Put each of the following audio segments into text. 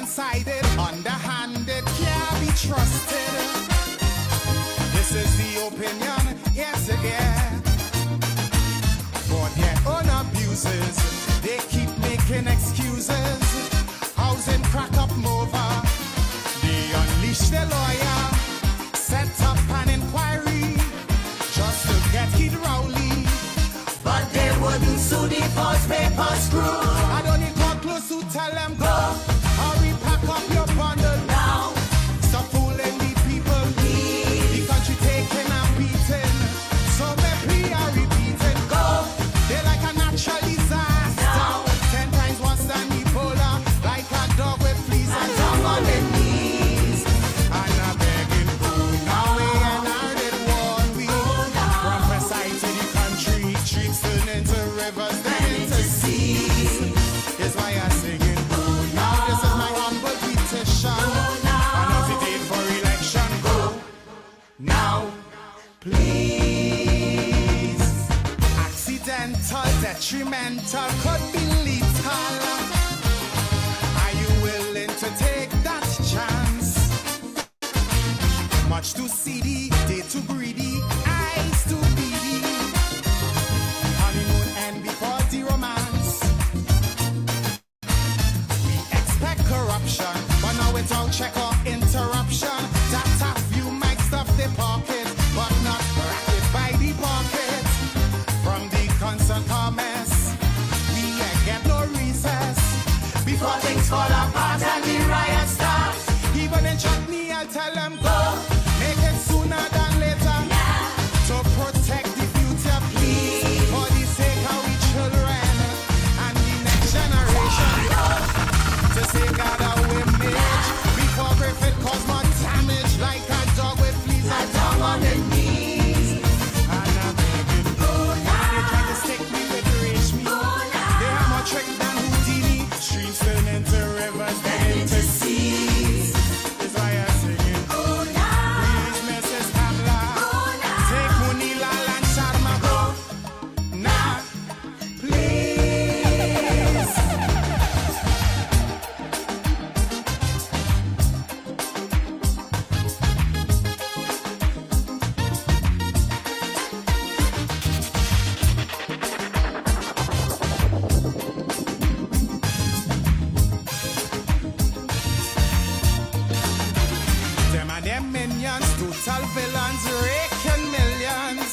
one-sided, underhanded, can't be trusted. This is the opinion, yes, yeah. For their own abuses, they keep making excuses. Housing crack up over. They unleash the lawyer, set up an inquiry just to get Kid Rowley. But they wouldn't sue the false paper screw. I don't need to close to tell them go. Hurry, pack up your bundle now. Stop fooling the people. The country taking a beating. So maybe I repeat it. Go. They're like a natural disaster. Now. 10 times worse than Ebola. Like a dog with fleas and tongue on their knees. And I'm begging, now we and I did one week. From Versailles to the country, streets turn into rivers, then into seas. Is why I'm singing, now this is my humble petition. And as it did for election, go now, please. Accidental, detrimental, could be lethal. Are you willing to take that chance? Much too seedy, day too greedy, eyes too beady. Honeymoon end before the romance. We expect corruption, but now without check or interruption. That a few might stuff the pocket, but not racket by the pocket. From the constant comments, we get no recess. Before things fall apart and the riot starts. Even in chutney, I'll tell them go. Make it sooner than later. To protect the future, please. For the sake of we children and the next generation. To safeguard our image. Before Griffith cause more damage. Like a dog with fleas and tongue on the knees. And I'm begging, now they try to stick me with Rashmi. They have more trick than Houdini. Streams turn into rivers, then into seas. That's why I'm singing. Please, Mrs. Pamela. Take Munila and Sharma. Go now, please. Them and them minions, total villains, raking millions.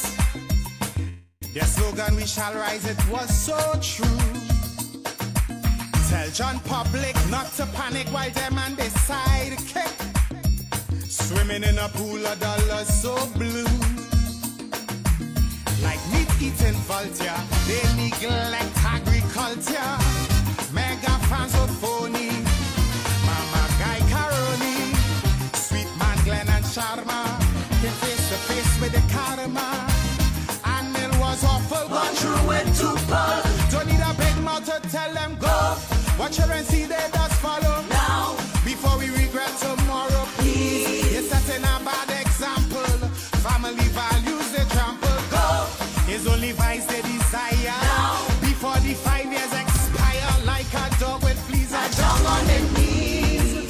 Their slogan, we shall rise, it was so true. Tell John Public not to panic while them and they sidekick. Swimming in a pool of dollars so blue. Like meat-eating vulture, they neglect agriculture. Mega fans of phony, Mama Guy Caroni, Sweet Man Glenn and Sharma, hit face to face with the karma. And it was awful, but true it to pull. Don't need a big mouth to tell them go. Watch her and see they just follow now. Before we regret tomorrow, please. You're setting a bad example. Family values they trample. Go. It's only vice they desire. Now. Before the 5 years expire, like a dog with fleas and tongue on the knees.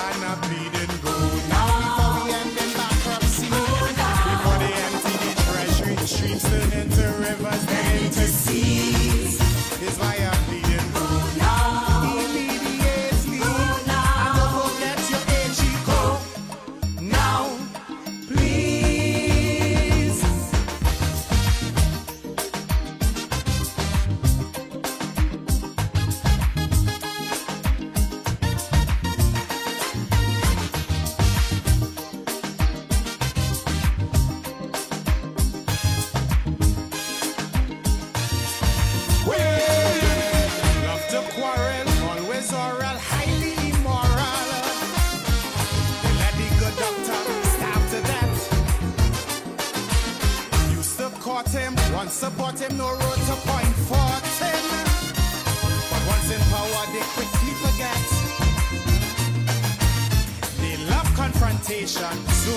And a bleeding go now. Before we end in bankruptcy. Before they empty the treasury, streams turn into rivers, then into seas. Is why I'm bleeding go now. Immediately. And don't forget your AG go now, please. Love to quarrel, always oral, highly immoral. They let the good doctor stab to death. Used to court him, once support him, no road to point for him. But once in power, they quickly forget. They love confrontation, so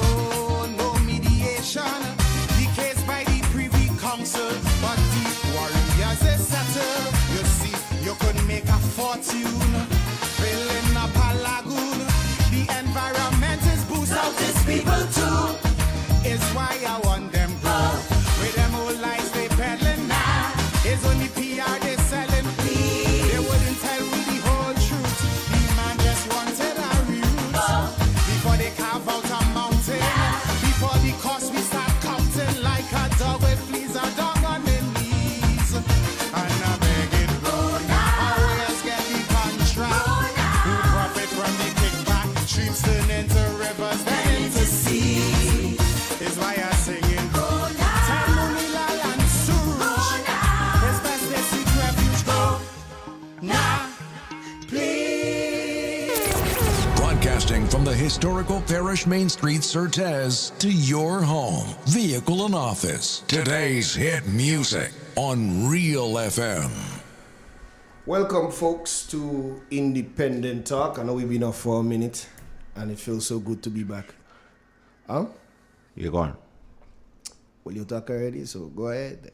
no mediation. The case by the Privy Council, but the warriors is settled. You see, you could make a fortune filling up a lagoon. Broadcasting from the historical Parish Main Street, Surtez, to your home, vehicle, and office. Today's hit music on Real FM. Welcome, folks, to Independent Talk. I know we've been off for a minute, and it feels so good to be back. Huh? You're gone. Well, you talk already, so go ahead.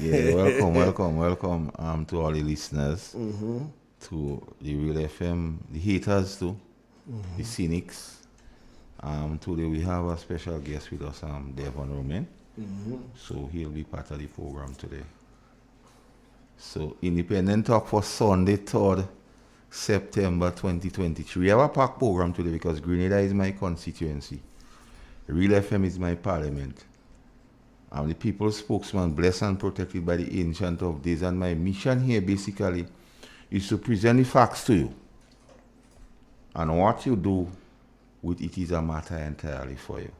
Yeah, welcome to all the listeners, to the Real FM, the haters too, the cynics. Today we have a special guest with us, Devon Roman. So he'll be part of the program today. So Independent Talk for Sunday, 3rd September 2023. We have a packed program today because Grenada is my constituency. Real FM is my parliament. I'm the people's spokesman, blessed and protected by the Ancient of Days. And my mission here basically is to present the facts to you. And what you do with it is a matter entirely for you.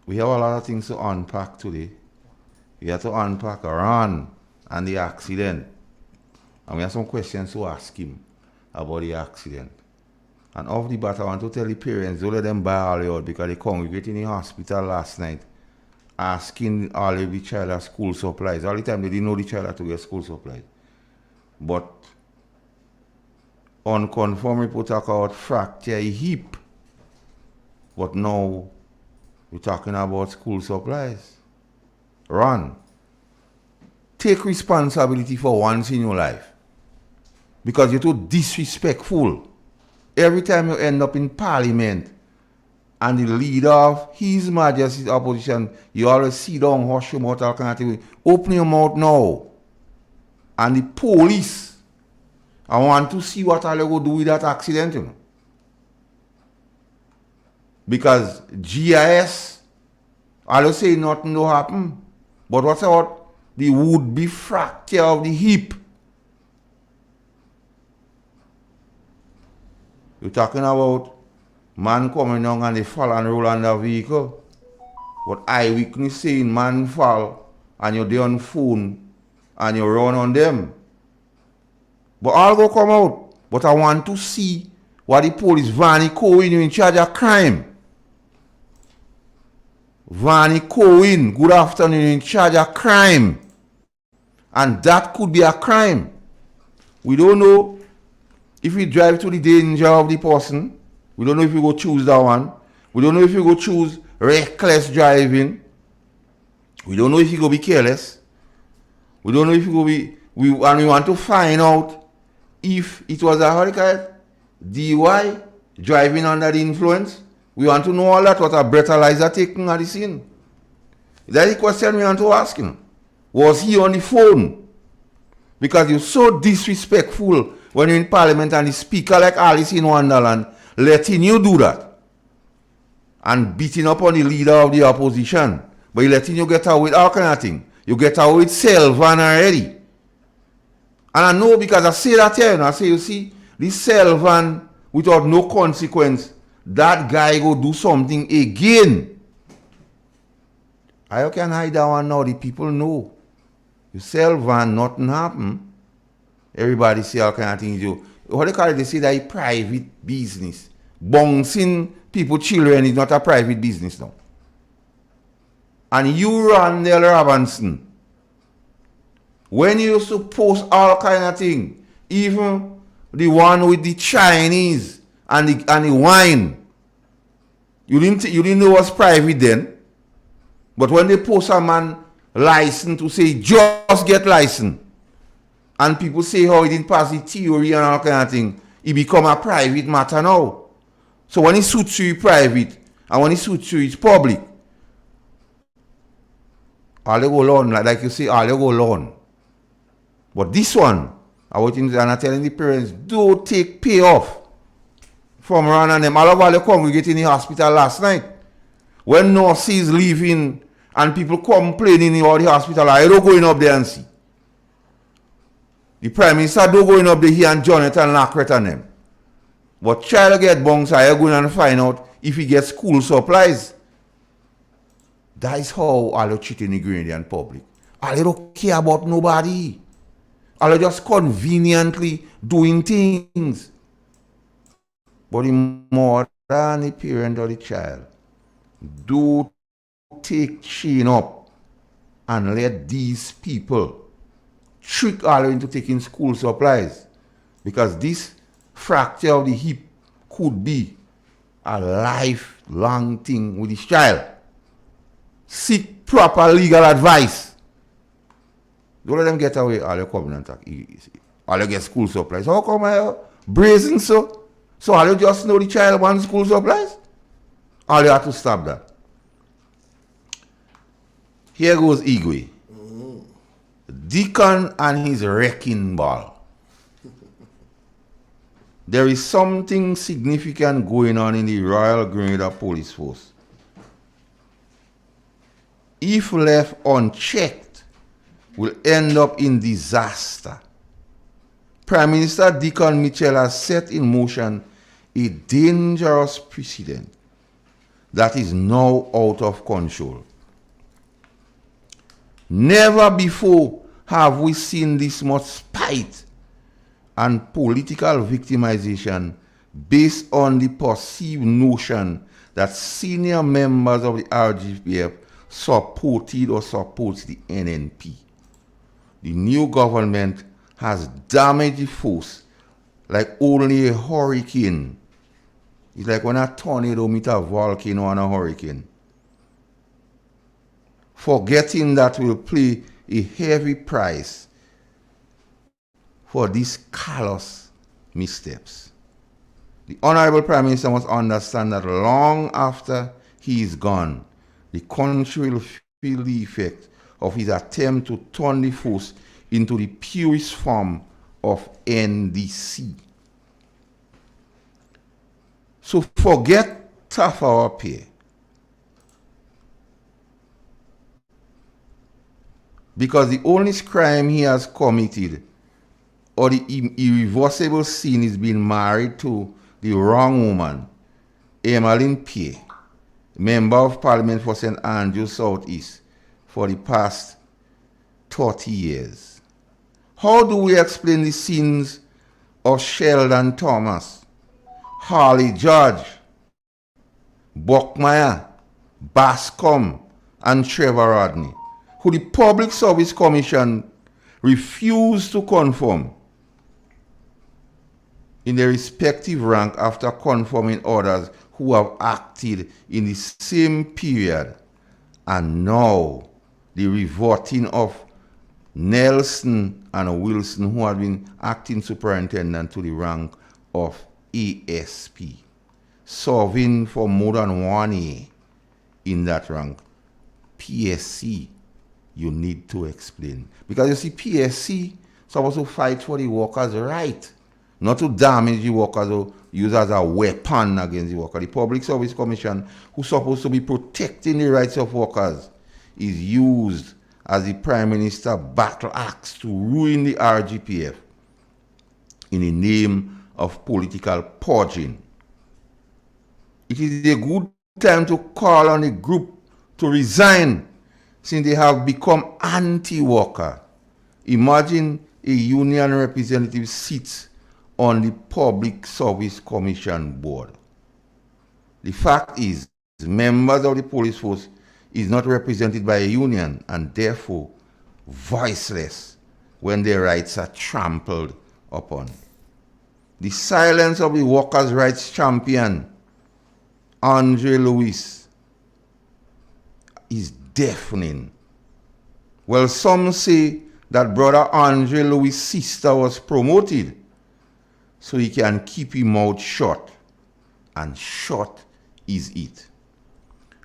We have a lot of things to unpack today. We have to unpack Ron and the accident. And we have some questions to ask him about the accident. And off the bat, I want to tell the parents, don't let them buy all out because they congregate in the hospital last night asking all of the child at school supplies. All the time they didn't know the child had to get school supplies. But unconfirmed report talk about fracture hip. But now we're talking about school supplies. Run. Take responsibility for once in your life. Because you're too disrespectful. Every time you end up in Parliament and the leader of His Majesty's opposition, you always sit down, hush your mouth, all kind of thing. Open your mouth now. And the police, I want to see what I'll go do with that accident, you know. Because GIS, I'll say nothing will happen. But what's about the would-be fracture of the hip? You're talking about man coming down and they fall and roll on the vehicle. But eyewitness saying man fall and you're there on phone and you run on them. But all go come out. But I want to see what the police, Vanny Cohen, you're in charge of crime. Vanny Cohen, good afternoon, you're in charge of crime. And that could be a crime. We don't know if we drive to the danger of the person. We don't know if you go choose that one. We don't know if you go choose reckless driving. We don't know if you go be careless. We don't know if you go be... and we want to find out if it was a hurricane, DUI, driving under the influence. We want to know all that, what a breathalyzer taken at the scene. That's the question we want to ask him. Was he on the phone? Because you're so disrespectful when you're in Parliament and the speaker like Alice in Wonderland letting you do that and beating up on the leader of the opposition, but he letting you get away with all kind of thing. You get away with Selvan already. And I know because I say that here, and I say, you see, this Selvan without no consequence, that guy go do something again. I can hide that one now, the people know. You Selvan, nothing happen. Everybody say all kind of things. What they call it? They say that it's private business. Bouncing people, children is not a private business now. And you, Randall Robinson, when you used to post all kind of things, even the one with the Chinese and the wine, you didn't know it was private then. But when they post a man license to say just get license, and people say how he didn't pass the theory and all kind of thing, it become a private matter now. So when it suits you, it's private. And when it suits you, it's public. All they go learn, like you say, all they go learn. But this one, I'm telling the parents, don't take payoff from Ron and them. All of all they congregate in the hospital last night. When nurses leaving and people complaining about the hospital, I don't go in up there and see. The Prime Minister don't go in up there here and Jonathan Lackret and them. But try to get bunks, I go in and find out if he gets school supplies. That is how all the treating the Grenadian public. All they don't care about nobody. All they just conveniently doing things. But the mother and the parent or the child do take chin up and let these people trick all into taking school supplies, because this fracture of the hip could be a lifelong thing with this child. Seek proper legal advice. Don't let them get away all your covenant attack. All you get school supplies. How come I brazen so? So all you just know the child wants school supplies? All you have to stop that. Here goes Igwe. Deacon and his wrecking ball. There is something significant going on in the Royal Grenada Police Force. If left unchecked, will end up in disaster. Prime Minister Deacon Mitchell has set in motion a dangerous precedent that is now out of control. Never before have we seen this much spite and political victimization based on the perceived notion that senior members of the RGPF supported or supports the NNP. The new government has damaged the force like only a hurricane. It's like when a tornado meets a volcano and a hurricane. Forgetting that will pay a heavy price for these callous missteps. The Honorable Prime Minister must understand that long after he is gone, the country will feel the effect of his attempt to turn the force into the purest form of NDC. So forget tough our pay. Because the only crime he has committed or the irreversible sin is being married to the wrong woman, Emmeline Pierre, Member of Parliament for St. Andrews South East for the past 30 years. How do we explain the sins of Sheldon Thomas, Harley George, Buckmeyer, Bascom, and Trevor Rodney, who the Public Service Commission refused to confirm in their respective rank after confirming others who have acted in the same period, and now the reverting of Nelson and Wilson, who have been acting superintendent, to the rank of ASP, serving for more than 1 year in that rank. PSC, you need to explain. Because you see, PSC supposed to fight for the workers' right, not to damage the workers or use as a weapon against the workers. The Public Service Commission, who's supposed to be protecting the rights of workers, is used as the Prime Minister battle axe to ruin the RGPF in the name of political purging. It is a good time to call on the group to resign, since they have become anti-worker. Imagine a union representative sits on the Public Service Commission board. The fact is, members of the police force is not represented by a union and therefore voiceless when their rights are trampled upon. The silence of the workers' rights champion, Andre Lewis, is deafening. Well, some say that Brother Andre Lewis' sister was promoted so he can keep his mouth shut, and shut is it.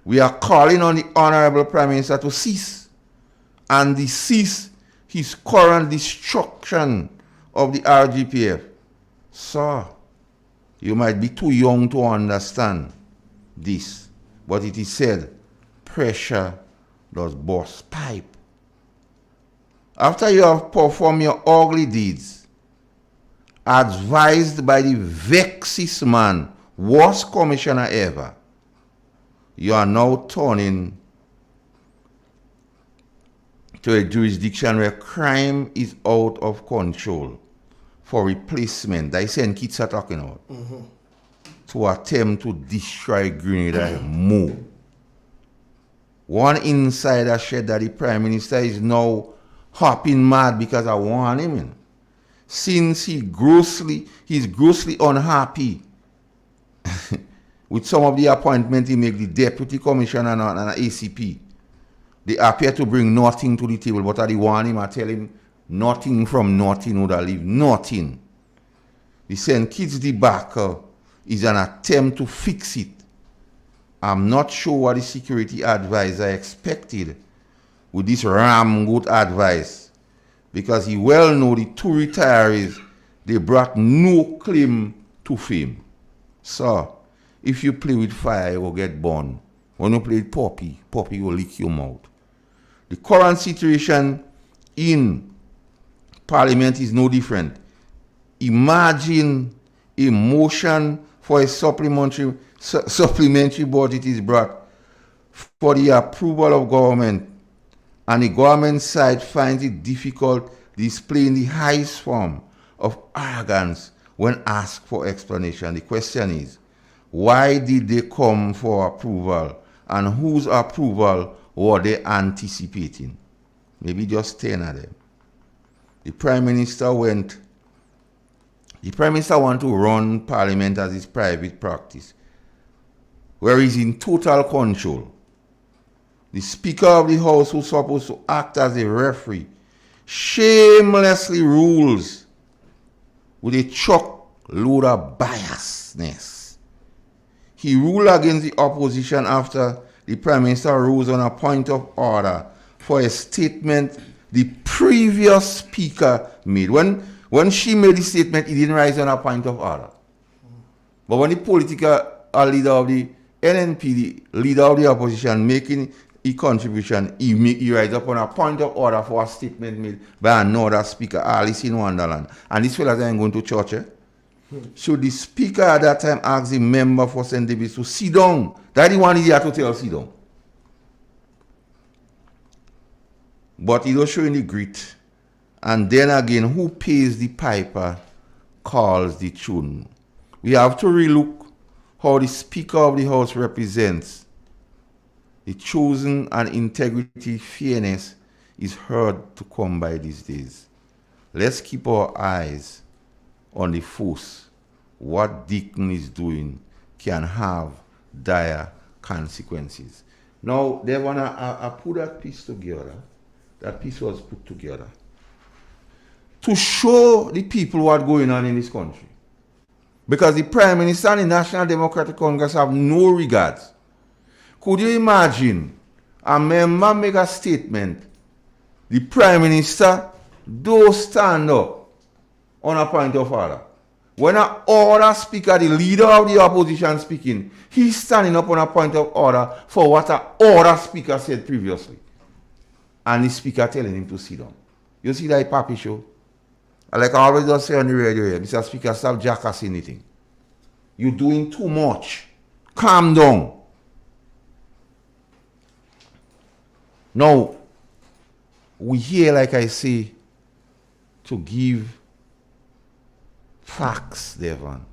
We are calling on the Honorable Prime Minister to cease and desist his current destruction of the RGPF. Sir, you might be too young to understand this, but it is said, pressure does burst pipe. After you have performed your ugly deeds, advised by the vexest man, worst commissioner ever, you are now turning to a jurisdiction where crime is out of control for replacement. That is saying kids are talking about. to attempt to destroy Grenada more. One insider said that the Prime Minister is now hopping mad because I want him in. Since he's grossly unhappy with some of the appointments he made, the Deputy Commissioner and ACP. They appear to bring nothing to the table, but I want him, I tell him, nothing from nothing would I leave. Nothing. The St. Kitts debacle is an attempt to fix it. I'm not sure what the security advisor expected with this ramgood advice, because he well know the two retirees, they brought no claim to fame. So, if you play with fire, you will get burned. When you play with poppy will lick your mouth. The current situation in Parliament is no different. Imagine a motion for a supplementary budget is brought for the approval of government, and the government side finds it difficult displaying the highest form of arrogance when asked for explanation. The question is, why did they come for approval, and whose approval were they anticipating? Maybe just 10 of them. The Prime Minister want to run Parliament as his private practice, where he's in total control. The Speaker of the House, who's supposed to act as a referee, shamelessly rules with a chock load of biasness. He ruled against the opposition after the Prime Minister rose on a point of order for a statement the previous Speaker made. When she made the statement, he didn't rise on a point of order. But when the political leader of the NNP, the leader of the opposition, making a contribution, he rises up on a point of order for a statement made by another speaker, Alice in Wonderland. And this fellas ain't going to church, eh? So the speaker at that time asked the member for St. David's to sit down. That the one he had to tell sit down. But he was showing the grit. And then again, who pays the piper calls the tune. We have to relook how the Speaker of the House represents the chosen, and integrity, fairness is hard to come by these days. Let's keep our eyes on the force. What Deacon is doing can have dire consequences. Now, they want to put that piece together. That piece was put together to show the people what's going on in this country. Because the Prime Minister and the National Democratic Congress have no regards. Could you imagine a member make a statement, the Prime Minister do stand up on a point of order? When an order speaker, the leader of the opposition speaking, he's standing up on a point of order for what an order speaker said previously. And the speaker telling him to sit down. You see that papi show? Like I always just say on the radio here, Mr. Speaker, stop jackassing anything. You're doing too much. Calm down. Now, we here, like I say, to give facts, Devon.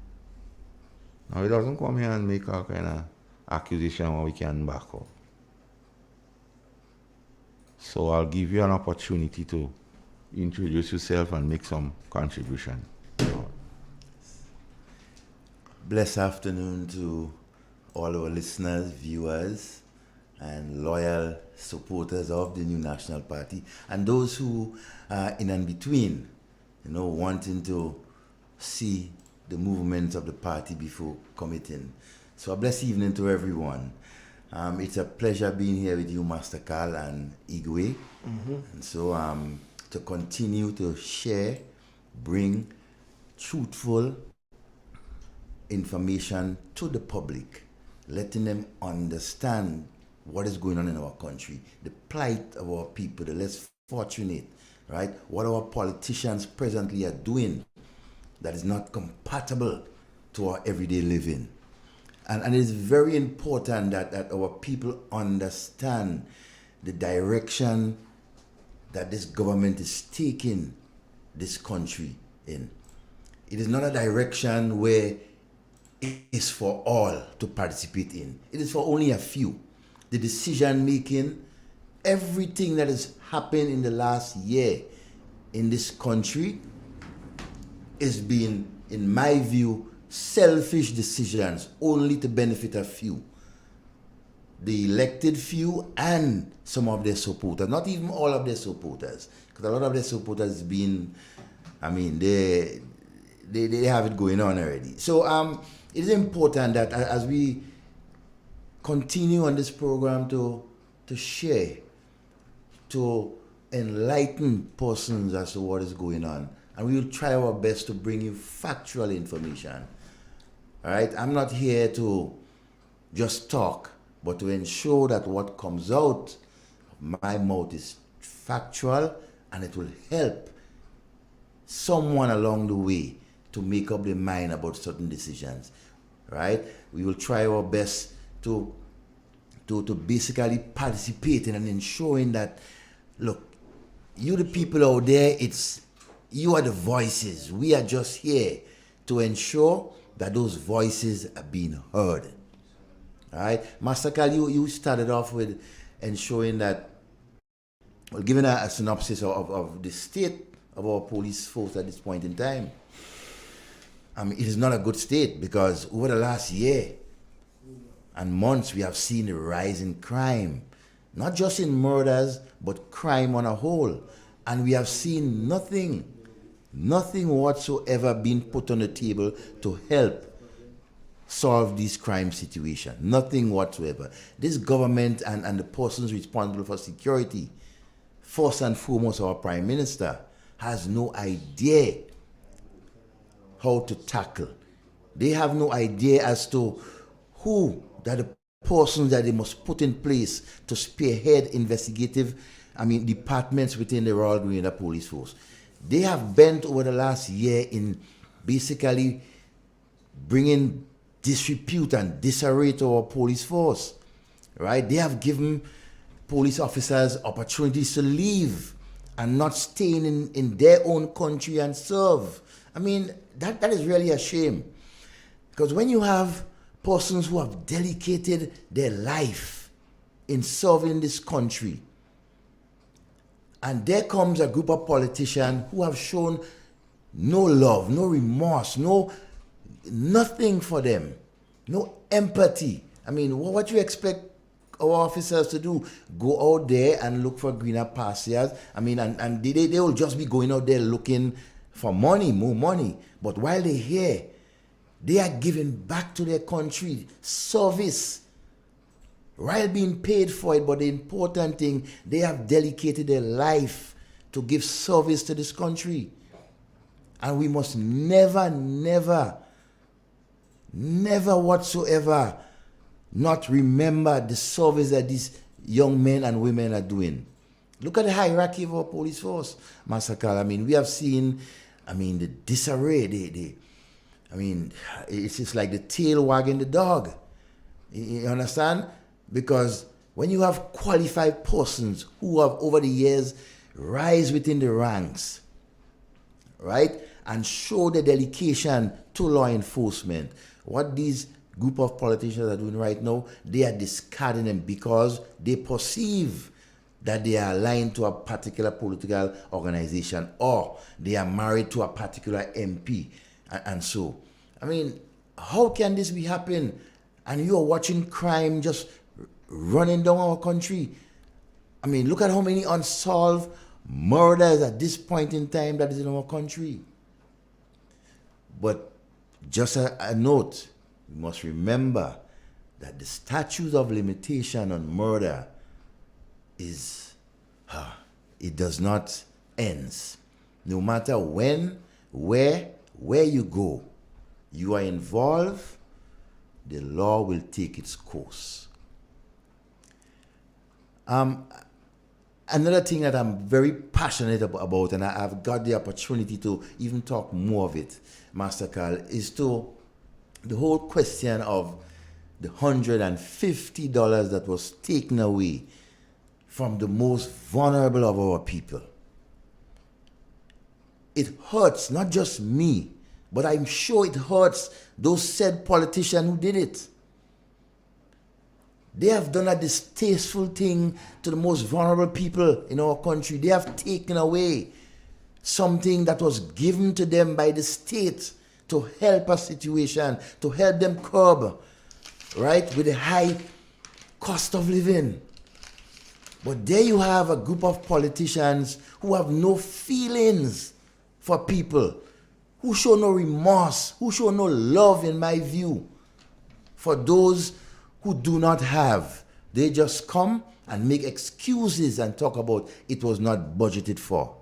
Now, he doesn't come here and make all kind of accusation where we can back up. So I'll give you an opportunity to introduce yourself and make some contribution. Blessed afternoon to all our listeners, viewers, and loyal supporters of the New National Party, and those who are in and between, wanting to see the movement of the party before committing. So a blessed evening to everyone. It's a pleasure being here with you, Master Carl and Igwe. And so to continue to share, bring truthful information to the public, letting them understand what is going on in our country, the plight of our people, the less fortunate, right? What our politicians presently are doing that is not compatible to our everyday living. And it is very important that our people understand the direction that this government is taking this country in. It is not a direction where is for all to participate in. It is for only a few. The decision making, everything that has happened in the last year in this country is being, in my view, selfish decisions only to benefit a few. The elected few and some of their supporters, not even all of their supporters, because a lot of their supporters being, they have it going on already. So it is important that as we continue on this program to share, to enlighten persons as to what is going on, and we will try our best to bring you factual information. All right, I'm not here to just talk, but to ensure that what comes out of my mouth is factual and it will help someone along the way to make up their mind about certain decisions. Right? We will try our best to basically participate in and ensuring that, look, you the people out there, you are the voices. We are just here to ensure that those voices are being heard. All right, Master Carl, you started off with ensuring that, well, giving a synopsis of the state of our police force at this point in time. It is not a good state, because over the last year and months we have seen a rise in crime, not just in murders, but crime on a whole. And we have seen nothing whatsoever being put on the table to help solve this crime situation. Nothing whatsoever. This government and the persons responsible for security, first and foremost our Prime Minister, has no idea how to tackle. They have no idea as to who that the persons that they must put in place to spearhead investigative departments within the Royal Grenada Police Force. They have bent over the last year in basically bringing disrepute and disarray to our police force. Right? They have given police officers opportunities to leave and not staying in their own country and serve. That is really a shame. Because when you have persons who have dedicated their life in serving this country, and there comes a group of politicians who have shown no love, no remorse, nothing for them, no empathy. What you expect our officers to do? Go out there and look for greener pastures. And they will just be going out there looking for money, more money. But while they're here, they are giving back to their country, service, while being paid for it. But the important thing, they have dedicated their life to give service to this country. And we must never whatsoever not remember the service that these young men and women are doing. Look at the hierarchy of our police force, Master Carl. We have seen, the disarray. It's just like the tail wagging the dog. You understand? Because when you have qualified persons who have over the years rise within the ranks, right, and show the dedication to law enforcement, what these group of politicians are doing right now, they are discarding them because they perceive that they are aligned to a particular political organization, or they are married to a particular MP. And so, how can this be happening? And you are watching crime just running down our country. Look at how many unsolved murders at this point in time that is in our country. But just a note, we must remember that the statute of limitation on murder it does not end. No matter when, where you go, you are involved, the law will take its course. Another thing that I'm very passionate about, and I've got the opportunity to even talk more of it, Master Carl, is to the whole question of the $150 that was taken away from the most vulnerable of our people. It hurts not just me, But I'm sure it hurts those said politicians who did it. They have done a distasteful thing to the most vulnerable people in our country. They have taken away something that was given to them by the state to help a situation, to help them curb, right, with the high cost of living. But there you have a group of politicians who have no feelings for people, who show no remorse, who show no love, in my view, for those who do not have. They just come and make excuses and talk about it was not budgeted for.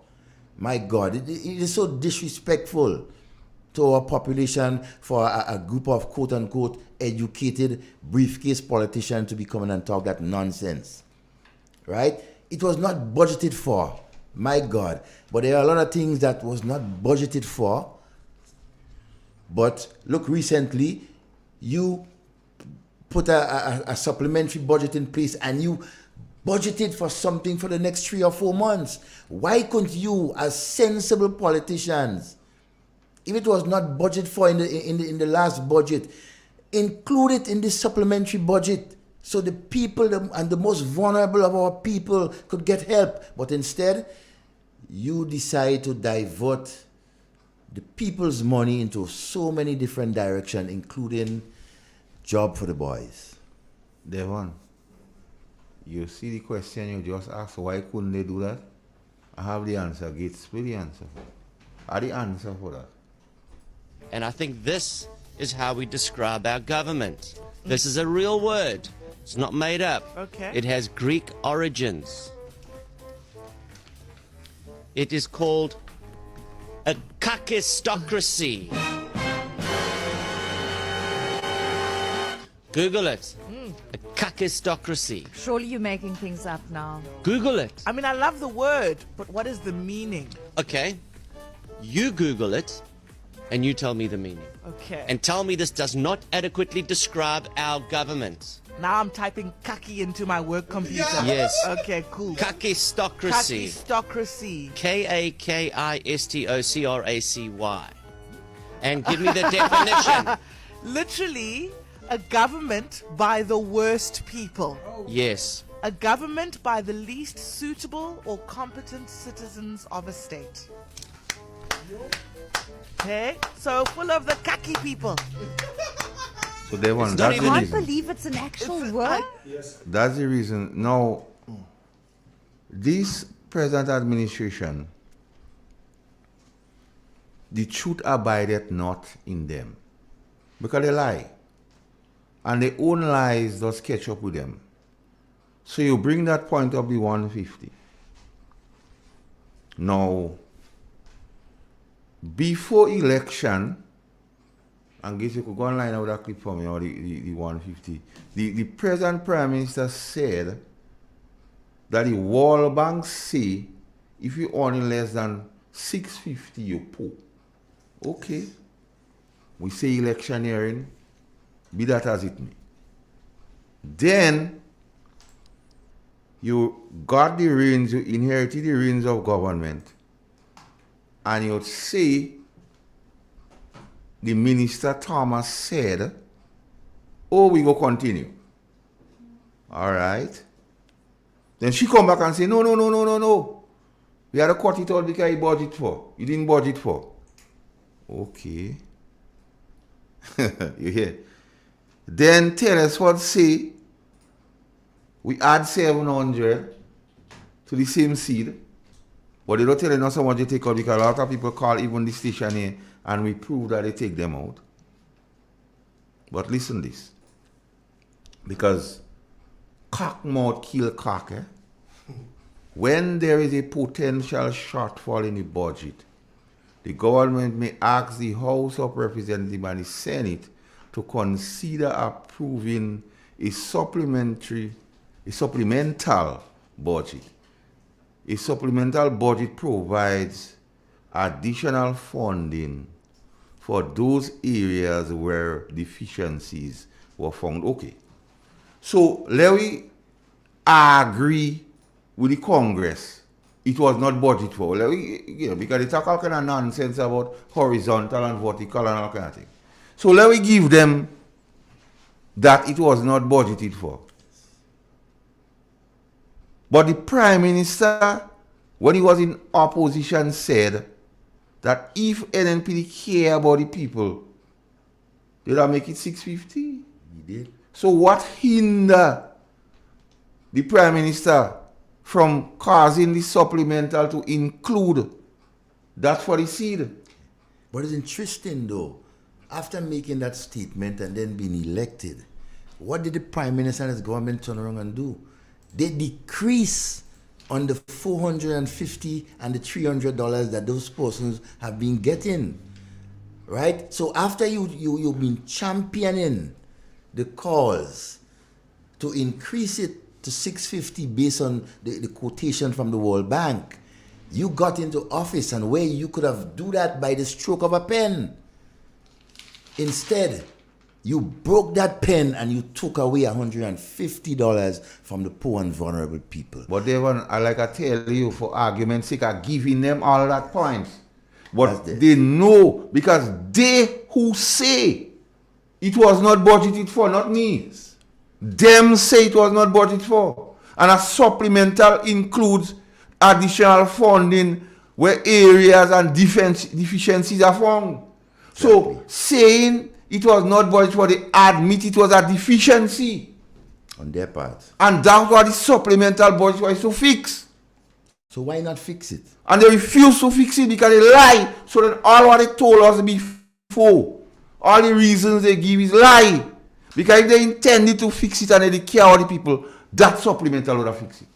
My God, it is so disrespectful to our population for a group of quote-unquote educated briefcase politicians to be coming and talk that nonsense. Right? It was not budgeted for. My God. But there are a lot of things that was not budgeted for. But look, recently, you put a supplementary budget in place and you budgeted for something for the next 3 or 4 months. Why couldn't you, as sensible politicians, if it was not budgeted for in the last budget, include it in this supplementary budget so the people and the most vulnerable of our people could get help? But instead, you decide to divert the people's money into so many different directions, including job for the boys. Devon, you see the question you just asked, why couldn't they do that? I have the answer. Gates with the answer. Are the answer for that? And I think this is how we describe our government. This is a real word. It's not made up. Okay. It has Greek origins. It is called a kakistocracy. Google it. A kakistocracy. Surely you're making things up now. Google it. I mean, I love the word, but what is the meaning? Okay. You Google it and you tell me the meaning. Okay. And tell me this does not adequately describe our government. Now I'm typing kaki into my work computer. Yes. Okay, cool. Kakistocracy. Kakistocracy. Kakistocracy. And give me the definition. Literally, a government by the worst people. Yes. A government by the least suitable or competent citizens of a state. Okay, so full of the kaki people. So Devon, It's that's not the I can't reason. believe it's an actual word. That's the reason. Now, this present administration, the truth abideth not in them. Because they lie. And their own lies does catch up with them. So you bring that point of the 150. Now, before election, and guess you could go online with that clip for me, or the 150. The present Prime Minister said that the World Bank say if you earn less than 650, you're poor. Okay. We say electioneering, be that as it may. Then you got the reins, you inherited the reins of government, and you'd say the Minister Thomas said, oh, we go continue. All right. Then she come back and say, no. We had to cut it out because you budget for. You didn't budget for. Okay. You hear? Then tell us what say we add 700 to the same seed, but they don't tell us how much they take out because a lot of people call even the station here and we prove that they take them out. But listen this, because cock mouth kill cock. When there is a potential shortfall in the budget, the government may ask the House of Representatives and the Senate to consider approving a supplemental budget. A supplemental budget provides additional funding for those areas where deficiencies were found. Okay. So let we agree with the Congress it was not budgeted for. Like, because they talk all kind of nonsense about horizontal and vertical and all kind of thing. So let me give them that it was not budgeted for. But the Prime Minister, when he was in opposition, said that if NNPD care about the people, they'd have make it 650. He did. So what hinder the Prime Minister from causing the supplemental to include that for the seed? But it's interesting though, after making that statement and then being elected, what did the Prime Minister and his government turn around and do? They decrease on the $450 and the $300 that those persons have been getting, right? So after you've been championing the cause to increase it to $650 based on the quotation from the World Bank, you got into office and where you could have do that by the stroke of a pen. Instead, you broke that pen and you took away $150 from the poor and vulnerable people. But they want, like I tell you, for argument's sake, are giving them all that points. But they know, because they who say it was not budgeted for, not me. Them say it was not budgeted for. And a supplemental includes additional funding where areas and deficiencies are found. So saying it was not budgeted for, they admit it was a deficiency on their part. And that's what the supplemental budget was to fix. So why not fix it? And they refuse to fix it because they lie. So then all what they told us before, all the reasons they give is lie. Because if they intended to fix it and they care all the people, that supplemental would have fixed it.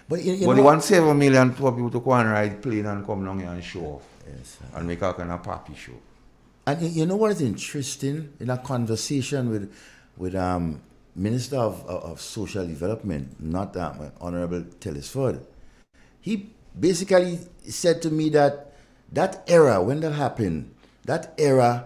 But they want 7 million for people to go and ride plane and come down here and show off. Yes, and make a kind of pappy show. And you know what is interesting? In a conversation with Minister of Social Development, not Honorable Telesford, he basically said to me that era, when that happened, that era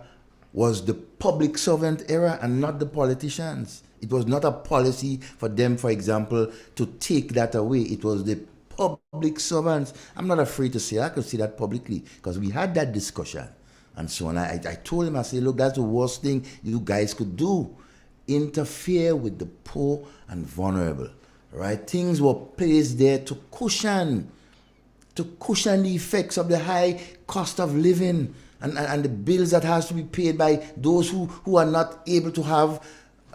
was the public servant era and not the politicians. It was not a policy for them, for example, to take that away. It was the public servants. I'm not afraid to say, I could say that publicly because we had that discussion and so on. I told him, I said, look, that's the worst thing you guys could do. Interfere with the poor and vulnerable, right? Things were placed there to cushion the effects of the high cost of living and the bills that has to be paid by those who are not able to have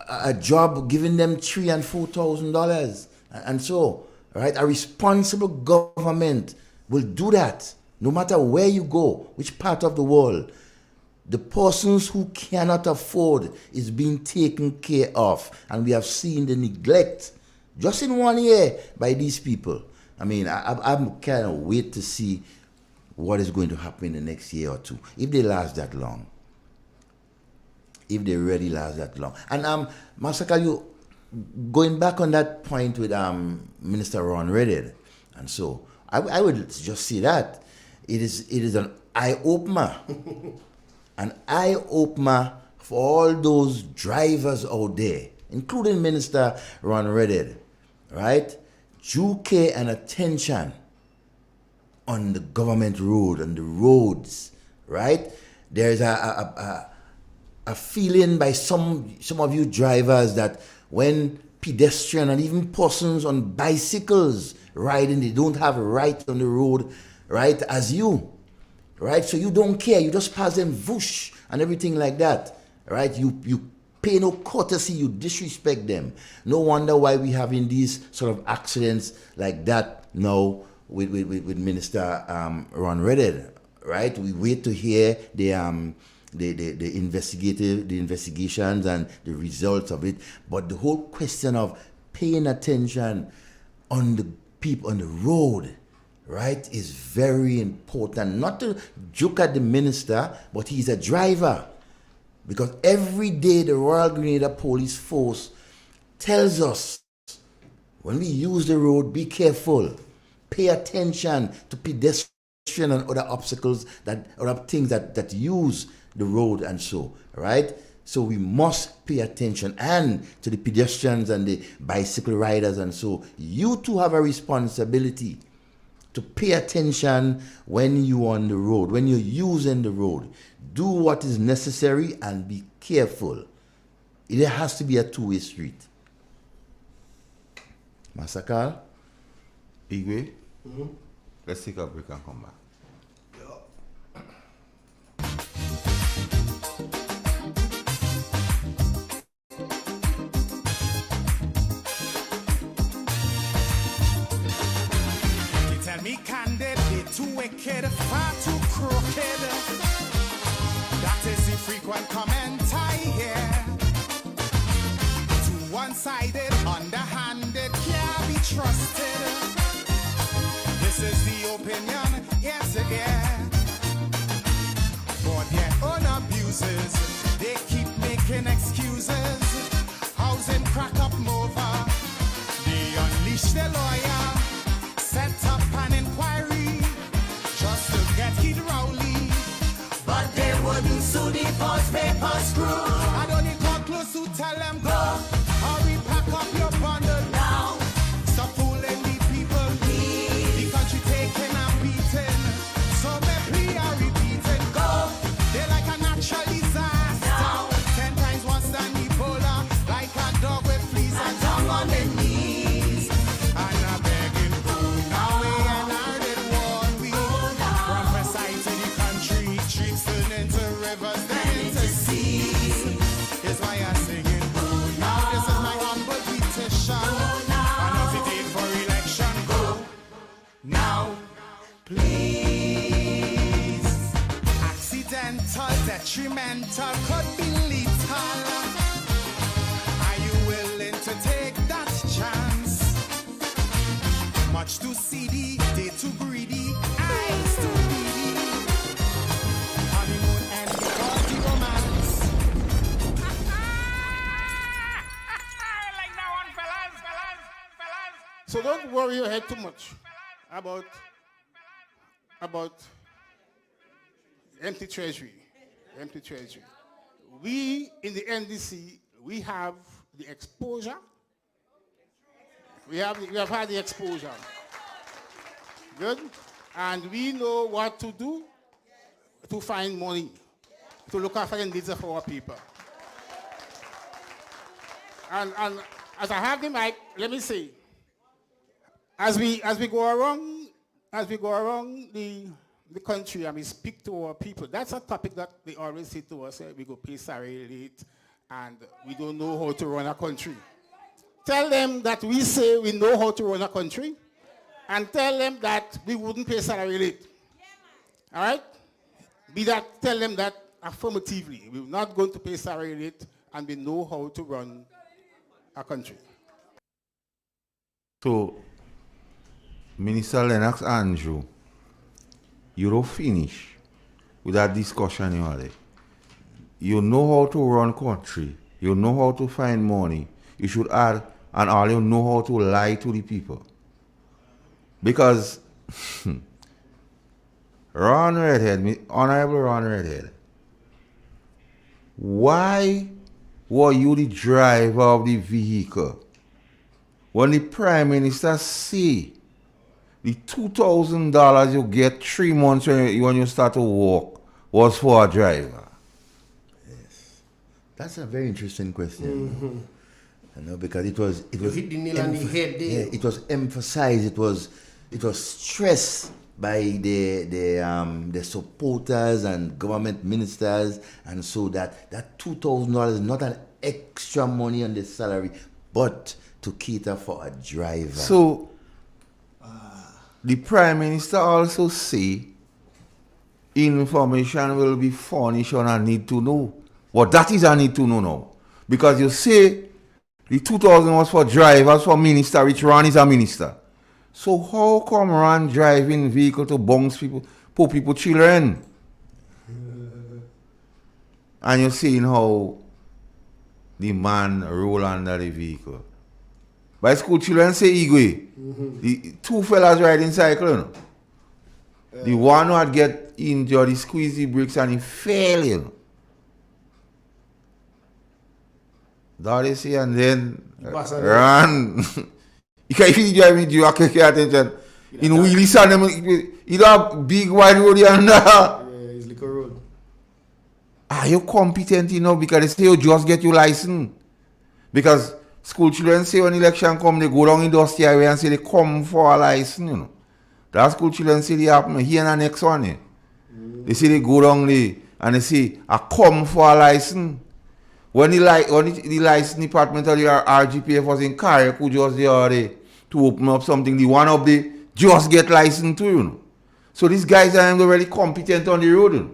a job giving them $3,000 and $4,000. And so, right, a responsible government will do that no matter where you go, which part of the world. The persons who cannot afford is being taken care of. And we have seen the neglect just in 1 year by these people. I mean, I'm kind of wait to see what is going to happen in the next year or two, if they last that long. If they really last that long. And Master you going back on that point with Minister Ron Redded, and so I would just say that it is an eye-opener. An eye-opener for all those drivers out there, including Minister Ron Redded, right? Due care and attention on the government road, on the roads, right? There's a feeling by some of you drivers that when pedestrian and even persons on bicycles riding, they don't have a right on the road, right, as you, right? So you don't care, you just pass them, whoosh, and everything like that, right? You pay no courtesy, you disrespect them. No wonder why we're having these sort of accidents like that now with Minister Ron Redded, right? We wait to hear the investigations and the results of it. But the whole question of paying attention on the people on the road, right, is very important. Not to joke at the minister, but he's a driver. Because every day the Royal Grenadier Police Force tells us, when we use the road, be careful. Pay attention to pedestrian and other obstacles, other things that use the road and so, right? So we must pay attention, and to the pedestrians and the bicycle riders and so. You too have a responsibility to pay attention when you're on the road, when you're using the road. Do what is necessary and be careful. It has to be a two-way street. Master Carl? Igwe, let's take a break and come back. You tell me candid, they too wicked, far too crooked. That is the frequent comment I hear. Too one-sided, underhanded, can't be trusted. This is the opinion, yes, yeah. For their own abuses, they keep making excuses. Housing crack up over. They unleash their lawyer, set up an inquiry just to get Kid Rowley. But they wouldn't sue the false paper screw. I don't need come close to tell them go. Hurry, pack up your bundle now. Stop fooling the people. The country taking and beating. So me plea are repeating. Go. They're like a natural disaster. Now. 10 times worse than Ebola. Like a dog with fleas and tongue on their knees. And I'm begging food. Now we and I did one week. Prophesy to the country. Streets turn into rivers, then into seas. Is why I'm singing food. Now this is my humble petition. And if it ain't for election, go. Now, please. Accidental, detrimental, could be lethal. Are you willing to take that chance? Much too seedy, they too greedy, eyes too beady. Honeymoon and because the romance. Like that one, fellas. So don't worry your head too much about empty treasury. Empty treasury. We in the NDC, we have the exposure. We have had the exposure. Good? And we know what to do to find money, to look after the needs of our people. And as I have the mic, let me say, as we go around the country and we speak to our people, that's a topic that they always say to us, we go pay salary late and we don't know how to run a country. Tell them that we say we know how to run a country and tell them that we wouldn't pay salary late. All right? Tell them that affirmatively. We're not going to pay salary late and we know how to run a country. So, Minister Lennox Andrew, you don't finish with that discussion you had. You know how to run country. You know how to find money. You should add, and all you know how to lie to the people. Because Ron Redhead, Honorable Ron Redhead, why were you the driver of the vehicle when the Prime Minister say the $2,000 you get 3 months when you start to walk was for a driver? Yes. That's a very interesting question. You know, because it was hit the nail on the head there. Yeah, it was emphasized, it was stressed by the supporters and government ministers, and so that $2,000 is not an extra money on the salary, but to cater for a driver. So the Prime Minister also say information will be furnished on a need to know. Well, that is a need to know now. Because you say the 2,000 was for drivers, for minister, which Ron is a minister. So how come Ron driving vehicle to bounce people, poor people children? And you're seeing how the man roll under the vehicle. By school children say Igwe. The two fellas riding cycle, you know. The one who had get injured, he squeezed the brakes and he fell, you know. That is it, and then run. You can't even drive into your attention. In Wheelie Sand, you have big wide road here and there. Yeah, it's like a road. Are you competent enough? Because they say you just get your license. Because school children say when election come, they go down in the highway and say they come for a license, you know. That school children say they happen here in the next one. They say they go down there and they say, I come for a license. When the license department of the RGPF was in Carrick, who just there to open up something, the one up there just get license too, you know. So these guys are already competent on the road. You know.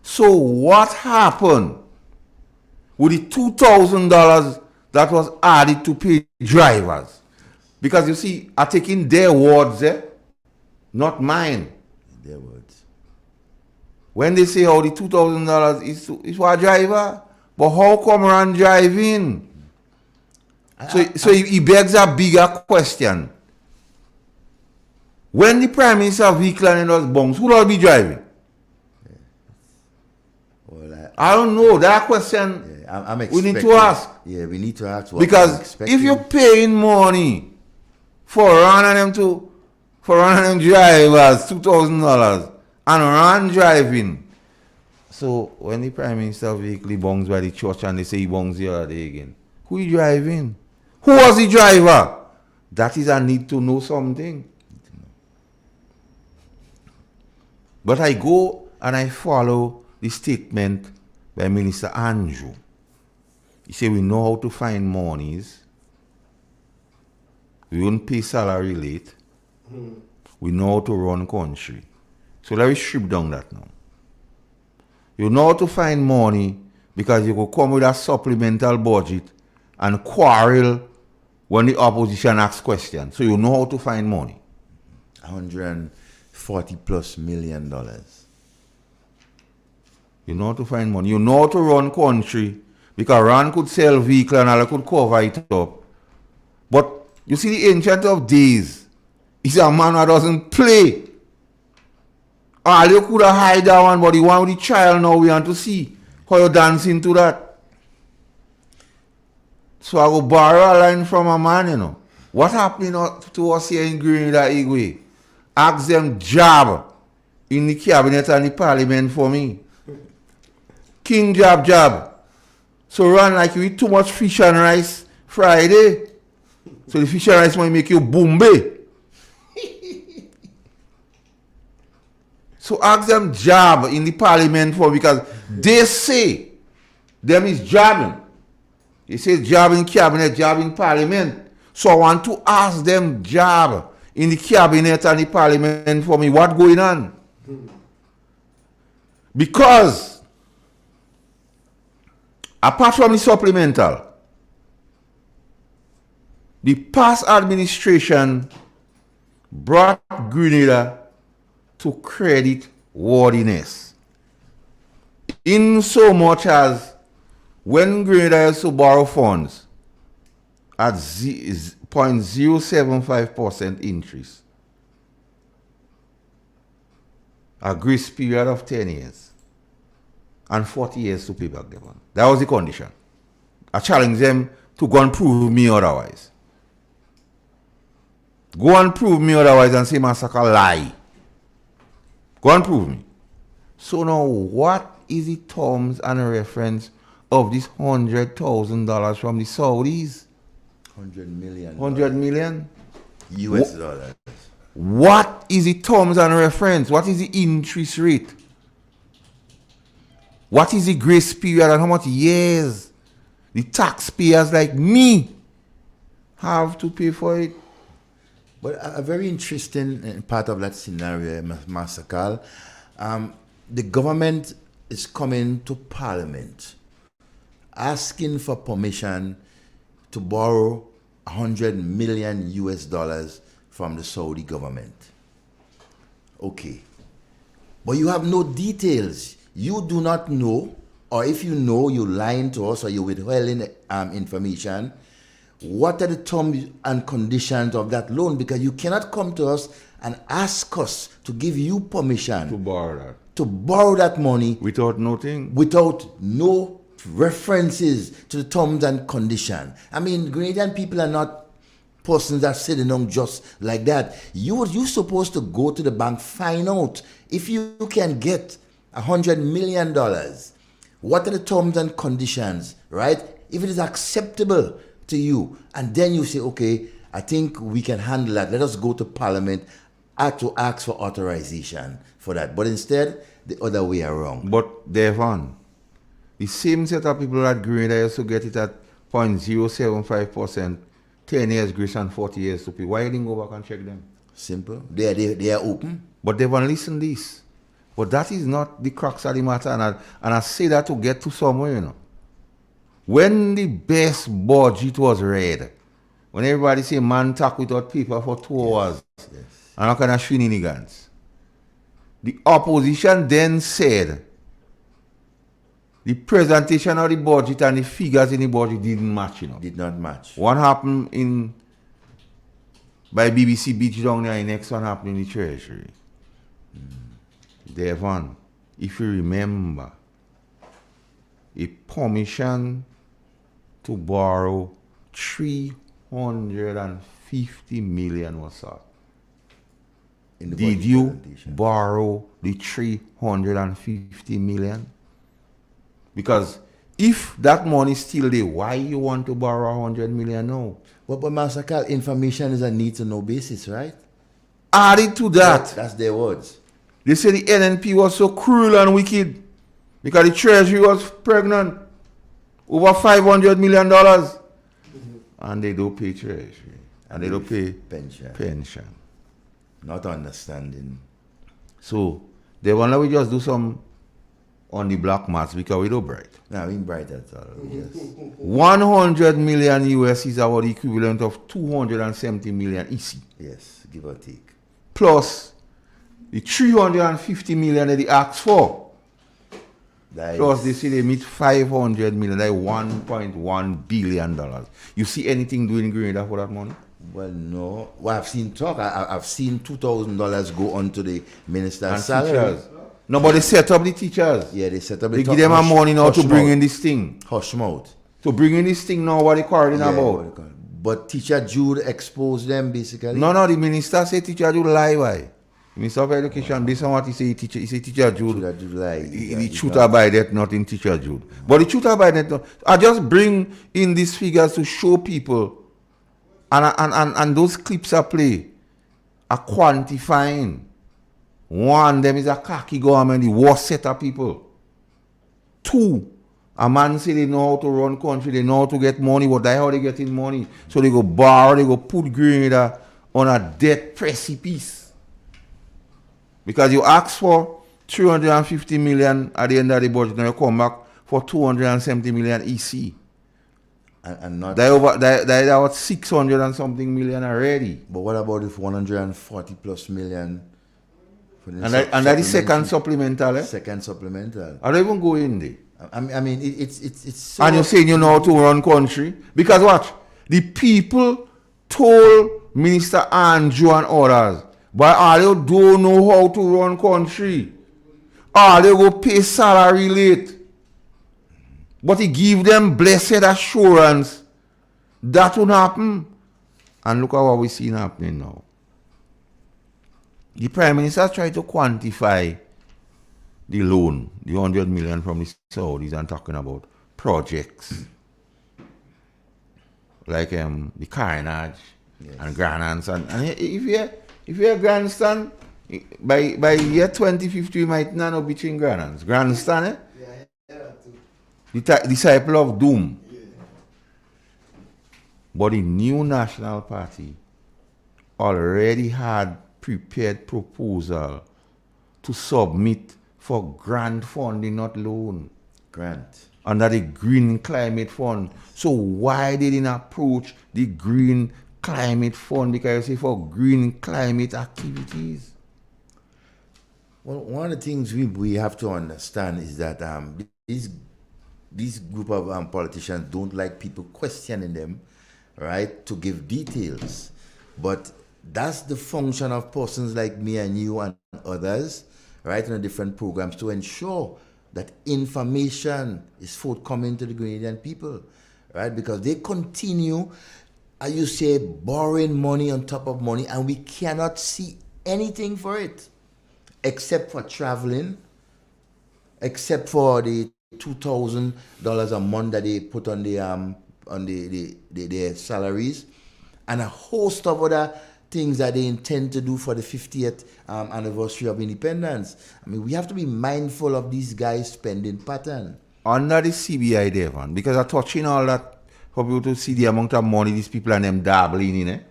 So what happened with the $2,000 that was added to pay drivers? Because you see, I'm taking their words, not mine. Their words. When they say, oh, the $2,000 is for a driver, but how come run driving? So he begs a bigger question. When the Prime Minister vehicle and those bunks, who will be driving? Yeah. Well, I don't know. That question we need to ask. Yeah, we need to ask. Because if you're paying money for running them drivers, $2,000, and run driving. So when the Prime Minister vehicle bungs by the church and they say he bungs the other day again, who is driving? Who was the driver? That is, I need to know something. But I go and I follow the statement by Minister Andrew. He said, we know how to find monies. We won't pay salary late. We know how to run country. So let me strip down that now. You know how to find money because you could come with a supplemental budget and quarrel when the opposition asks questions. So you know how to find money. $140+ million. You know how to find money. You know how to run country because Ron could sell vehicle and all could cover it up. But you see the ancient of days is a man that doesn't play. All you could have hide that one, but the one with the child now we want to see how you dance into that. So I go borrow a line from a man, you know. What happened to us here in Grenada, Igwe? Ask them job in the cabinet and the parliament for me. King job. So run like you eat too much fish and rice Friday. So the fish and rice might make you boombe. So ask them job in the parliament for because they say them is jobbing. They say job in cabinet, job in parliament. So I want to ask them job in the cabinet and the parliament for me. What going on? Because apart from the supplemental, the past administration brought Grenada to credit worthiness. In so much as when Grenada used to borrow funds at 0.075% interest, a grace period of 10 years, and 40 years to pay back the money. That was the condition. I challenge them to go and prove me otherwise. Go and prove me otherwise and say Massacre lie. Go and prove me. So now what is the terms and reference of this $100,000 from the Saudis? 100 million. 100 million? US dollars. What is the terms and reference? What is the interest rate? What is the grace period and how much years the taxpayers like me have to pay for it? But a very interesting part of that scenario, Massacre, the government is coming to Parliament asking for permission to borrow 100 million US dollars from the Saudi government. Okay. But you have no details. You do not know, or if you know, you're lying to us or you're withholding information. What are the terms and conditions of that loan? Because you cannot come to us and ask us to give you permission To borrow that. to borrow that money Without nothing? without no references to the terms and conditions. I mean, Grenadian people are not persons that sitting down just like that. You're supposed to go to the bank, find out if you can get $100 million. What are the terms and conditions, right? If it is acceptable to you, and then you say, okay, I think we can handle that. Let us go to Parliament to ask for authorization for that. But instead, the other way around. But Devon, the same set of people at Grenada used to get it at 0.075%, 10 years grace and 40 years to pay. Why you didn't go back and check them? Simple. They are open. But Devon, listen this. But that is not the crux of the matter. And I say that to get to somewhere, you know. When the best budget was read, when everybody say man talk without paper for 2 hours, and how can I shenanigans? The opposition then said the presentation of the budget and the figures in the budget didn't match, you know. Did not match. One happened by BBC Beach down there, the next one happened in the Treasury. Devon, if you remember, a permission to borrow 350 million was sought. Did you borrow the 350 million? Because if that money is still there, why you want to borrow 100 million now? But Master Carl, information is a need-to-know basis, right? Added to that, That's their words. they say the NNP was so cruel and wicked because the Treasury was pregnant. Over $500 million. And they don't pay Treasury. And they don't pay pension. Not understanding. So, they want to just do some on the black marks because we don't bright. No, we ain't bright at all. Yes. 100 million US is our equivalent of 270 million EC. Yes, give or take. Plus the 350 million that they asked for. Plus they say they meet 500 million, like $1.1 billion. You see anything doing Grenada for that money? Well, no. Well, I've seen talk. I've seen $2,000 go on to the minister's salary. Teachers. No, but they set up the teachers. Yeah, they set up They give them a money now to bring in this thing. Hush mouth. To bring in this thing now, what they quarreling about. But Teacher Jude exposed them basically. No, the minister say Teacher Jude lie. Why? Minister of Education, based on what he say, Teacher Jude lie. The truth about that, not in Teacher Jude. But the truth about that, I just bring in these figures to show people, and those clips are play, are quantifying. One, them is a khaki government, the worst set of people. Two, a man say they know how to run country, they know how to get money, but that's how they getting money. So they go borrow, they go put Grenada on a debt precipice. Because you ask for 350 million at the end of the budget, now you come back for 270 million EC. And not they about 600 and something million already. But what about if 140 plus million? And that is second supplemental, eh? Second supplemental. I don't even go in there. I mean, it's so. And you're saying you know how to run country? Because what? The people told Minister Andrew and others, but all you don't know how to run country. All they go pay salary late. But he give them blessed assurance that won't happen. And look at what we see happening now. The Prime Minister tried to quantify the loan, the 100 million from the Saudis, and talking about projects like the Carnage and Grandstands. And if you're a grandstand, by year 2050, you might not know between grandstands. Grandstand, eh? The disciple of doom. But the new National Party already had prepared proposal to submit for grant funding, not loan. Grant. Under the Green Climate Fund. So why they didn't approach the Green Climate Fund? Because you say for green climate activities. Well, one of the things we have to understand is that this group of politicians don't like people questioning them, right, to give details. But that's the function of persons like me and you and others, right, in the different programs to ensure that information is forthcoming to the Grenadian people, right, because they continue as you say, borrowing money on top of money, and we cannot see anything for it, except for traveling, except for the $2,000 a month that they put on their salaries, and a host of other things that they intend to do for the 50th anniversary of independence. I mean, we have to be mindful of these guys' spending pattern. Under the CBI, Devon, because I'm touching all that for people to see the amount of money these people and them dabbling in it.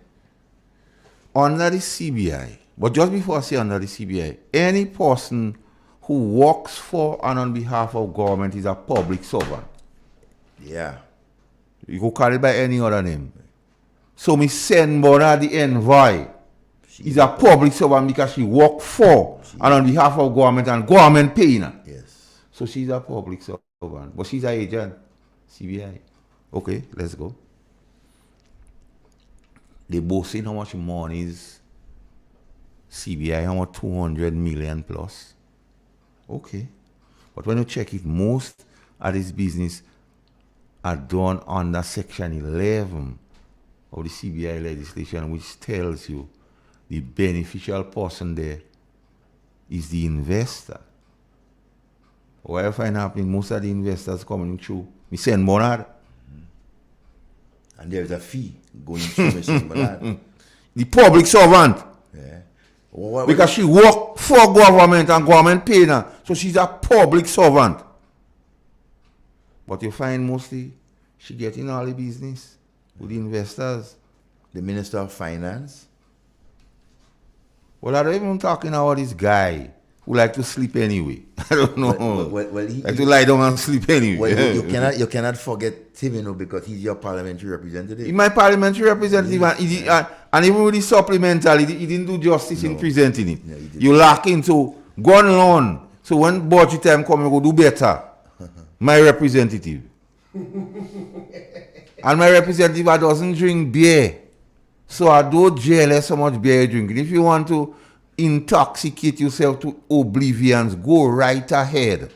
Under the CBI, but just before I say under the CBI, any person who works for and on behalf of government is a public servant. Yeah. You go call it by any other name. So me send Bona the envoy. Is a public servant because she work for and on behalf of government and government paying her. Yes. So she's a public servant. But she's an agent. CBI. Okay, let's go. They both saying how much money is CBI, how much 200 million plus. Okay. But when you check it, most of this business are done under Section 11 of the CBI legislation, which tells you the beneficial person there is the investor. What I find happening, most of the investors coming through, we send Bernard. And there's a fee going through Mr. Bernard. The public servant. Yeah. Because she work for government and government paying her. So she's a public servant. But you find mostly she getting all the business with the investors. The Minister of Finance. Well, I don't even talking about this guy who like to sleep anyway. I don't know. Well, he like to lie down and sleep anyway. Well, you cannot forget him, you know, because he's your parliamentary representative. He's my parliamentary representative, and even with the supplemental, he didn't do justice in presenting it. No, you lack into gun loan. So when budget time come, you go do better. My representative. And my representative doesn't drink beer. So I don't jealous how much beer you drinking. If you want to intoxicate yourself to oblivion, go right ahead.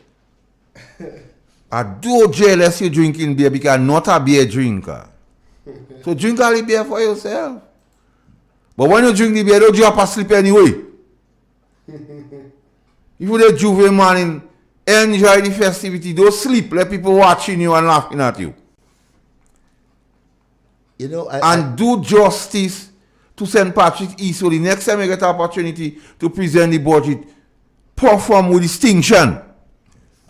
I do jealous you drinking beer because I'm not a beer drinker. So drink all the beer for yourself. But when you drink the beer, don't drop asleep anyway. If you're the juvenile man, enjoy the festivity, don't sleep. Let people watching you and laughing at you. You know, do justice to St. Patrick's East. So the next time you get an opportunity to present the budget, perform with distinction.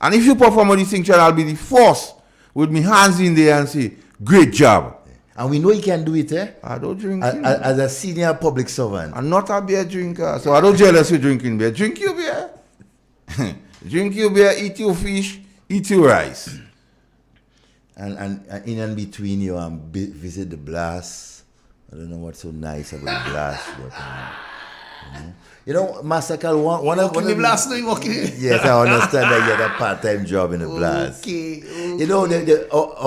And if you perform with distinction, I'll be the first with my hands in there and say, great job. And we know you can do it, eh? I don't drink as a senior public servant. I'm not a beer drinker, so I don't jealous you drinking beer. Drink your beer. Drink your beer, eat your fish, eat your rice. And in and between you visit the blast. I don't know what's so nice about the blast, but you know, Massacre one of the blast, no, walking. Yes, I understand that you had a part-time job in the blast. Okay. You know,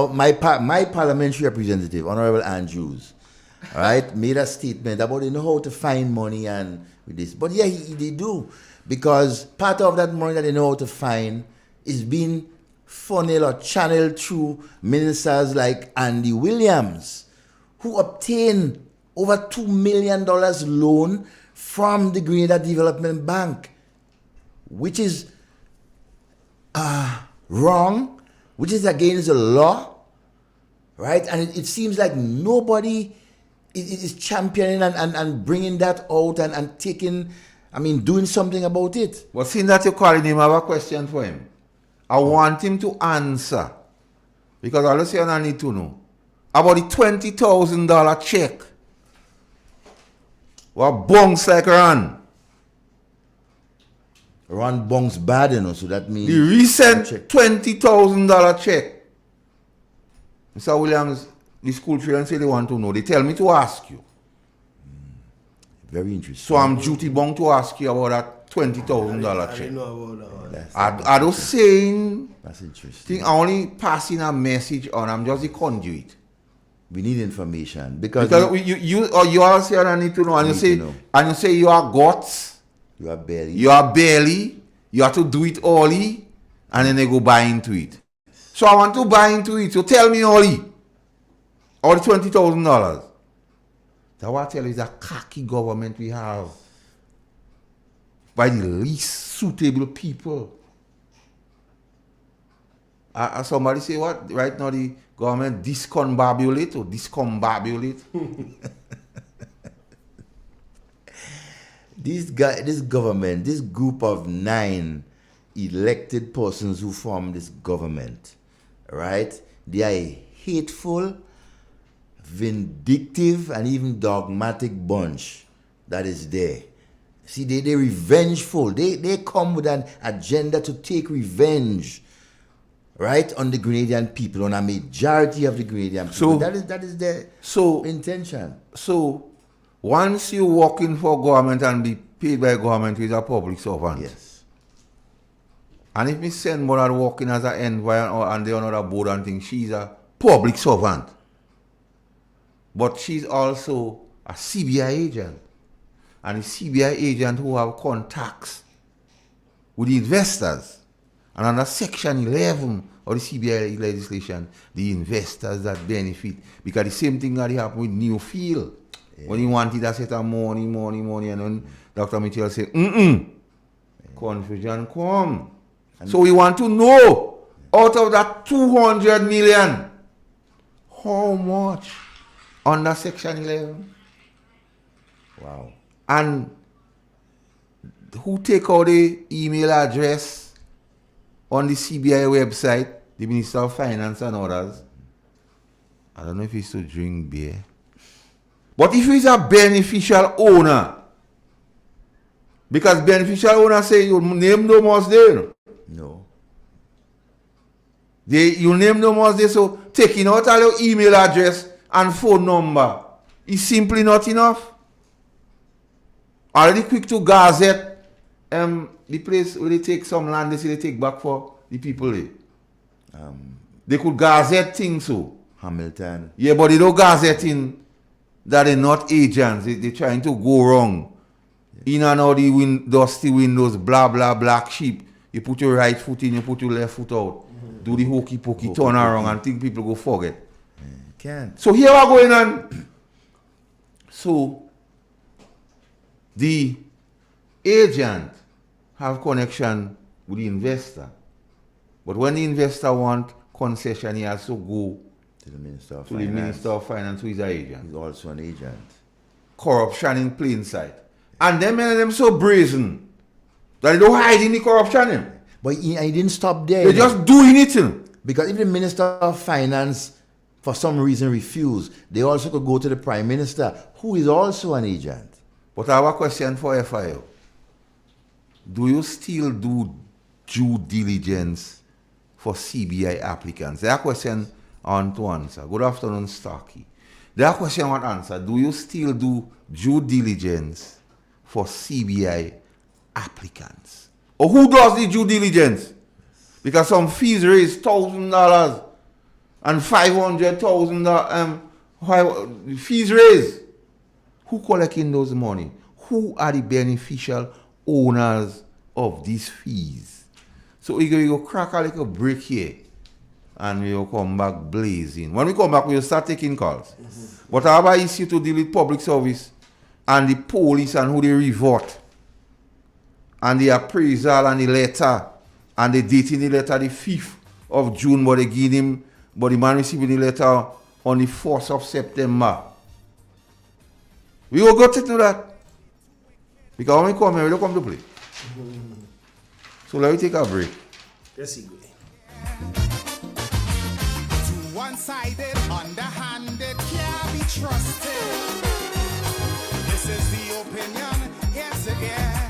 my parliamentary representative, Honorable Andrews, all right, made a statement about how to find money and with this. But yeah, they do, because part of that money that they know how to find is being funneled or channeled through ministers like Andy Williams, who obtained over $2 million loan from the Grenada Development Bank, which is wrong, which is against the law, right? And it seems like nobody is championing and bringing that out and taking, doing something about it. But seeing that you're calling him, I have a question for him. I want him to answer, because all of I need to know about the $20,000 check. What bunks like Ron? Ron bunks bad, you know, so that means the recent $20,000 check. Mr. Williams, the school children say they want to know. They tell me to ask you. Very interesting. So I'm duty bound to ask you about that $20,000 check. I know about that. I don't saying. That's interesting. I only passing a message on. I'm just a conduit. We need information because you all say I need to know, and you say you are guts. You are belly. You are belly. You have to do it early, and then they go buy into it. So I want to buy into it. So tell me early. All the $20,000. That's what I tell you, is a khaki government we have. By the least suitable people. Somebody say what? Right now the government discombobulate or discombobulate. This government, this group of 9 elected persons who form this government, right? They are a hateful, vindictive, and even dogmatic bunch that is there. See, they're revengeful. They come with an agenda to take revenge, right, on the Grenadian people, on a majority of the Grenadian people. So that is their intention. So once you work in for government and be paid by government, you is a public servant. Yes. And if me send mother working as an envoy and they on another board and things, she's a public servant. But she's also a CBI agent. And the CBI agent who have contacts with the investors. And under Section 11 of the CBI legislation, the investors that benefit. Because the same thing that happened with Newfield. Yeah. When he wanted a set of money, and then Dr. Mitchell said, confusion come. And so we want to know, out of that 200 million, how much under Section 11? Wow. And who take out the email address on the CBI website, the Minister of Finance and others? I don't know if he's to drink beer. But if he's a beneficial owner, because beneficial owner say your name no more there. No. Your name no more there, so taking out all your email address and phone number is simply not enough. Already quick to gazette the place where they take some land, they say they take back for the people there. They could gazette things so. Hamilton. Yeah, but they don't gazette in that they're not agents. They're trying to go wrong. In and out the dusty windows, blah, blah, black sheep. You put your right foot in, you put your left foot out. Do the hokey pokey, turn around and think people go forget. Can't. So here we're going on. So the agent have connection with the investor. But when the investor want concession, he has to go to the Minister of to Finance. the Minister of Finance, who is an agent. He's also an agent. Corruption in plain sight. And them so brazen that they don't hide in the corruption. But he didn't stop there. They're just doing it. Because if the Minister of Finance, for some reason, refused, they also could go to the Prime Minister, who is also an agent. But I have a question for FIO. Do you still do due diligence for CBI applicants? That question I want to answer. Good afternoon, Starkey. That question I want to answer. Do you still do due diligence for CBI applicants? Or who does the due diligence? Because some fees raise $1,000 and $500,000 fees raised. Who collecting those money? Who are the beneficial owners of these fees? So we go crack a little break here and we'll come back blazing. When we come back, we'll start taking calls. But I have an issue to deal with public service and the police and who they revert. And the appraisal and the letter. And the date in the letter the 5th of June, but they give him, but the man receiving the letter on the 4th of September. We will go to that. Because when we come here, we don't come to play. So let me take a break. Yes, he One-sided, underhanded, can't be trusted. This is the opinion, yes, yeah.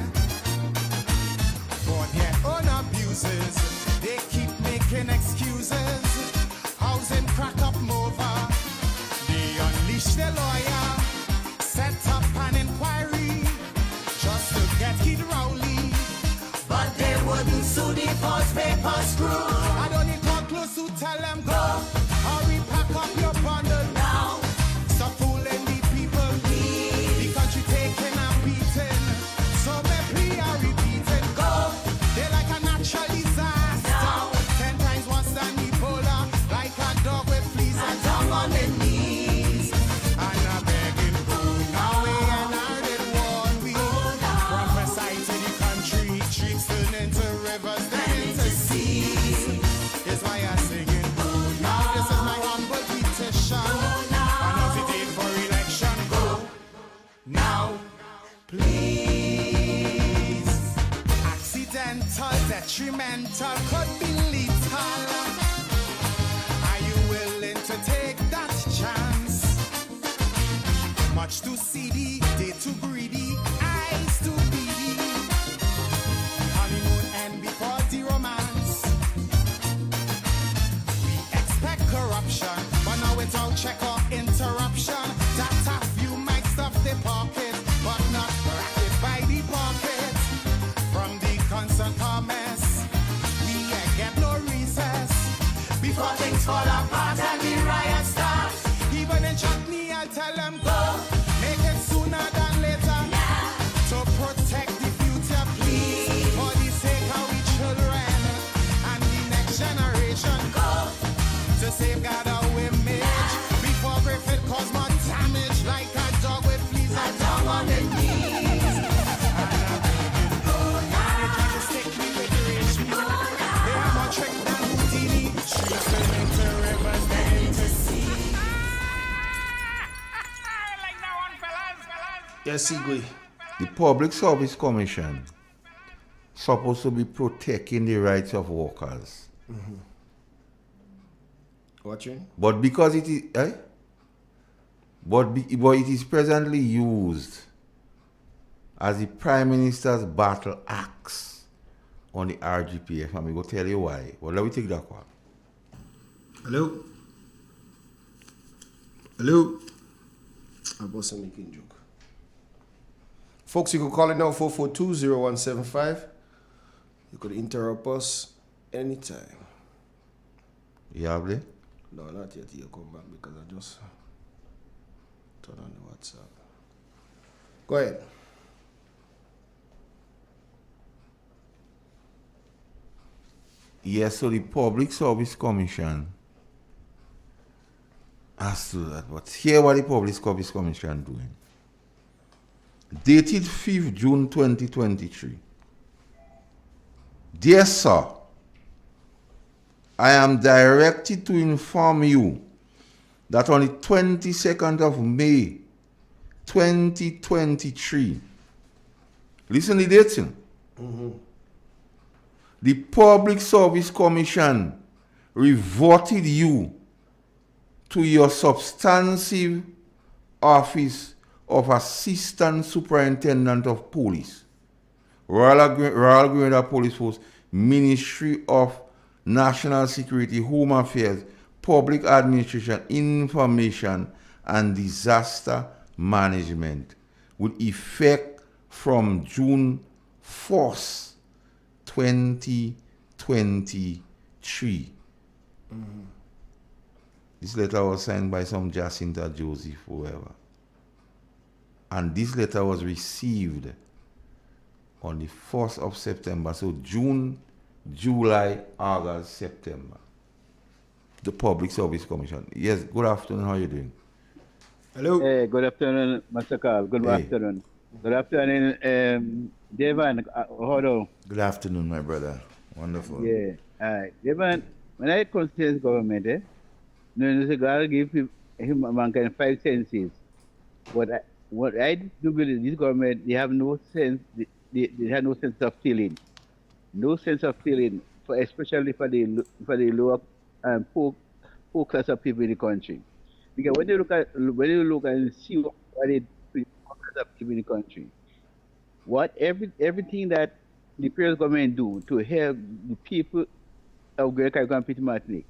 For their own abuses, they keep making excuses. Housing crack up over. They unleash their lawyer, set up an inquiry just to get Kid Rowley. But they wouldn't sue the false paper screw. I don't need to close to tell them go. Hurry, pack up your bundle now. Stop fooling the people. The country taking and beating. So maybe I repeating. Go. They're like a natural disaster. Now. 10 times worse than Ebola. Like a dog with fleas and down on their knees. And I'm begging, who before things fall apart and the riot starts. Even in chutney, I'll tell them go. Make it sooner than later. To protect the future, please. For the sake of we children and the next generation. Go. To safeguard our image before Griffith cause more damage like a dog with fleas. A dog on the knees. They try to stick me with the rich people. They are more trick than Houdini. Streets turn into rivers, then into sea. Yes, Igwe. The Public Service Commission supposed to be protecting the rights of workers. Watching? But because it is, but it is presently used as the Prime Minister's battle axe on the RGPF, and we go tell you why. Well, let me take that one. Hello? Hello? I wasn't making joke. Folks, you can call it now 442-0175. You could interrupt us anytime. You have it? No, not yet. You'll come back because I just turn on the WhatsApp. Go ahead. Yes, so the Public Service Commission has to do that. But here what the Public Service Commission doing. Dated 5th June 2023. Dear sir, I am directed to inform you that on the 22nd of May 2023, listen to the date. The Public Service Commission reverted you to your substantive office of Assistant Superintendent of Police, Royal Grenada Police Force, Ministry of National Security, Home Affairs, Public Administration, Information and Disaster Management, with effect from June 1st, 2023. This letter was signed by some Jacinta Joseph, whoever. And this letter was received on the 1st of September. So June, July, August, September. The Public Service Commission. Yes, good afternoon. How are you doing? Hello? Hey, good afternoon, Mr. Carl. Good afternoon. Good afternoon, Devan. Hold on. Good afternoon, my brother. Wonderful. Yeah. All right. Devan, when I consider government, no, God give him mankind 5 senses. What I do believe this government, they have no sense. They have no sense of feeling. No sense of feeling, especially for the lower poor class of people in the country. Because when you look and see what the poor class of people in the country, everything that the previous government do to help the people of Great Caribbean and Petit Martinique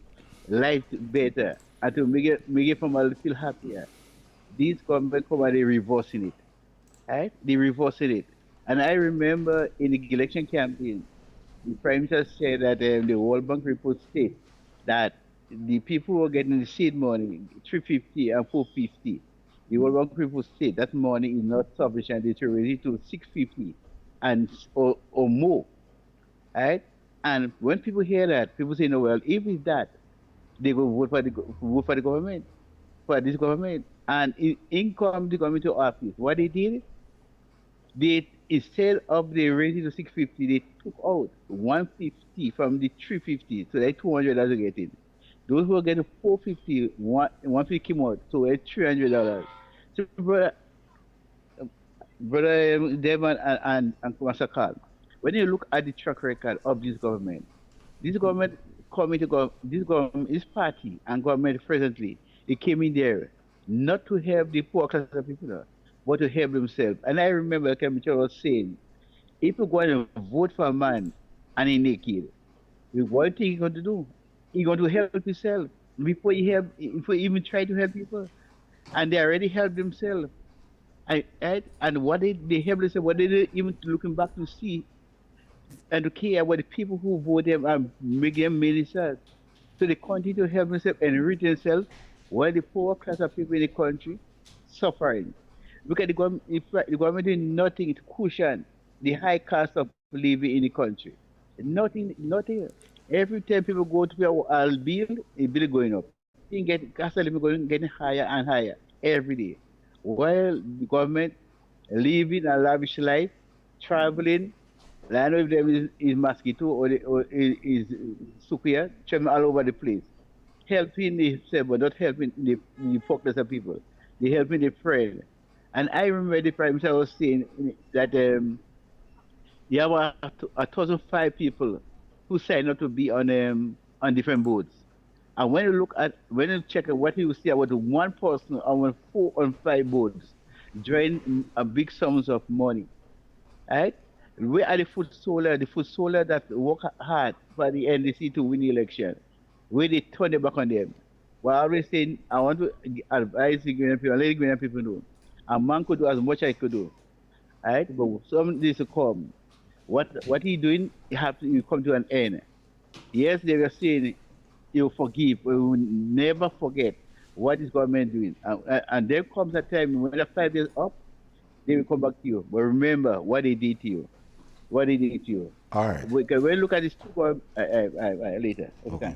life better and to make it from a feel happier. These government come and they reversing it. Right? They reversing it. And I remember in the election campaign, the Prime Minister said that the World Bank report states that the people who are getting the seed money, 350 and 450, the World Bank report state that money is not sufficient. It's already to 650 or more. Right? And when people hear that, people say, no, well, if it's that, they go vote for the government, for this government. And in come the government to office, what they did, they instead of the raising to 650, they took out 150 from the 350, so they $200 are getting. Those who are getting 450, 150 came out, so it's $300. So brother Devon and Master Carl, when you look at the track record of this government coming to go, this party and government presently, it came in there not to help the poor class of people, but to help themselves. And I remember Kemichel was saying, if you go and vote for a man and he's naked, what thing he's going to do? He's going to help himself before he even try to help people. And they already helped themselves. And what they help themselves, what they did even looking back to see and to care about the people who vote them and make them ministers. So they continue to help themselves and enrich themselves while the poor class of people in the country suffering. Look at the government, the government doing nothing to cushion the high cost of living in the country. Nothing. Every time people go to pay a bill, the bill going up. You get cost of living getting higher and higher every day. While the government living a lavish life, traveling, I know if them is mosquito or is sukia, traveling all over the place, helping themselves, but not helping the focus of people. They helping the friend. And I remember the Prime Minister was saying that you have 1,005 people who signed up to be on different boards. And when you check what you see about one person on 4 on 5 boards, drawing a big sums of money, right? Where are the foot soldier that work hard for the NDC to win the election? Where they turn it back on them? Well, I always saying I want to advise the Guinean people, let the Guinean people know. A man could do as much as he could do, right? But some needs to come. What he doing, you come to an end. Yes, they were saying you forgive, but we will never forget what is government doing. And there comes a time when the 5 years up, they will come back to you. But remember what they did to you. What they did to you. All right. We can look at this later. Okay.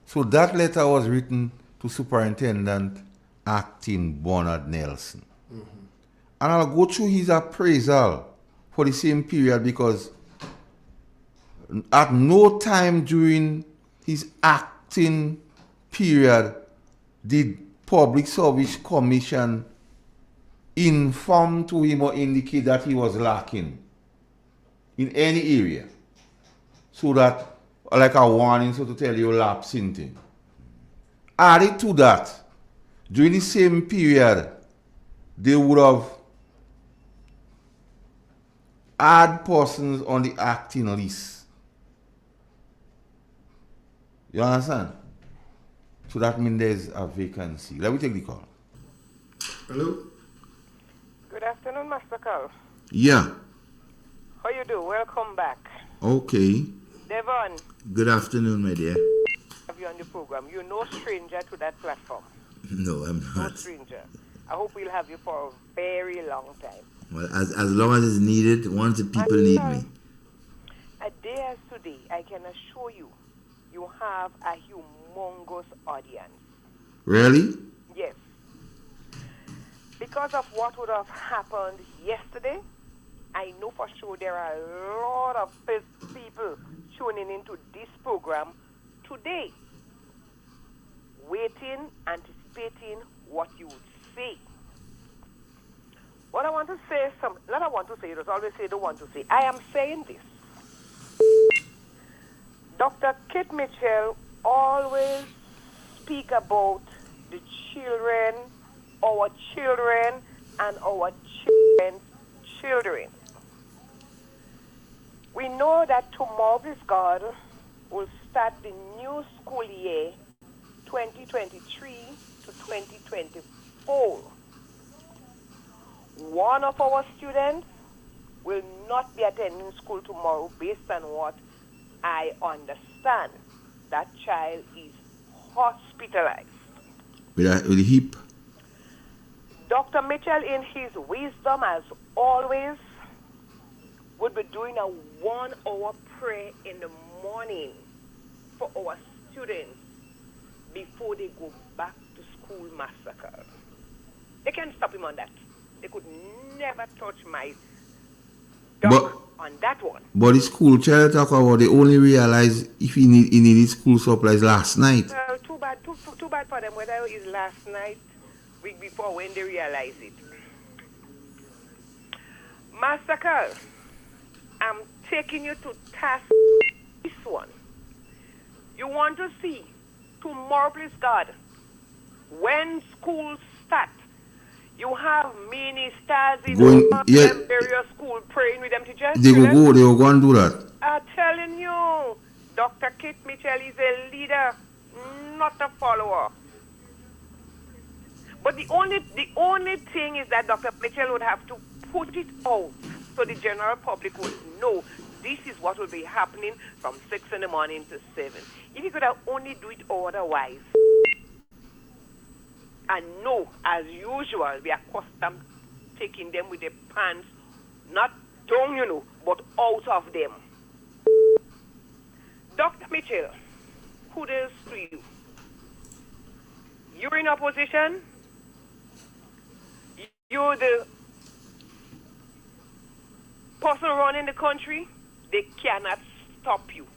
So that letter was written to Superintendent Acting Bernard Nelson. And I'll go through his appraisal for the same period because at no time during his acting period did Public Service Commission inform to him or indicate that he was lacking in any area. So that, like a warning, so to tell you lapse into. Added to that, during the same period, they would have add persons on the acting list. You understand? So that means there's a vacancy. Let me take the call. Hello? Good afternoon, Master Carl. Yeah. How you do? Welcome back. Okay. Devon, Good afternoon, my dear. have you on the program. You're no stranger to that platform. No, I'm No not. stranger. I hope we'll have you for a very long time. Well, as long as it's needed, once the people need me. A day as today, I can assure you, you have a humongous audience. Really? Yes. Because of what would have happened yesterday, I know for sure there are a lot of people tuning into this program today, waiting, anticipating what you would say. What I want to say, not I want to say, you just always say don't want to say. I am saying this. Dr. Kit Mitchell always speak about the children, our children, and our children's children. We know that tomorrow, this God, will start the new school year 2023 to 2024. One of our students will not be attending school tomorrow based on what I understand. That child is hospitalized. With a hip. Dr. Mitchell, in his wisdom, as always, would be doing a 1-hour prayer in the morning for our students before they go back to school massacre. They can't stop him on that. They could never touch my dog on that one. But the school child talk about they only realize if he needed school supplies last night. Well, too bad for them, whether it is last night, week before, when they realize it. Master Carl, I'm taking you to task this one. You want to see tomorrow, please God, when schools start, you have ministers in various schools praying with them teachers. They will go and do that. I'm telling you, Dr. Kit Mitchell is a leader, not a follower. But the only thing is that Dr. Mitchell would have to put it out so the general public would know this is what will be happening from 6 in the morning to 7. If you could have only do it otherwise, and no, as usual, we are accustomed taking them with their pants, not down, but out of them. Dr. Mitchell, kudos to you. You're in opposition. You're the person running the country. They cannot stop you.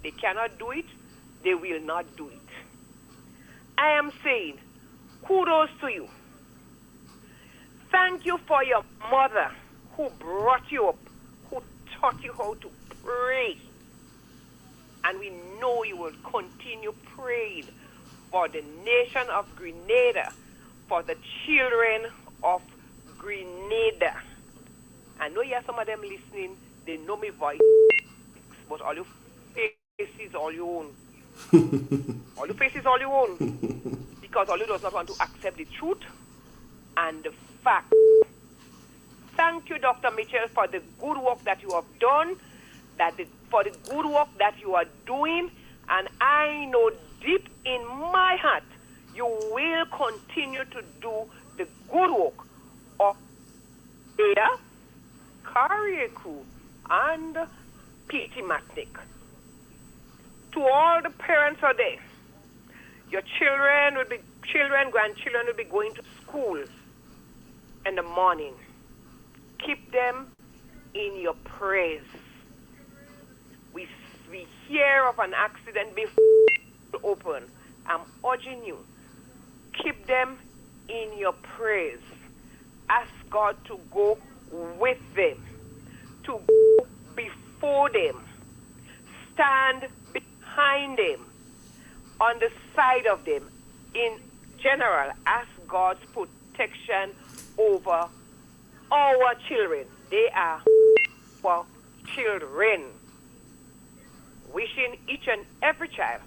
They cannot do it. They will not do it. I am saying, kudos to you. Thank you for your mother who brought you up, who taught you how to pray. And we know you will continue praying for the nation of Grenada, for the children of Grenada. I know you have some of them listening, they know me voice, but all your faces all your own. All your faces all your own. Because all you does not want to accept the truth and the fact. Thank you, Dr. Mitchell, for the good work that you have done, for the good work that you are doing, and I know deep in my heart you will continue to do the good work of Ada, Karieku, and P.T. Matnick. To all the parents out there, your grandchildren will be going to school in the morning. Keep them in your prayers. We hear of an accident before it open. I'm urging you, keep them in your prayers. Ask God to go with them, to go before them, stand behind them, on the side of them. In general, ask God's protection over our children. They are our children. Wishing each and every child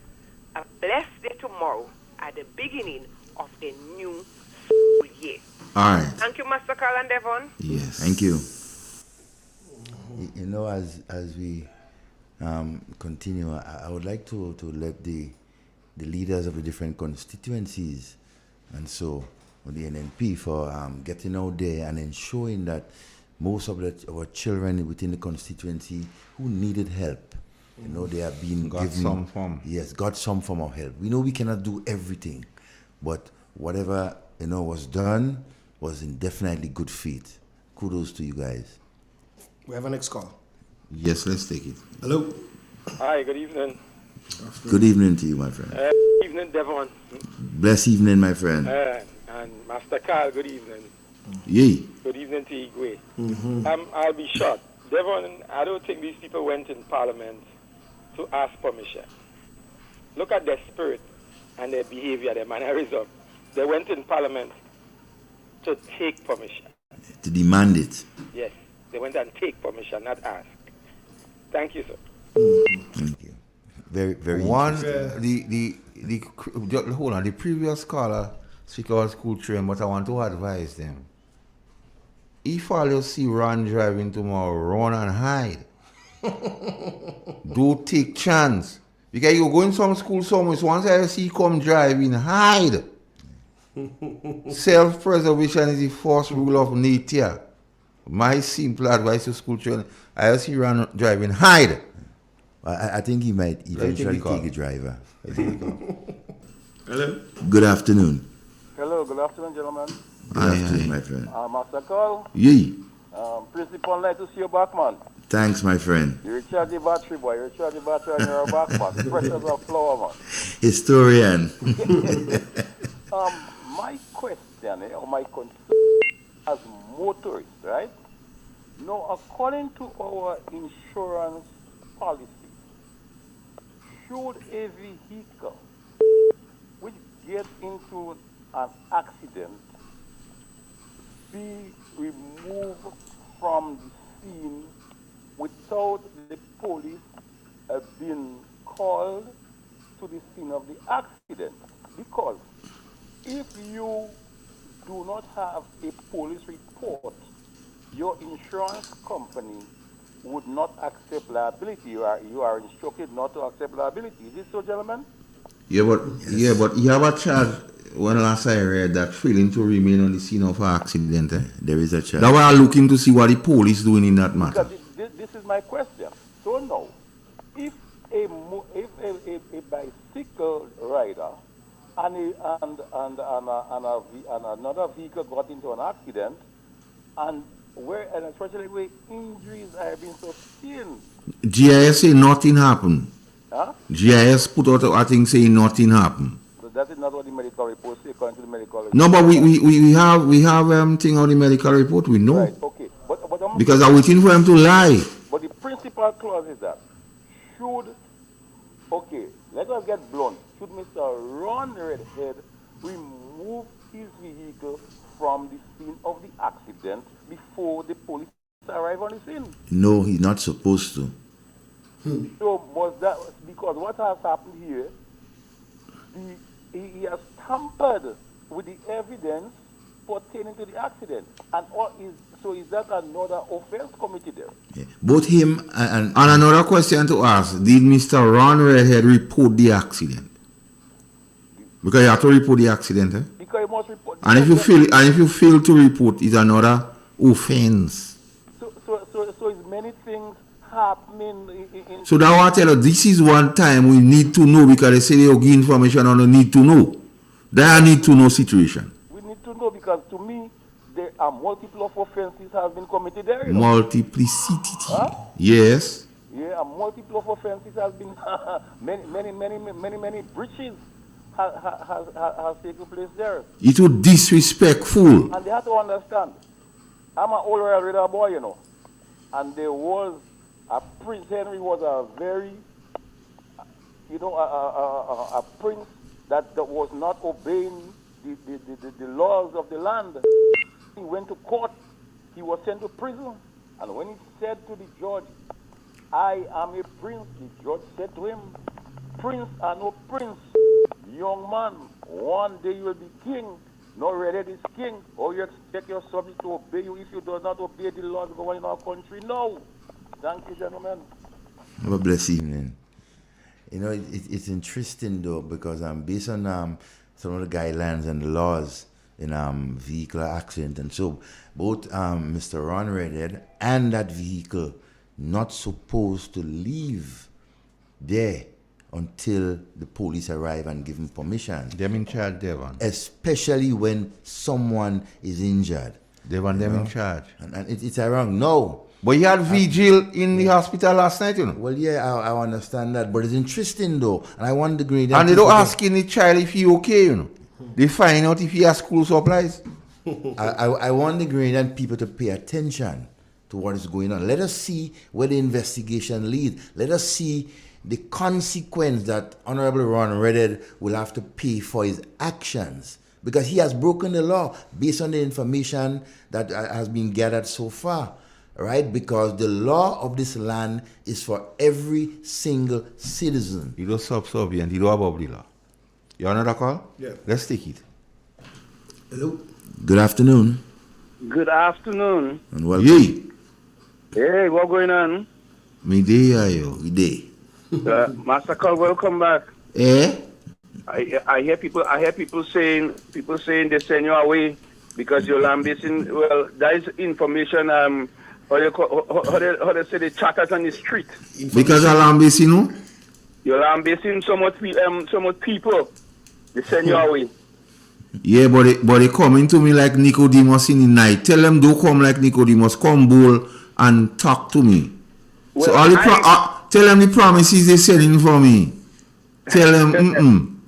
a blessed day tomorrow at the beginning of the new school year. All right. Thank you, Master Carl and Devon. Yes. Thank you. You know, as we continue, I would like to let the leaders of the different constituencies, and so the NNP, for getting out there and ensuring that most of our children within the constituency who needed help, they are being given some form. Yes, got some form of help. We know we cannot do everything, but whatever was done was in definitely good faith. Kudos to you guys. We have a next call. Yes, let's take it. Hello. Hi, good evening. Good evening to you, my friend. Good evening, Devon. Bless evening, my friend. And Master Carl, good evening. Yay. Good evening to Igwe. I'll be short. Devon, I don't think these people went in Parliament to ask permission. Look at their spirit and their behavior, their mannerism. They went in Parliament to take permission. To demand it. Yes, they went and take permission, not ask. Thank you, sir. Thank you. Very, very One, hold on, the previous caller speak about school train, but I want to advise them. If all you see Ron driving tomorrow, run and hide. Don't take chance. Because you go in some school somewhere, so once I see come driving, hide. Self-preservation is the first rule of nature. My simple advice to school children, I see Ron driving, hide. I think he might eventually take a driver. Hello. Good afternoon. Hello, good afternoon, gentlemen. Good afternoon, my friend. Master Carl. Yay. Principal, nice to see you back, man. Thanks, my friend. You recharge the battery, boy. You recharge the battery on your back, man. Fresh as a flower, man. Historian. My question, or my concern as motorists, right? Now, according to our insurance policy, should a vehicle which gets into an accident be removed from the scene without the police being called to the scene of the accident? Because if you do not have a police report, your insurance company would not accept liability. You are instructed not to accept liability. Is it so, gentlemen? Yeah, but you have a charge. When last I read that failing to remain on the scene of an accident, there is a charge. That's why I'm looking to see what the police doing in that matter. Because this is my question. So now, if a bicycle rider and another vehicle got into an accident, and especially where injuries have been sustained, GIS say nothing happened. huh? GIS put out a thing saying nothing happened. So that is not what the medical report says, according to the medical report. No, but we have thing on the medical report. We know. Right, okay. But because I'm waiting for them to lie. But the principal clause is that let us get blunt. Should Mr. Ron Redhead remove his vehicle from the scene of the accident before the police arrive on the scene? No, he's not supposed to. So was that because what has happened here? He has tampered with the evidence pertaining to the accident, and is that another offense committed there? Yeah. Both him and another question to ask: did Mr. Ron Redhead report the accident? Because you have to report the accident, eh? Because you must report. And if you fail to report, it's another offense. So is many things happening in so that what I tell you, this is one time we need to know, because they say they'll give information on the need to know. That need to know situation. We need to know, because to me there are multiple of offenses have been committed there. You know? Multiplicity. Huh? Yes. Yeah, multiple of offenses has been many breaches has taken place there. It was disrespectful. And they have to understand, I'm an old Royal Raider boy, you know, and there was Prince Henry was a very, a prince that was not obeying the laws of the land. He went to court. He was sent to prison. And when he said to the judge, I am a prince, the judge said to him, prince are no prince. Young man, one day you will be king. No Redhead is king. Or you expect your subjects to obey you if you do not obey the laws going in our country? No. Thank you, gentlemen. Have a blessed evening. You know, it's interesting though, because based on some of the guidelines and the laws in vehicular accident, and so both Mr. Ron Redhead and that vehicle not supposed to leave there until the police arrive and give him permission. Them in charge, Devon. Especially when someone is injured. Devon, them in charge. And it's wrong. No. But you had vigil in the hospital last night, you know. Well, yeah, I understand that. But it's interesting, though. And I want the grade. And they don't ask the child if he okay, you know. They find out if he has school supplies. I want the grade and people to pay attention to what is going on. Let us see where the investigation leads. Let us see the consequence that Honorable Ron Redhead will have to pay for his actions, because he has broken the law based on the information that has been gathered so far, right? Because the law of this land is for every single citizen. He don't subservient, he don't above the law. You want another call? Yeah. Let's take it. Hello. Good afternoon. Good afternoon. And welcome. Yay. Hey, what going on? Me day, yo. Me day. Master Caldwell, come back. Eh? I hear people saying they send you away because you're lambasting. Well, that is information. How they say the chatters on the street. Because I'm lambasting, no? You're lambasting so much people. They send you away. Yeah, but they coming to me like Nicodemus in the night. Tell them don't come like Nicodemus. Come bowl and talk to me. Well, so all tell them the promises they sending for me. Tell them,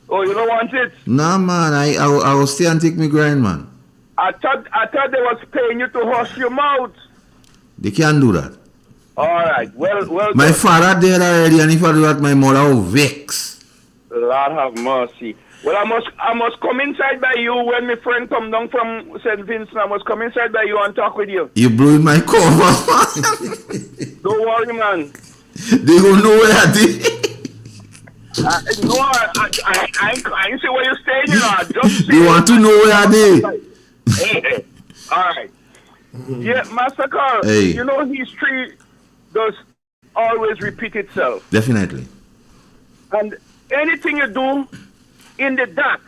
Oh, you don't want it? Nah, man. I will stay and take me grind, man. I thought they was paying you to hush your mouth. They can't do that. All right. Well. My father dead already, and if I do that, my mother will vex. Lord have mercy. Well, I must come inside by you when my friend come down from St. Vincent. I must come inside by you and talk with you. You blowing my cover. Don't worry, man. They don't know where I did. No, I ain't say where you staying, you know. I just they want to know where I did. Hey. All right. Yeah, Master Carl, Hey. you know history does always repeat itself. Definitely. And anything you do in the dark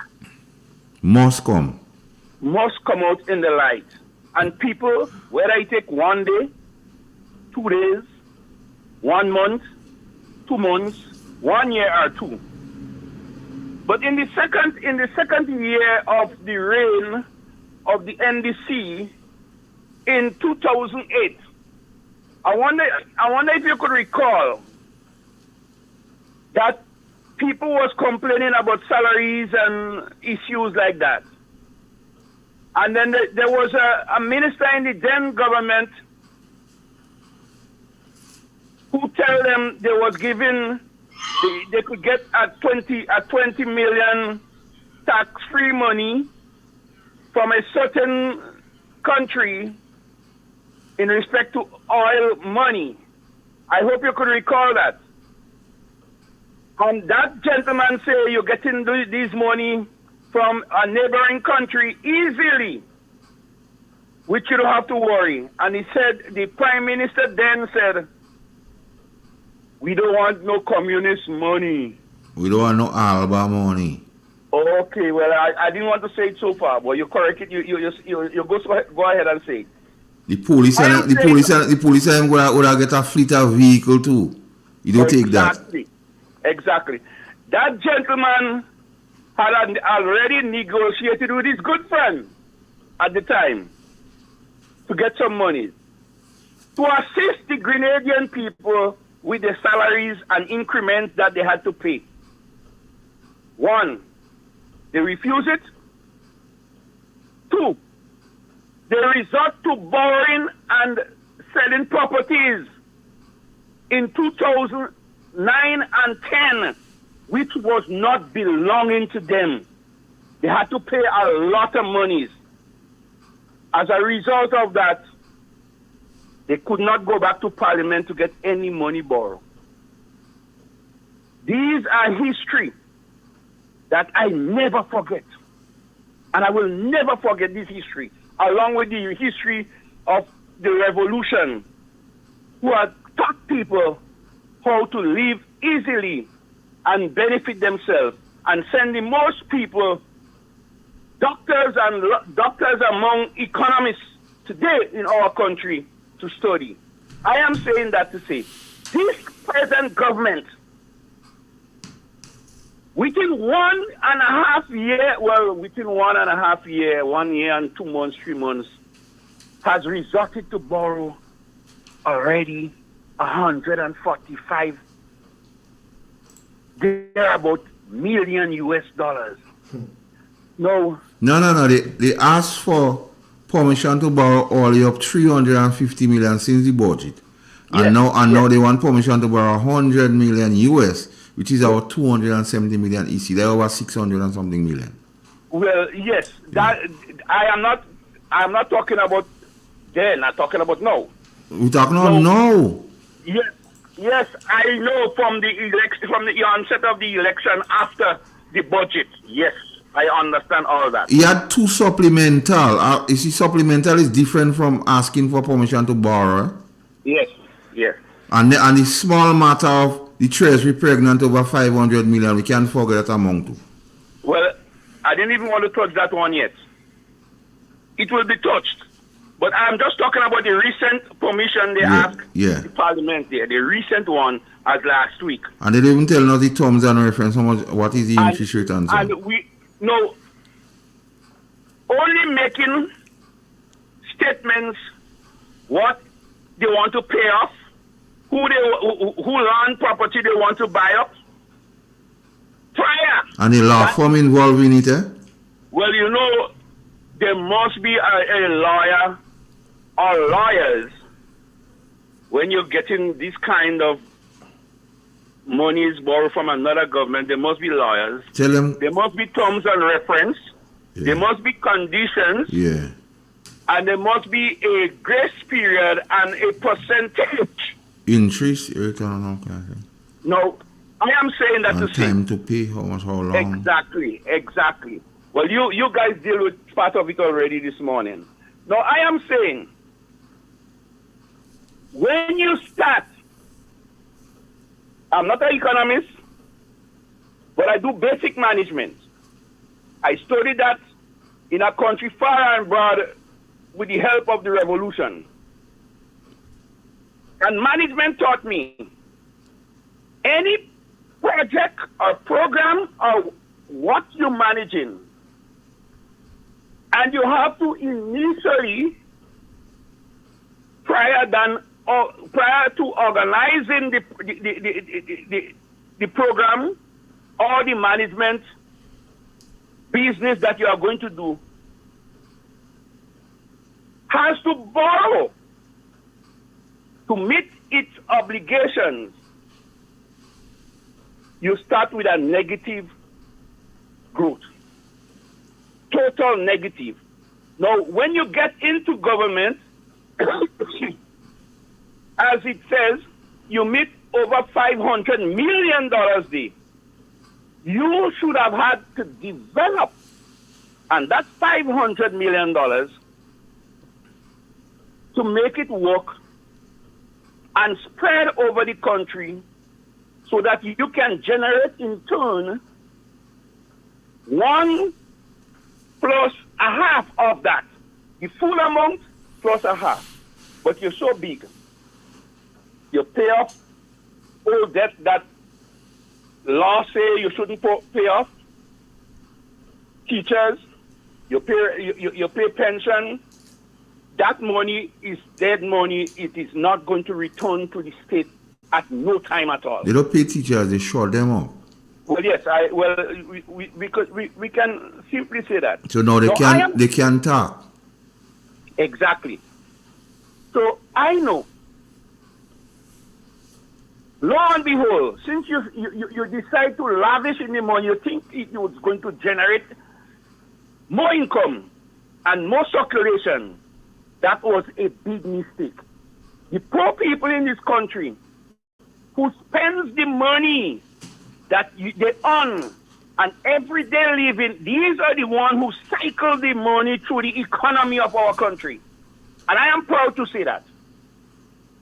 Must come. must come out in the light. And people, whether it take 1 day, 2 days, 1 month, 2 months, 1 year or 2. But in the second year of the reign of the NDC in 2008, I wonder if you could recall that people was complaining about salaries and issues like that. And then there was a minister in the then government who tell them they was given, they could get a 20 million tax-free money from a certain country in respect to oil money. I hope you could recall that. And that gentleman say you're getting this money from a neighboring country easily, which you don't have to worry. And he said, the Prime Minister then said, we don't want no communist money. We don't want no Alba money. Okay, well, I didn't want to say it so far, but you correct it. You go ahead and say it. The police and the police and would get a fleet of vehicle too. You don't take that. Exactly. That gentleman had already negotiated with his good friend at the time to get some money to assist the Grenadian people with the salaries and increments that they had to pay. 1, they refuse it. 2, they resort to borrowing and selling properties in 2009 and 10, which was not belonging to them. They had to pay a lot of monies. As a result of that, they could not go back to Parliament to get any money borrowed. These are history that I never forget. And I will never forget this history, along with the history of the revolution, who had taught people how to live easily and benefit themselves, and sending most people, doctors among economists today in our country, to study. I am saying that to say, this present government, within 1.5 years, within 1.5 years, 1 year and 2 months, 3 months, has resorted to borrow already 145 thereabout million US dollars. No. They asked for permission to borrow all the way up 350 million since the budget. And now they want permission to borrow 100 million US, which is about 270 million EC. They're over 600 and something million. Well, yes. That I am not talking about then, I'm talking about now. We're talking about now. Yes, I know from the election, from the onset of the election after the budget. Yes, I understand all that. He had 2 supplemental. You see, supplemental is different from asking for permission to borrow. Yes. And the small matter of the Treasury pregnant over 500 million, we can't forget that amount too. Well, I didn't even want to touch that one yet. It will be touched. But I'm just talking about the recent permission they asked the Parliament there, the recent one as last week. And they didn't even tell us the terms and reference, what is the interest rate and so on. And we know only making statements what they want to pay off, who land property they want to buy up. Prior. And the law firm involved in it, eh? Well, you know, there must be a lawyer or lawyers when you're getting this kind of monies borrowed from another government. There must be lawyers. Tell them. There must be terms and reference. Yeah. There must be conditions. Yeah. And there must be a grace period and a percentage. Interest, return on cash. No, I am saying that and to say. time to pay, how long. Exactly. Well, you guys deal with part of it already this morning. Now, I am saying when you start, I'm not an economist, but I do basic management. I studied that in a country far and broad with the help of the revolution. And management taught me any project or program or what you're managing, and you have to initially, prior to organizing the program or the management business that you are going to do, has to borrow to meet its obligations. You start with a negative growth, total negative. Now, when you get into government, as it says, you meet over $500 million there. You should have had to develop, and that's $500 million to make it work and spread over the country so that you can generate in turn 1 plus a half of that. The full amount plus a half. But you're so big. You pay off all debt that law say you shouldn't pay off. Teachers, you pay pension. That money is dead money. It is not going to return to the state at no time at all. They don't pay teachers, they short them up. Well, yes, we can simply say that. So now they can talk. Exactly. So I know, lo and behold, since you decide to lavish in the money, you think it was going to generate more income and more circulation. That was a big mistake. The poor people in this country who spends the money that they earn and everyday living, these are the ones who cycle the money through the economy of our country. And I am proud to say that.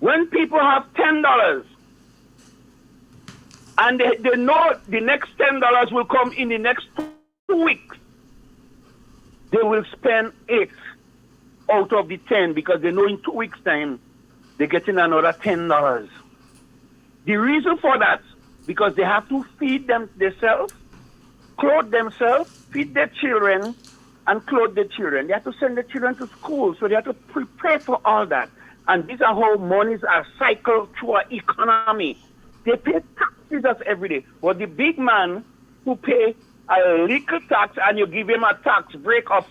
When people have $10 and they know the next $10 will come in the next 2 weeks, they will spend 8 out of the 10 because they know in 2 weeks' time they're getting another $10. The reason for that, because they have to feed themselves, clothe themselves, feed their children, and clothe their children. They have to send their children to school, so they have to prepare for all that. And these are how monies are cycled through our economy. They pay taxes us every day. But the big man who pay a little tax and you give him a tax break of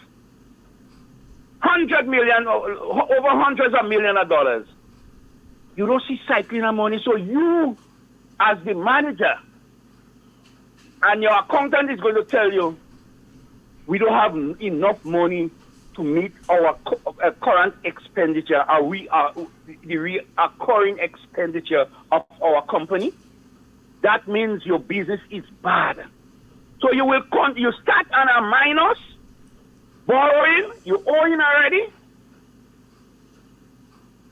$100 million, over hundreds of millions of dollars, you don't see cycling of money. So you, as the manager, and your accountant is going to tell you, we don't have enough money to meet our current expenditure, the recurring expenditure of our company. That means your business is bad. So you start on a minus, borrowing, you owing already,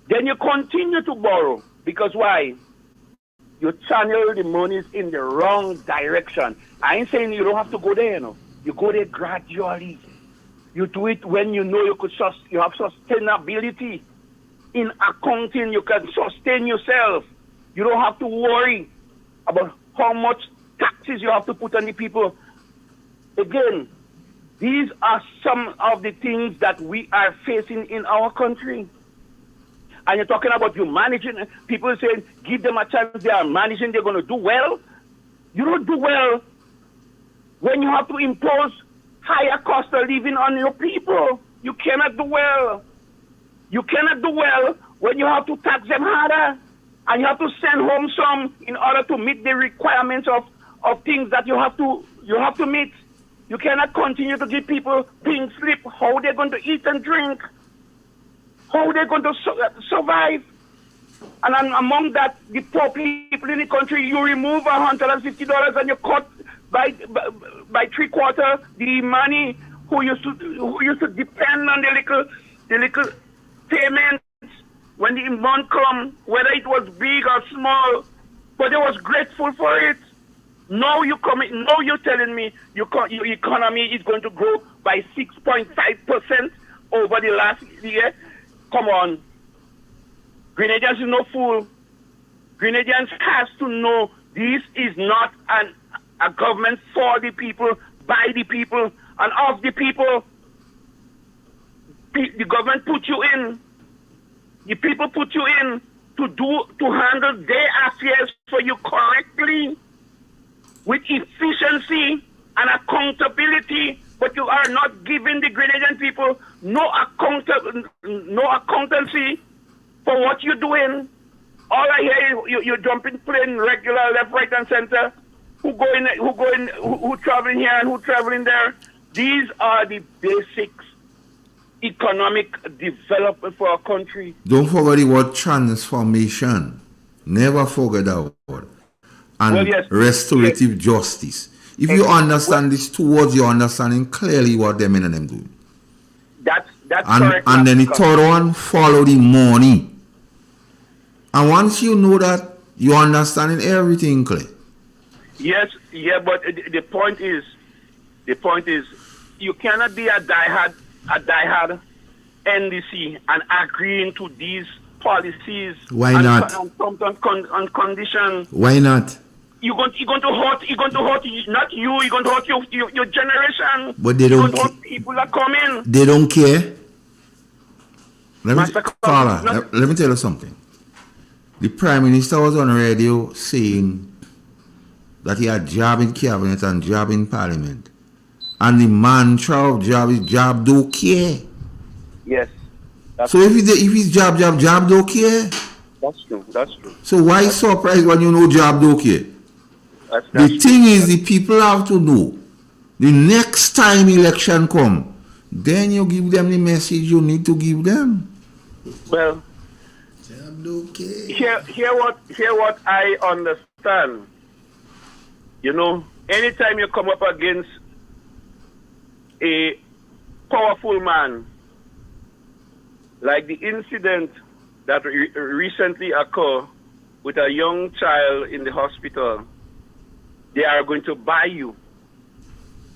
then you continue to borrow. Because why? You channel the monies in the wrong direction. I ain't saying you don't have to go there, you know. You go there gradually. You do it when you know you have sustainability. In accounting, you can sustain yourself. You don't have to worry about how much taxes you have to put on the people. Again, these are some of the things that we are facing in our country. And you're talking about you managing, people saying, give them a chance, they are managing, they're going to do well. You don't do well when you have to impose higher cost of living on your people. You cannot do well. You cannot do well when you have to tax them harder and you have to send home some in order to meet the requirements of things that you have to meet. You cannot continue to give people pink slip how they're going to eat and drink, how they're going to survive. And among that, the poor people in the country, you remove $150 and you cut by 3/4 the money who used to depend on the little payments when the amount come, whether it was big or small, but they was grateful for it. Now you're telling me your economy is going to grow by 6.5% over the last year. Come on. Grenadians is no fool. Grenadians has to know this is not a government for the people, by the people, and of the people. The government put you in. The people put you in to handle their affairs for you correctly, with efficiency and accountability, but you are not giving the Grenadian people no accountancy for what you're doing. All I hear is you're jumping plane regular left, right, and center. Who traveling here and who traveling there. These are the basics economic development for our country. Don't forget the word transformation. Never forget that word. And restorative justice. If you understand these two words, you're understanding clearly what them and them do. That's correct. And then the third one, follow the money. And once you know that, you're understanding everything clear. Yes, but the point is, you cannot be a diehard NDC and agreeing to these policies. Why not? On condition. Why not? You're going to hurt not you. You're going to hurt your generation. But they don't. Hurt people that come in. They don't care. Let me tell you something. The Prime Minister was on radio saying that he had job in cabinet and job in Parliament, and the mantra of job don't care. Yes. So if it's job don't care. That's true. So why surprised when you know job don't care? The thing is, the people have to know. The next time election come, then you give them the message you need to give them. Well, hear what I understand. You know, anytime you come up against a powerful man, like the incident that recently occurred with a young child in the hospital, they are going to buy you.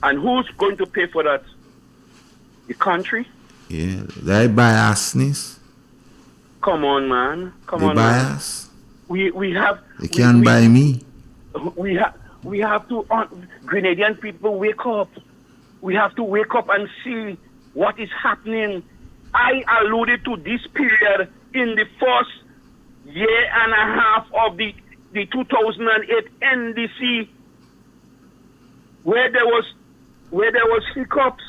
And who's going to pay for that? The country? Yeah, they biasness. Come on, man. Come on, bias. Man. We have. They can't buy me. We have to. Grenadian people, wake up. We have to wake up and see what is happening. I alluded to this period in the first year and a half of the 2008 NDC, where there was hiccups,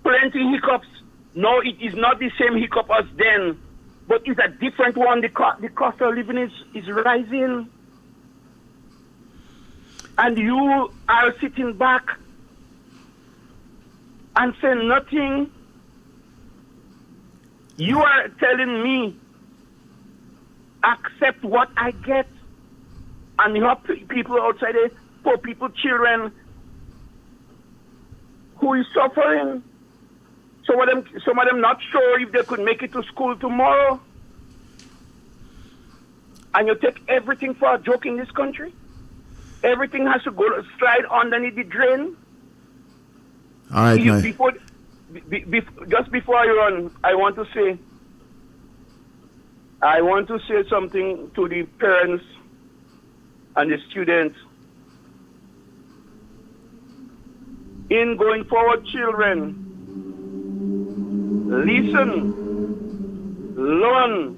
plenty hiccups. No, it is not the same hiccup as then, but it's a different one. The cost of living is rising, and you are sitting back and saying nothing. You are telling me, accept what I get, and you have people outside there, poor people, children, who is suffering. Some of them not sure if they could make it to school tomorrow. And you take everything for a joke in this country? Everything has to go slide underneath the drain? All right, just before I run, I want to say something to the parents and the students. In going forward, children, listen, learn,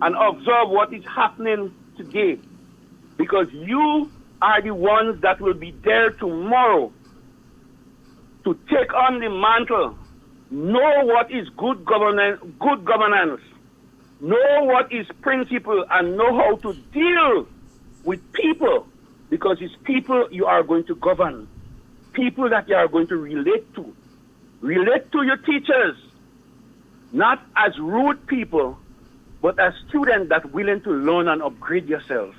and observe what is happening today, because you are the ones that will be there tomorrow to take on the mantle. Know what is good governance, know what is principle, and know how to deal with people, because it's people you are going to govern, people that you are going to relate to. Relate to your teachers, not as rude people, but as students that are willing to learn and upgrade yourself.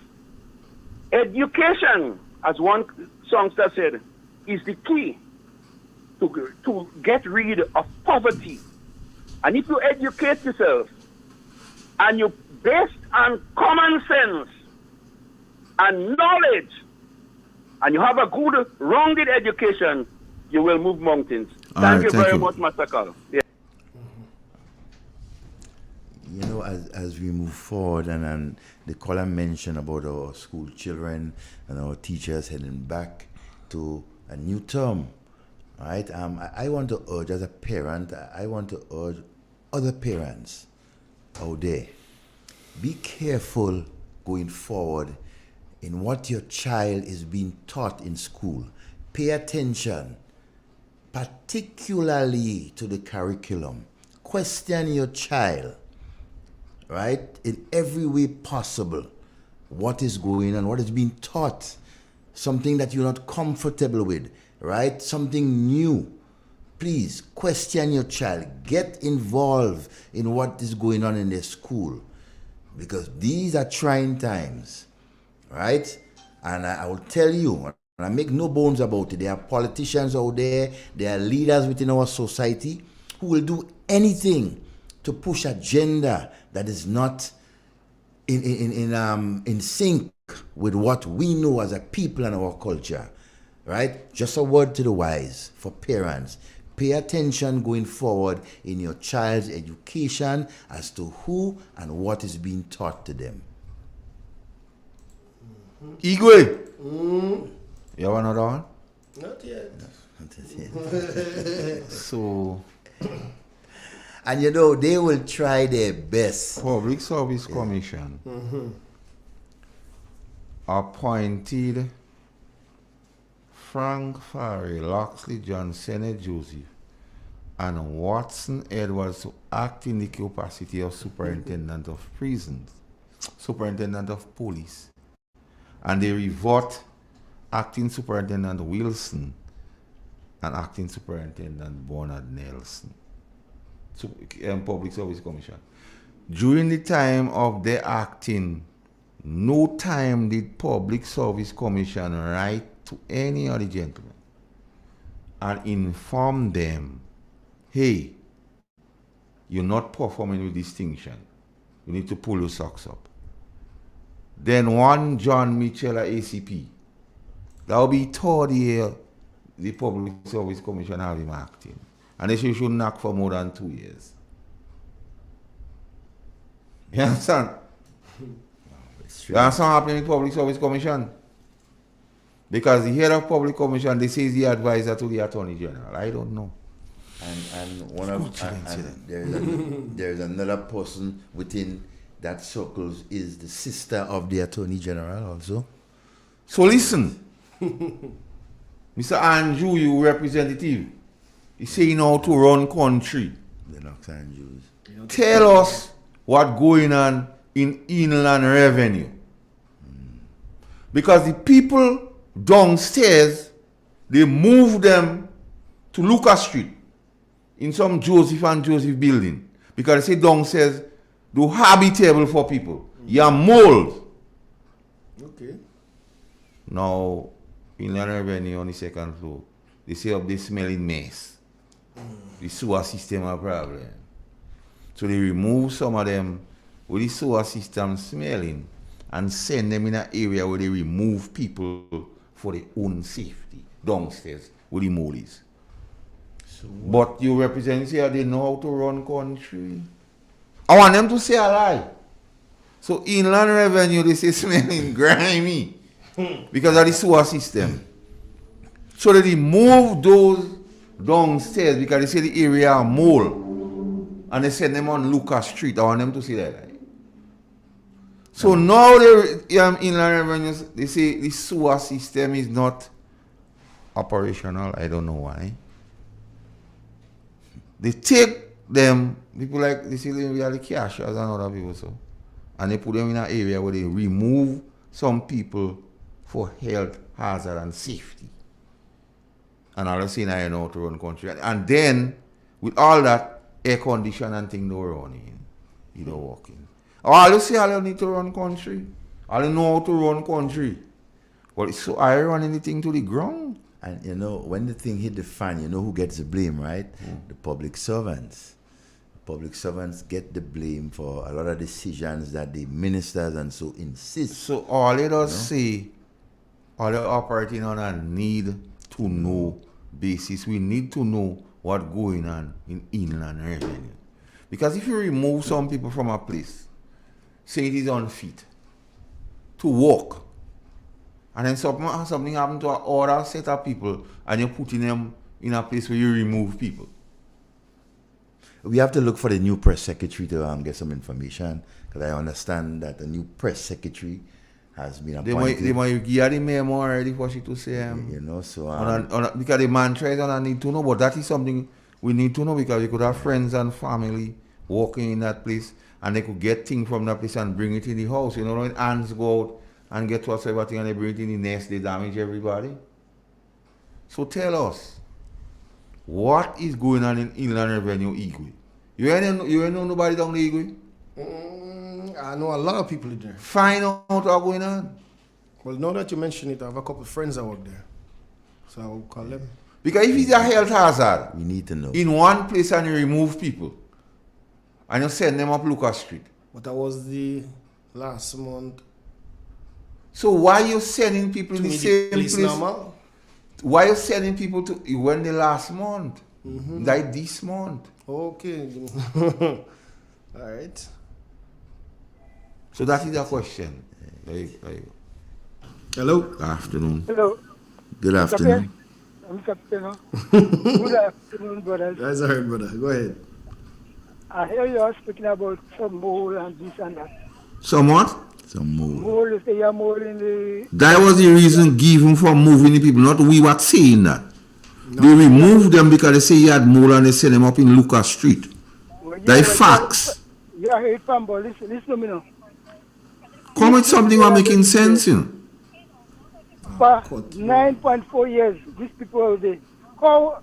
Education, as one songster said, is the key to get rid of poverty. And if you educate yourself, and you based on common sense and knowledge, and you have a good rounded education, you will move mountains. Thank you very much, Master Carl. Yeah. You know, as we move forward, and the caller mentioned about our school children and our teachers heading back to a new term, right? I want to urge, as a parent, I want to urge other parents out there, be careful going forward in what your child is being taught in school. Pay attention, particularly to the curriculum. Question your child, right, in every way possible. What is going on, what is being taught, something that you're not comfortable with, right? Something new. Please question your child. Get involved in what is going on in their school, because these are trying times, right? And I will tell you, and I make no bones about it, there are politicians out there, there are leaders within our society who will do anything to push agenda that is not in sync with what we know as a people and our culture, right? Just a word to the wise for parents. Pay attention going forward in your child's education as to who and what is being taught to them. Igwe! You have another one? Not yet. So, and you know, they will try their best. Public Service Commission appointed Frank Farrell, Loxley John, Senate Joseph, and Watson Edwards to act in the capacity of Superintendent of Prisons, Superintendent of Police, and they revert Acting Superintendent Wilson and Acting Superintendent Bernard Nelson. Public Service Commission. During the time of their acting, no time did Public Service Commission write to any of the gentlemen and inform them, hey, you're not performing with distinction. You need to pull your socks up. Then one John Mitchell at ACP, that will be third year the Public Service Commission have him acting. And they should knock for more than 2 years. You understand? You understand what happening in the Public Service Commission? Because the head of Public Commission, they say is the advisor to the Attorney General. I don't know. And one of there's another person within that circles is the sister of the Attorney General also. So listen, Mr. Andrew, you representative, you say you know how to run country. The Knox Andrews. Tell us what's going on in inland revenue. Because the people downstairs, they move them to Lucas Street in some Joseph and Joseph building. Because they say downstairs, do habitable for people. You have mold. Okay. Now, inland revenue on the second floor, they say up they smelling mess. The sewer system a problem. So they remove some of them with the sewer system smelling and send them in an area where they remove people for their own safety downstairs with the mollies. So but you represent here, they know how to run country. I want them to say a lie. So inland revenue, they say smelling grimy because of the sewer system. So they remove those downstairs because they say the area are mold. And they send them on Lucas Street. I want them to say that. Right? So now they inland revenues, they say the sewer system is not operational. I don't know why. They take them, people like, they say we are the cashiers and other people so. And they put them in an area where they remove some people for health hazard and safety. And all of a sudden I know how to run country. And then, with all that, air condition and thing don't run in. You don't walk in. All you say, all you need to run country. All you know how to run country. Well, it's so I run anything to the ground. And you know, when the thing hit the fan, you know who gets the blame, right? The public servants. public servants get the blame for a lot of decisions that the ministers and so insist. So all it does say, all they're operating on a need to know basis. We need to know what's going on in inland revenue. Because if you remove some people from a place, say it is unfit to walk, and then something happened to another set of people, and you're putting them in a place where you remove people. We have to look for the new press secretary to get some information, because I understand that the new press secretary has been appointed. They might give the memo already for she to say, because the man tries and I need to know, but that is something we need to know, because we could have friends and family walking in that place, and they could get things from that place and bring it in the house. You know, when ants go out and get whatsoever thing and they bring it in the nest, they damage everybody. So tell us, what is going on in Inland Revenue Igwe? You ain't know nobody down the Igwe? I know a lot of people in there. Find out what's going on. Well, now that you mention it, I have a couple of friends that work there. So I'll call them. Because if it's a health hazard, we need to know. In one place and you remove people, and you send them up Lucas Street. But that was the last month. So why are you sending people in the same place? Normal? Why are you sending people to when the last month? Like this month. Okay. All right. So that is a question. Hello. Good afternoon. Hello. Good afternoon. I'm Captain. Good afternoon, brother. That's all right, brother. Go ahead. I hear you are speaking about some mole and this and that. Some what? Some mole. Mole, you say you're mole in the... That was the reason given for moving the people, not we were saying that. No. They removed them because they say he had mole and they sent them up in Lucas Street. Well, yeah, that's facts. You are heard from, but listen to me now. Come with something that making sense, you know. For 9.4 years, these people are there. How...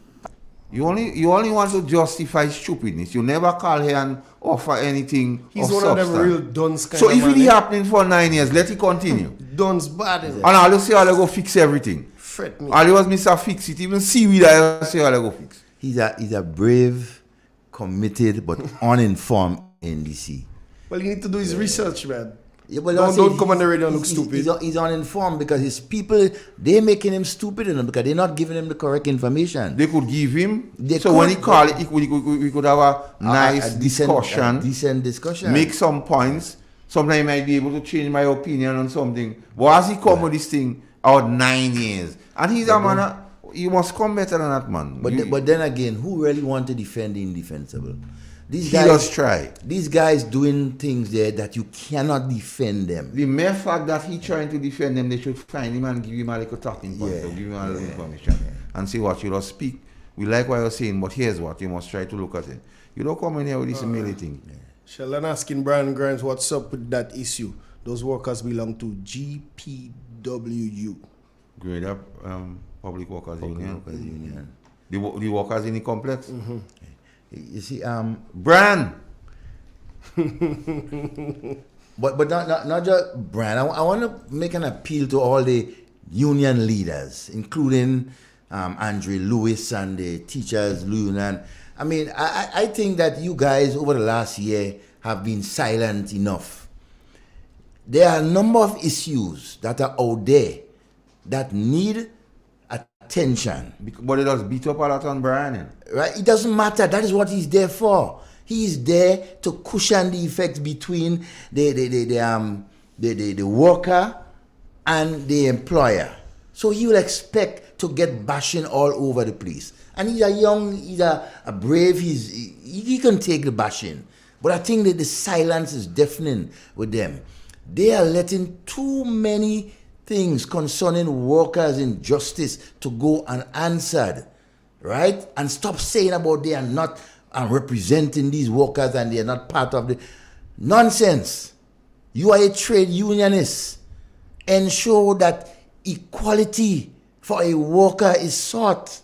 You only want to justify stupidness. You never call here and offer anything. He's of one substance. of them real duns kind so of if man, it happening for 9 years, let it continue. Duns bad. And I'll say I'll go fix everything. Fret me. All he was Mr. Fix it. Even seaweed I'll say I'll go fix. He's a brave, committed, but uninformed NDC. Well, you need to do his research, man. Yeah, but don't come on the radio and look stupid. He's uninformed because his people, they're making him stupid because they're not giving him the correct information. They could give him. When he call it, we could have a nice discussion. Decent discussion. Make some points. Sometimes I might be able to change my opinion on something. But as he come with this thing out 9 years, and he's a man, he must come better than that man. But then again, who really want to defend the indefensible? He does try. These guys doing things there that you cannot defend them. The mere fact that he trying to defend them, they should find him and give him a little talking point, or give him a little information, and say what you don't speak. We like what you're saying, but here's what you must try to look at it. You don't come in here with this milly thing. Sheldon asking Brian Grimes what's up with that issue. Those workers belong to GPWU. Grade up Public Workers Union. The workers in the complex. Mm-hmm. You see, Brian. but not just Brian. I want to make an appeal to all the union leaders, including Andre Lewis and the teachers union. I mean, I think that you guys over the last year have been silent enough. There are a number of issues that are out there that need attention. But it does beat up a lot on Brian. Right? It doesn't matter. That is what he's there for. He is there to cushion the effects between the worker and the employer. So he will expect to get bashing all over the place. And he's a brave, he can take the bashing. But I think that the silence is deafening with them. They are letting too many things concerning workers' injustice to go unanswered, right? And stop saying about they are not representing these workers and they are not part of the nonsense. You are a trade unionist. Ensure that equality for a worker is sought.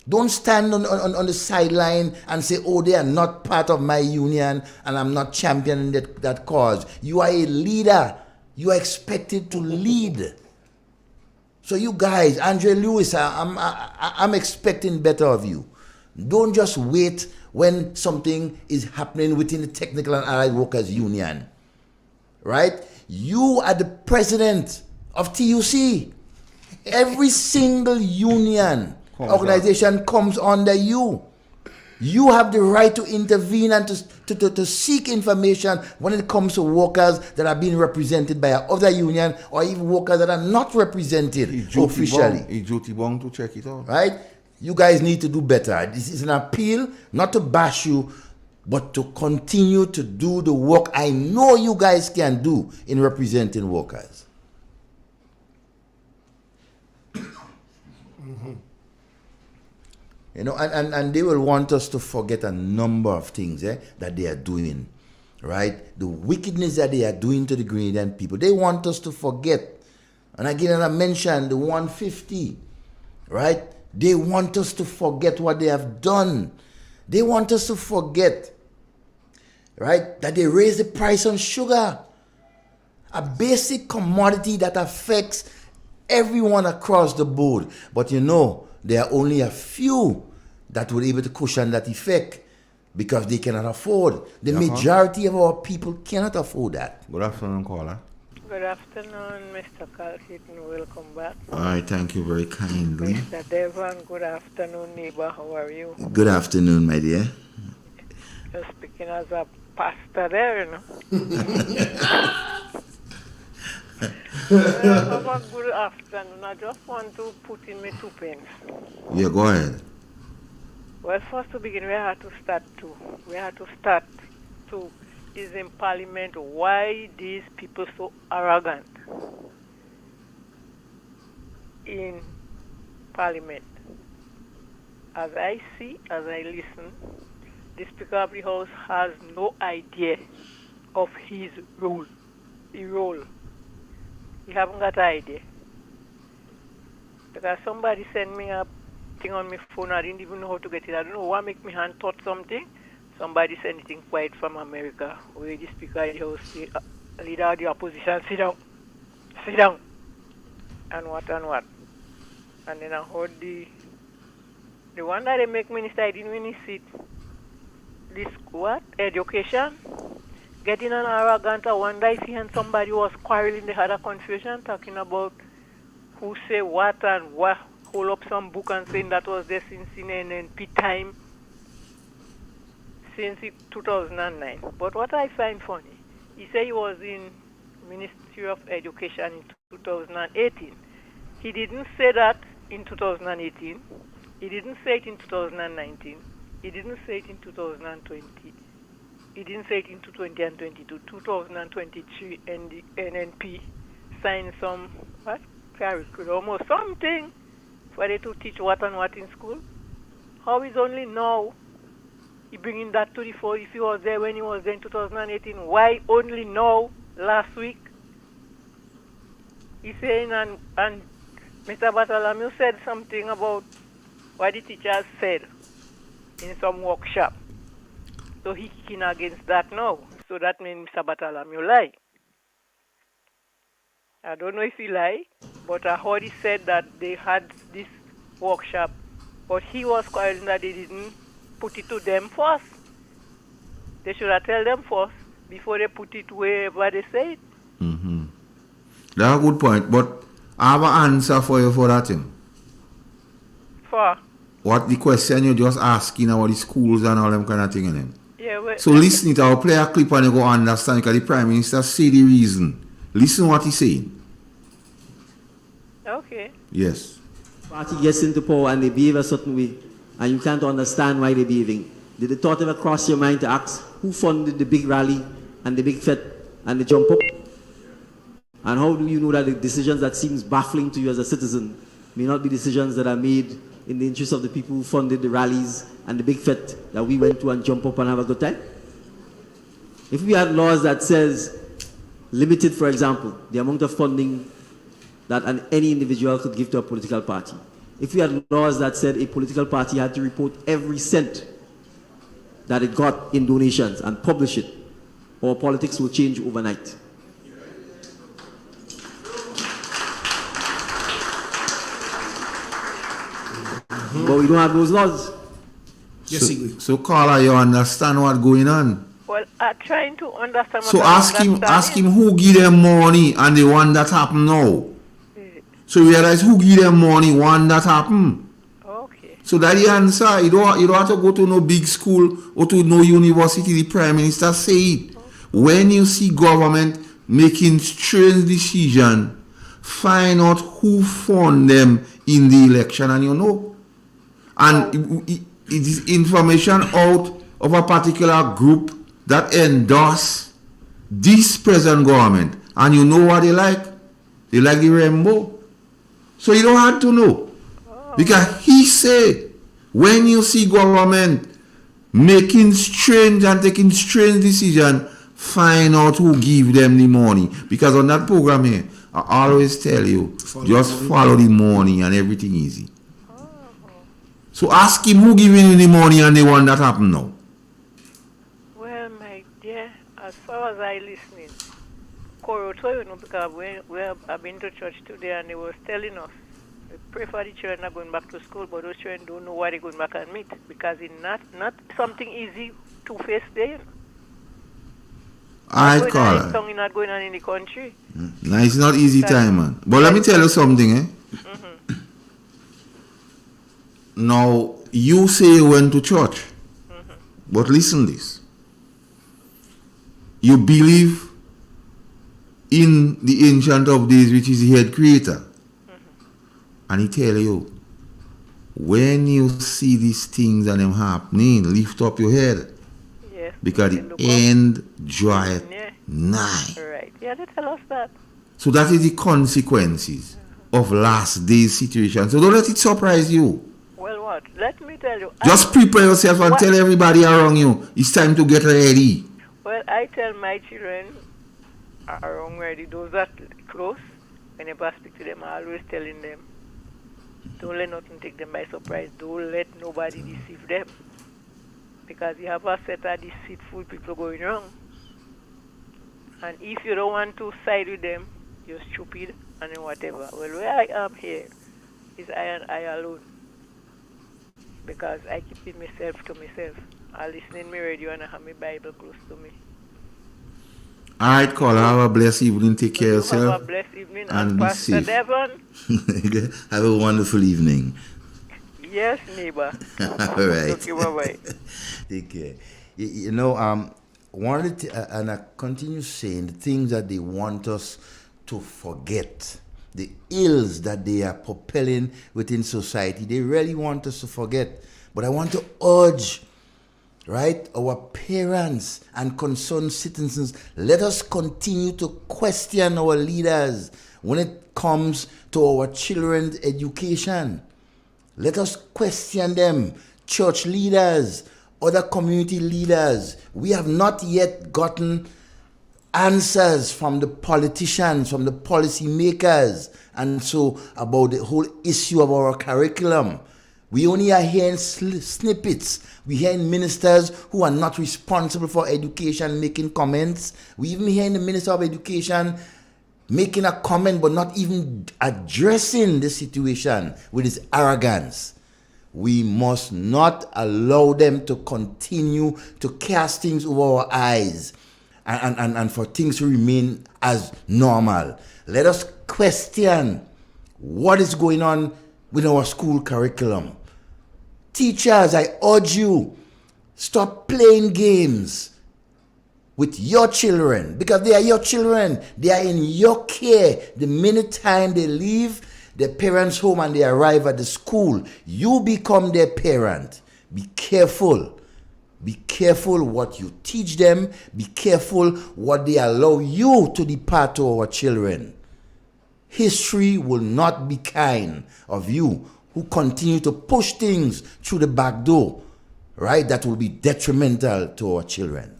Don't stand on the sideline and say, oh, they are not part of my union and I'm not championing that cause. You are a leader. You are expected to lead. So you guys, Andre Lewis, I'm expecting better of you. Don't just wait when something is happening within the Technical and Allied Workers Union, right? You are the president of TUC. Every single union organization comes under you. You have the right to intervene and to seek information when it comes to workers that are being represented by other union or even workers that are not represented officially. It's duty bound to check it out. Right? You guys need to do better. This is an appeal, not to bash you, but to continue to do the work I know you guys can do in representing workers. You know, and they will want us to forget a number of things that they are doing, right? The wickedness that they are doing to the Grenadian people. They want us to forget. And again, I mentioned the 150, right? They want us to forget what they have done. They want us to forget, right, that they raised the price on sugar, a basic commodity that affects everyone across the board. But you know, there are only a few that were able to cushion that effect because they cannot afford. The majority of our people cannot afford that. Good afternoon, caller. Good afternoon, Mr. Carl Keaton. Welcome back. All right, thank you very kindly. Mr. Devon, good afternoon, neighbor. How are you? Good afternoon, my dear. You're speaking as a pastor there, you know. Have a good afternoon. I just want to put in my 2 pence. Yeah, go ahead. Well, first to begin, we had to start to is in Parliament why these people so arrogant in Parliament. As I see, as I listen, the Speaker of the House has no idea of his role. He haven't got an idea. Because somebody sent me a thing on my phone, I didn't even know how to get it. I don't know what make my hand touch something. Somebody sent it in quiet from America, where the Speaker of the House, the leader of the opposition, sit down, and what. And then I heard the one that they make minister, I didn't really see it. This what? Education? Getting an arrogant, I wonder if he and somebody was quarreling, they had a confusion, talking about who say what and what, hold up some book and saying that was there since in NNP time, since 2009. But what I find funny, he said he was in Ministry of Education in 2018. He didn't say that in 2018. He didn't say it in 2019. He didn't say it in 2020. He didn't say it in 2020 and 22. 2023, and the NNP signed some curriculum or something for they to teach what and what in school. How is only now he bringing that to the fore if he was there when he was there in 2018? Why only now, last week? He's saying, and Mr. Bartholomew said something about what the teachers said in some workshop. So he kicking against that now. So that means Mr. Bartholomew lie. I don't know if he lie, but I heard he said that they had this workshop, but he was quarreling that they didn't put it to them first. They should have told them first before they put it wherever they say it. Mm-hmm. That's a good point, but I have an answer for you for that thing. For? What the question you're just asking about the schools and all them kind of thing in them. Yeah, well, so listen it, I'll play a clip and you go understand because the Prime Minister say the reason. Listen what he's saying. Okay. Yes. Party gets into power and they behave a certain way and you can't understand why they're behaving. Did the thought ever cross your mind to ask who funded the big rally and the big fete and the jump up? And how do you know that the decisions that seems baffling to you as a citizen may not be decisions that are made in the interest of the people who funded the rallies and the big fete that we went to and jump up and have a good time? If we had laws that says limited, for example, the amount of funding that any individual could give to a political party, if we had laws that said a political party had to report every cent that it got in donations and publish it, our politics will change overnight. But we don't have those laws. So Carla, you understand what's going on? Well, I'm trying to understand. So ask him who give them money and the one that happen now. So realize who give them money, one that happen. Okay. So that the answer. You don't have to go to no big school or to no university. The Prime Minister say it. When you see government making strange decision, find out who fund them in the election, and you know. And it is information out of a particular group that endorse this present government, and you know what they like? They like the rainbow. So you don't have to know. Because he said, when you see government making strange and taking strange decision, find out who give them the money. Because on that program here, I always tell you, just follow the money and everything easy. So ask him who giving you the money and the one that happened now. Well, my dear, as far as I listening, Koroto, you know, because I've been to church today and they was telling us, they pray for the children not going back to school, but those children don't know why they're going back and meet, because it's not something easy to face there. Alright, Carla. Something not going on in the country. Now it's not easy time, man. But let me tell you something, eh? Now, you say you went to church. But listen this. You believe in the Ancient of Days, which is the head creator. And he tell you, when you see these things and them happening, lift up your head. Yes. Because the end draweth nigh. Right. Yeah, they tell us that. So that is the consequences of last day's situation. So don't let it surprise you. Well, what? Let me tell you. Just prepare yourself and tell everybody around you, it's time to get ready. Well, I tell my children around where those are close, whenever I speak to them, I always telling them, don't let nothing take them by surprise. Don't let nobody deceive them. Because you have a set of deceitful people going wrong. And if you don't want to side with them, you're stupid and whatever. Well, where I am here is I and I alone. Because I keep it myself to myself. I listen in my radio and I have my Bible close to me. Alright, Carla, have a blessed evening. Take care of yourself. Have a blessed evening. And be Pastor safe. Devon. Have a wonderful evening. Yes, neighbor. All right. Okay, bye-bye. Take care. You know, one of the and I continue saying the things that they want us to forget, the ills that they are propelling within society, they really want us to forget. But I want to urge, right, our parents and concerned citizens, let us continue to question our leaders when it comes to our children's education. Let us question them, church leaders, other community leaders. We have not yet gotten answers from the politicians, from the policy makers, and so about the whole issue of our curriculum. We only are hearing snippets. We're hearing ministers who are not responsible for education making comments. We even hearing the Minister of Education making a comment but not even addressing the situation with his arrogance. We must not allow them to continue to cast things over our eyes and for things to remain as normal. Let us question what is going on with our school curriculum. Teachers, I urge you, stop playing games with your children, because they are your children. They are in your care. The minute time they leave their parents' home and they arrive at the school, you become their parent. Be careful. Be careful what you teach them. Be careful what they allow you to depart to our children. History will not be kind of you who continue to push things through the back door, right? That will be detrimental to our children.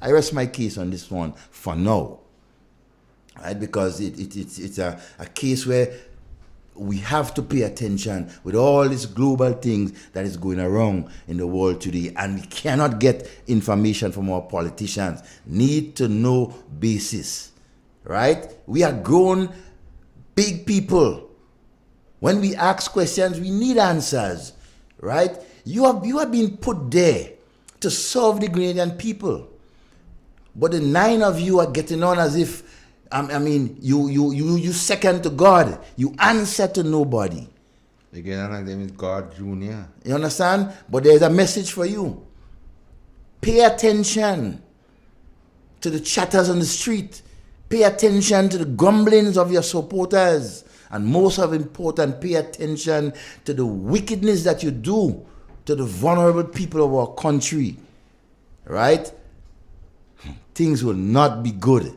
I rest my case on this one for now, right? Because it's a case where we have to pay attention with all these global things that is going around in the world today, and we cannot get information from our politicians. Need to know basis, right? We are grown big people. When we ask questions, we need answers, right? You have been put there to serve the Grenadian people. But the 9 of you are getting on as if, you second to God. You answer to nobody. They get on like them is God Jr. You understand? But there's a message for you. Pay attention to the chatters on the street. Pay attention to the grumblings of your supporters. And most of important, pay attention to the wickedness that you do to the vulnerable people of our country. Right? Things will not be good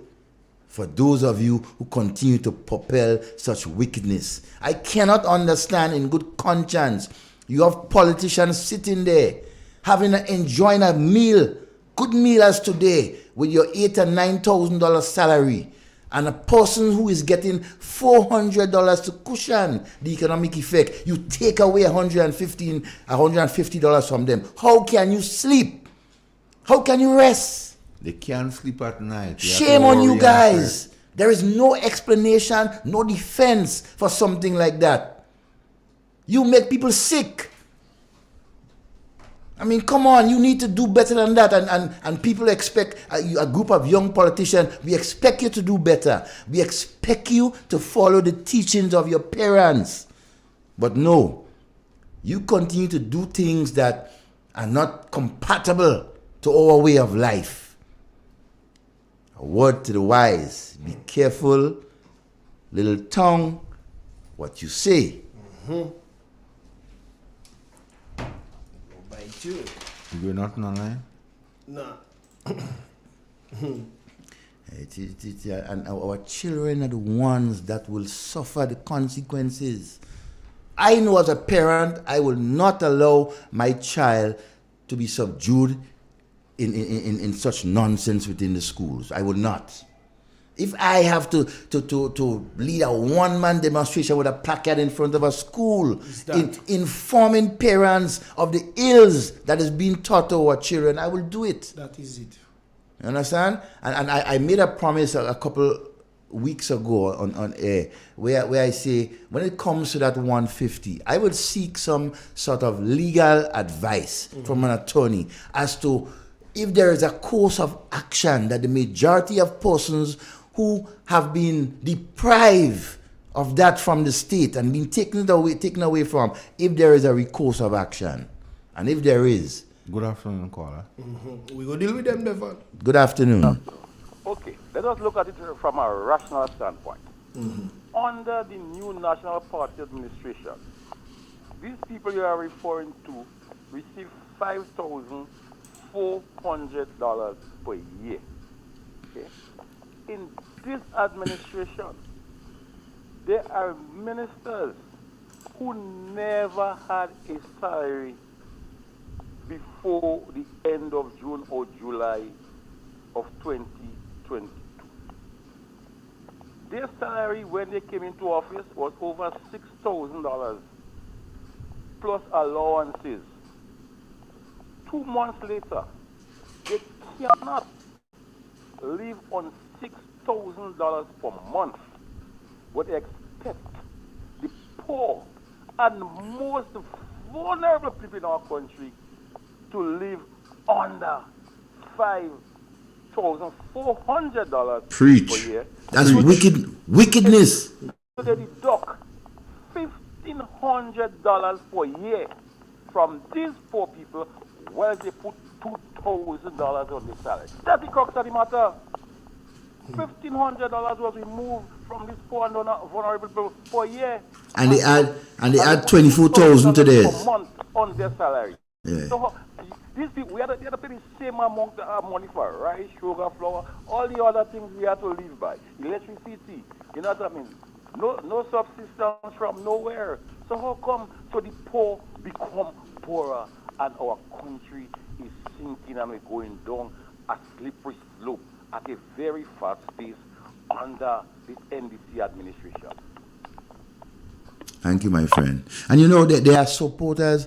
for those of you who continue to propel such wickedness. I cannot understand in good conscience. You have politicians sitting there enjoying a meal, good meal as today, with your $8,000 and $9,000 salary, and a person who is getting $400 to cushion the economic effect. You take away $150 from them. How can you sleep? How can you rest? They can't sleep at night. Shame on you guys. There is no explanation, no defense for something like that. You make people sick. I mean, come on, you need to do better than that. And people expect a group of young politicians, we expect you to do better. We expect you to follow the teachings of your parents. But no, you continue to do things that are not compatible to our way of life. A word to the wise, be careful, little tongue, what you say. Bite you. You do nothing online? No. And our children are the ones that will suffer the consequences. I know as a parent, I will not allow my child to be subdued in such nonsense within the schools. I will not. If I have to lead a one-man demonstration with a placard in front of a school, informing parents of the ills that is being taught to our children, I will do it. That is it. You understand? And I made a promise a couple weeks ago on air where I say, when it comes to that 150, I will seek some sort of legal advice from an attorney as to if there is a course of action that the majority of persons who have been deprived of that from the state and been taken away from, if there is a recourse of action. And if there is. Good afternoon, caller. We go deal with them, Devon. Good afternoon. Okay, let us look at it from a rational standpoint. Under the new National Party administration, these people you are referring to receive $5,400 per year. Okay? In this administration, there are ministers who never had a salary before the end of June or July of 2022. Their salary when they came into office was over $6,000 plus allowances. 2 months later, they cannot live on $6,000 per month, but they expect the poor and most vulnerable people in our country to live under $5,400 per year. That's wickedness. So they deduct $1,500 per year from these poor people, while they put $2,000 on their salary. That's the crux of the matter. $1,500 was removed from these poor and vulnerable people per year. And they add 24,000 to theirs. Per month on their salary. Yeah. So these people, we have to pay the same amount of money for rice, sugar, flour, all the other things we have to live by. Electricity, you know what I mean? No subsistence from nowhere. So how come the poor become poorer and our country is sinking and we're going down a slippery slope at a very fast pace under this NDC administration? Thank you, my friend. And you know that there are supporters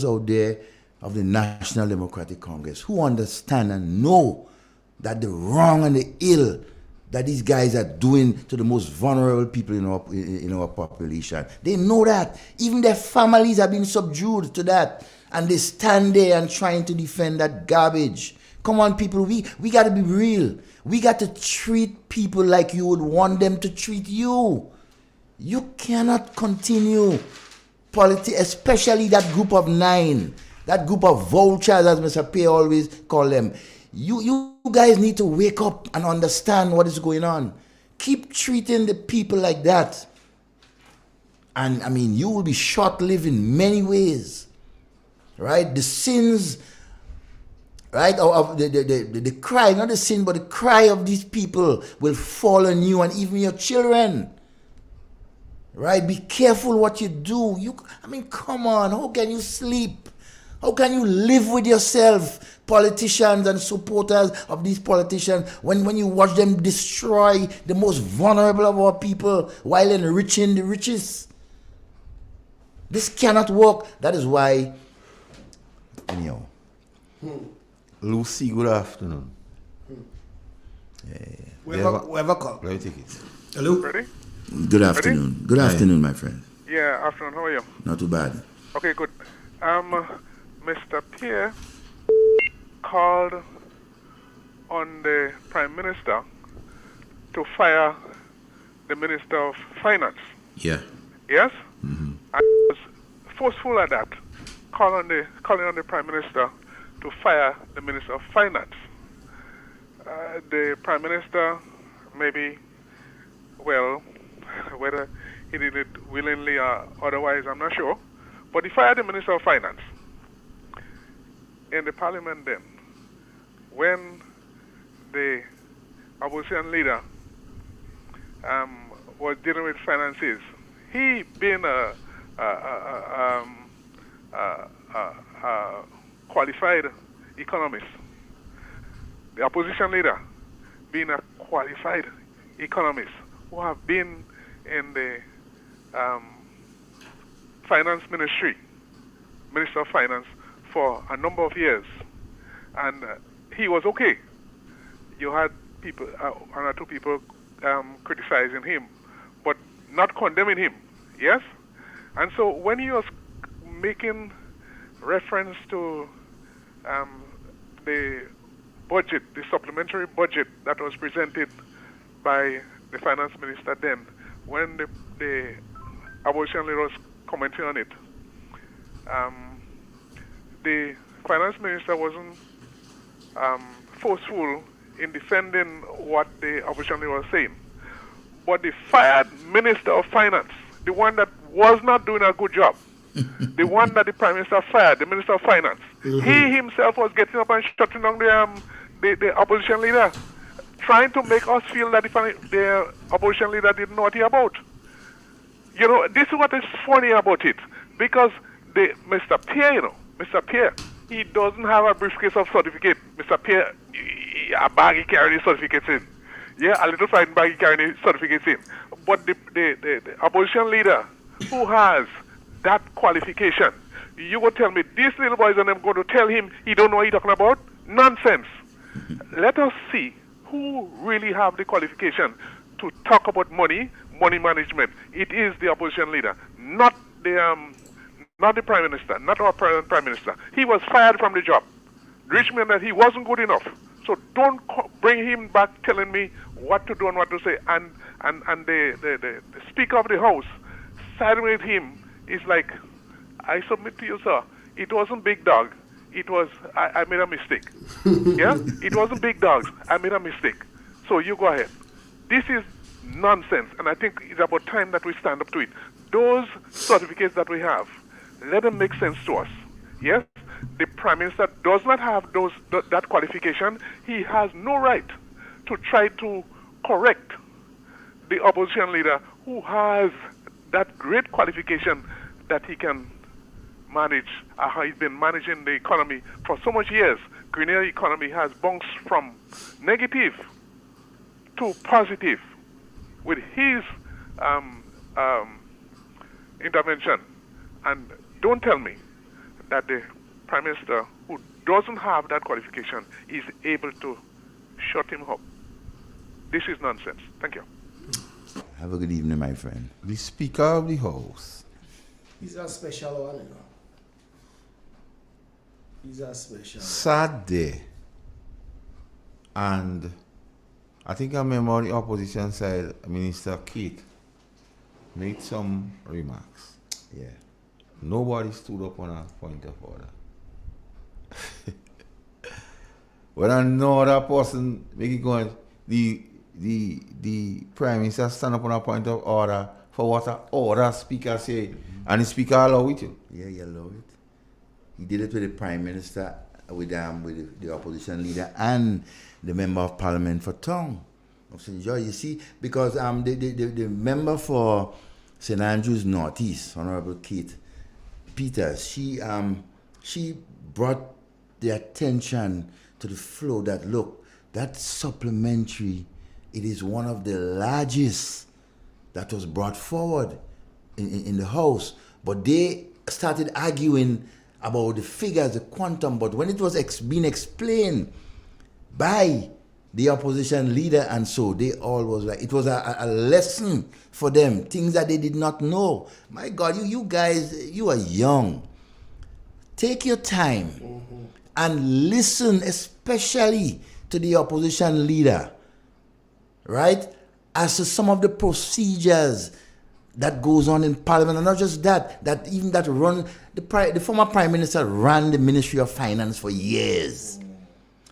out there of the National Democratic Congress who understand and know that the wrong and the ill that these guys are doing to the most vulnerable people in our population. They know that. Even their families have been subdued to that. And they stand there and trying to defend that garbage. Come on, people, we got to be real. We got to treat people like you would want them to treat you. You cannot continue politics, especially that group of 9, that group of vultures, as Mr. Pierre always call them. You guys need to wake up and understand what is going on. Keep treating the people like that. And I mean, you will be short-lived in many ways. Right? The sins, right, of the cry, not the sin, but the cry of these people will fall on you and even your children. Right? Be careful what you do. I mean, come on. How can you sleep? How can you live with yourself, politicians and supporters of these politicians, when you watch them destroy the most vulnerable of our people while enriching the richest? This cannot work. That is why, anyhow. Lucy, good afternoon. Whoever call. Let me take it. Hello? Ready? Good afternoon. Ready? Good afternoon, my friend. Yeah, afternoon. How are you? Not too bad. Okay, good. Mr. Pierre called on the Prime Minister to fire the Minister of Finance. Yeah. Yes? Mm-hmm. I was forceful at that, calling on the Prime Minister to fire the Minister of Finance. The Prime Minister, maybe, well, whether he did it willingly or otherwise, I'm not sure, but he fired the Minister of Finance. In the Parliament then, when the opposition leader was dealing with finances, he being a qualified economist, the opposition leader being a qualified economist who have been in the finance ministry, Minister of Finance, for a number of years, and he was okay. You had people, one or two people criticizing him, but not condemning him, yes? And so when he was making reference to the budget, the supplementary budget that was presented by the finance minister then, when the opposition leader was commenting on it, the finance minister wasn't forceful in defending what the opposition leader was saying. But the fired Minister of Finance, the one that was not doing a good job, the one that the Prime Minister fired, the Minister of Finance, he himself was getting up and shutting down the opposition leader, trying to make us feel that the opposition leader didn't know what he about. You know, this is what is funny about it, because Mr. Pierre, Mr. Pierre, he doesn't have a briefcase of certificate. Mr. Pierre, a bag he carrying certificates in. Yeah, a little frightened bag he carrying certificates in. But the opposition leader who has that qualification, you would tell me, these little boys and them going to tell him he don't know what he's talking about? Nonsense. Let us see who really have the qualification to talk about money management. It is the opposition leader, not the Prime Minister, not our present Prime Minister. He was fired from the job, which meant that he wasn't good enough. So don't bring him back telling me what to do and what to say. And the Speaker of the House siding with him is like, I submit to you, sir, it wasn't Big Dog. It was, I made a mistake. Yeah? It wasn't Big Dogs. I made a mistake. So you go ahead. This is nonsense, and I think it's about time that we stand up to it. Those certificates that we have, let them make sense to us. Yes? The Prime Minister does not have that qualification. He has no right to try to correct the opposition leader who has that great qualification that he can manage, how he's been managing the economy for so much years. Grenadier economy has bounced from negative to positive with his intervention. And don't tell me that the Prime Minister, who doesn't have that qualification, is able to shut him up. This is nonsense. Thank you. Have a good evening, my friend. The Speaker of the House. He's a special one, you know. He's a special one. Sad day. And I think I remember on the opposition side, Minister Keith made some remarks. Yeah. Nobody stood up on a point of order. When another person make it going, the Prime Minister stand up on a point of order for what a order speaker say, and the speaker allow it to. Yeah, he allowed it. He did it with the Prime Minister, with the opposition leader, and the Member of Parliament for Tongue of St. George. You see, because the member for St. Andrews Northeast, Honorable Kate Peters, she brought the attention to the flow that, look, that supplementary, it is one of the largest that was brought forward in the House. But they started arguing about the figures, the quantum, but when it was being explained by the opposition leader and so, they all was like, it was a lesson for them, things that they did not know. My God, you guys, you are young. Take your time and listen, especially to the opposition leader, right? As to some of the procedures that goes on in Parliament, and not just that, the former Prime Minister ran the Ministry of Finance for years.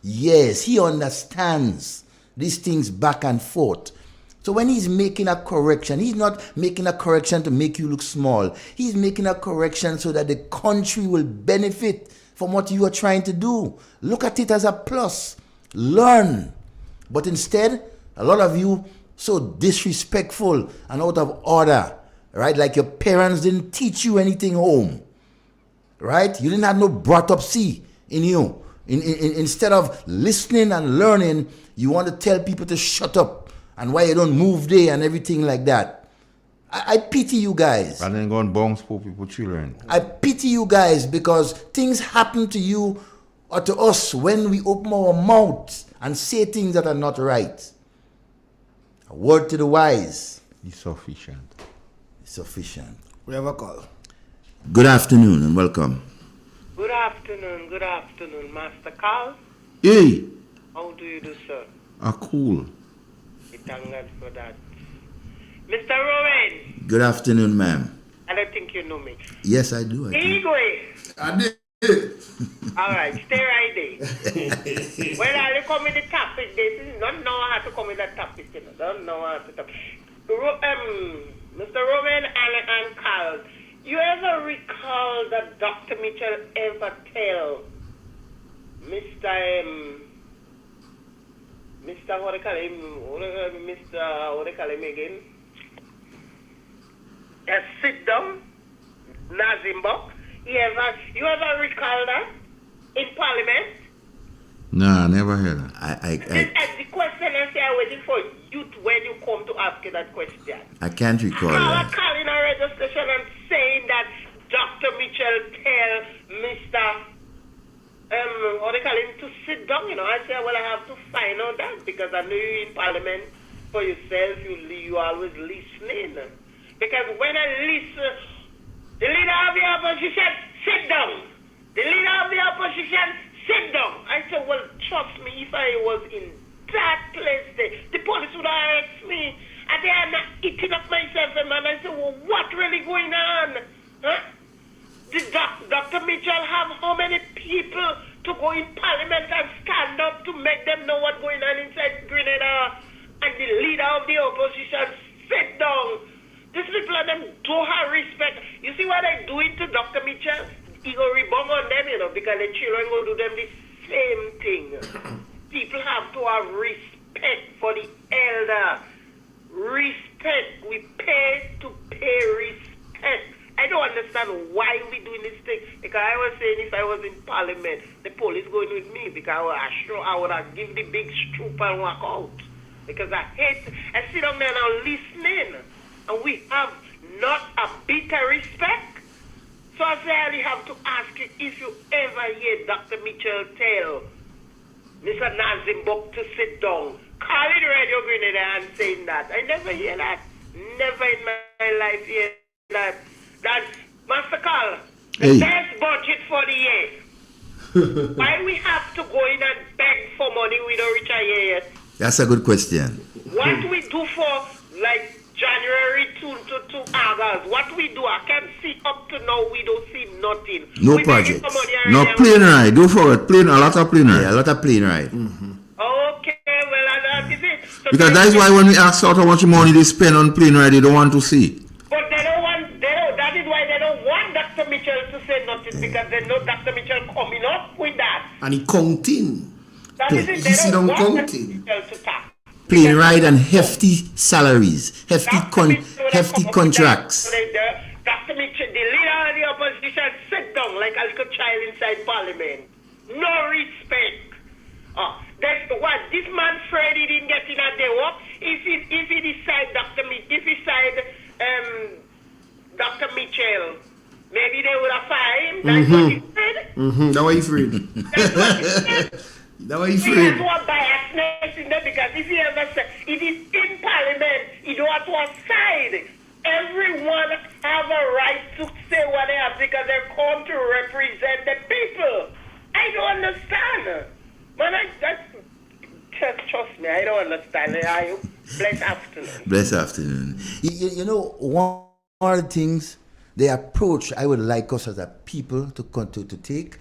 Yes, he understands these things back and forth. So when he's making a correction, he's not making a correction to make you look small. He's making a correction so that the country will benefit from what you are trying to do. Look at it as a plus. Learn. But instead, a lot of you so disrespectful and out of order, right? Like your parents didn't teach you anything home, right? You didn't have no brought up C in you. Instead of listening and learning, you want to tell people to shut up and why you don't move there and everything like that. I pity you guys. And then go and bounce poor people children. I pity you guys because things happen to you or to us when we open our mouth and say things that are not right. A word to the wise. It's sufficient. It's sufficient. We have a call. Good afternoon and welcome. Good afternoon, Master Carl. Hey. How do you do, sir? Cool. We thank God for that. Mr. Rowan. Good afternoon, ma'am. I don't think you know me. Yes, I do. I did. All right, stay right there. When I come with the topic, they don't know how to come with that topic. You know, don't know how to talk. Mr. Rowan and Carl, you ever recall that Dr. Mitchell ever tell Mr. What they call him again? Sit down, Nazimbo. You ever recall that in Parliament? Nah, never heard that. The question I say I'm waiting for you when you come to ask you that question. I can't recall I that. calling a registration and saying that Dr. Mitchell tell Mr. What they call him to sit down, you know. I say, well, I have to find out that because I know you in Parliament for yourself, you always listening. Because when I listen, the leader of the opposition, sit down. The leader of the opposition, sit down. I said, well, trust me, if I was in that place there, the police would have asked me, and they are not eating up myself, and I said, well, what really going on? Huh? Did Dr. Mitchell have how many people to go in Parliament and stand up to make them know what's going on inside Grenada? And the leader of the opposition sit down. These people and them don't have respect. You see what they doing to Dr. Mitchell? He go rebound on them, you know, because the children will do them the same thing. People have to have respect for the elder. Respect. We pay to pay respect. I don't understand why we doing this thing. Because I was saying if I was in Parliament, the police going with me because I would have give the big stroop and walk out. Because I sit down there now listening. And we have not a bit of respect. So I say I have to ask you if you ever hear Dr. Mitchell tell Mr. Nazimbok to sit down. Calling Radio Grenada and saying that. I never hear that. Never in my life hear that. That's Master Carl. The best budget for the year. Why we have to go in and beg for money we don't reach a year yet? That's a good question. What we do for like January to August, what we do, I can see up to now we don't see nothing. No we project. No plane ride. Don't forget, a lot of plane ride. Yeah, a lot of plane ride. Okay, well, that is it. So Because that is why when we ask out how much money they spend on plane ride, they don't want to see. But they don't want, that is why they don't want Dr. Mitchell to say nothing, because they know Dr. Mitchell coming up with that. And he counting. That is it, they don't want Dr. Mitchell to talk. Plane ride and hefty salaries, hefty contracts. Dr. Mitchell, the leader of the opposition, sit down like a little child inside Parliament. No respect. That's what this man Freddy didn't get in a day work. If he decide Dr. Mitchell, maybe they would have fired him. That's what he said. That's what he afraid. That's what he said. That's what he He afraid. has one biasness in there, because if he ever said it is in Parliament, he don't have to side. Everyone have a right to say what they have because they come to represent the people. I don't understand. Man, trust me, I don't understand. Blessed afternoon. Blessed afternoon. You know, one of the things, the approach I would like us as a people to take,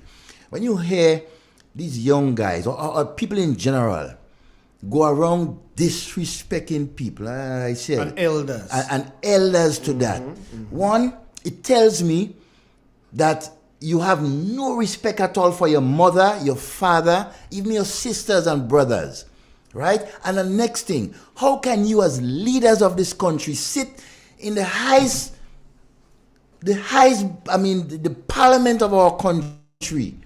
when you hear these young guys or people in general go around disrespecting people, I said, And elders. And elders to that. One, it tells me that you have no respect at all for your mother, your father, even your sisters and brothers, right? And the next thing, how can you as leaders of this country sit in the parliament of our country,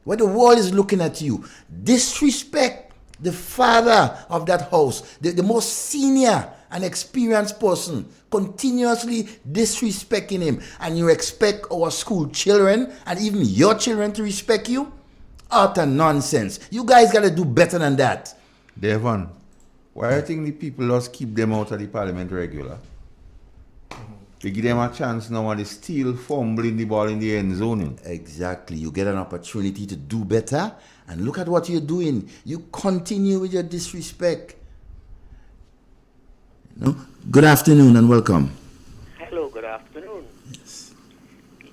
where the world is looking at you, disrespect the father of that house, the most senior and experienced person, continuously disrespecting him, and you expect our school children and even your children to respect you? Utter nonsense. You guys got to do better than that. Devon, why do you think the people just keep them out of the parliament regular? They give them a chance now and they still fumbling the ball in the end zone. Exactly. You get an opportunity to do better, and look at what you're doing. You continue with your disrespect. No? Good afternoon and welcome. Hello, good afternoon. Yes.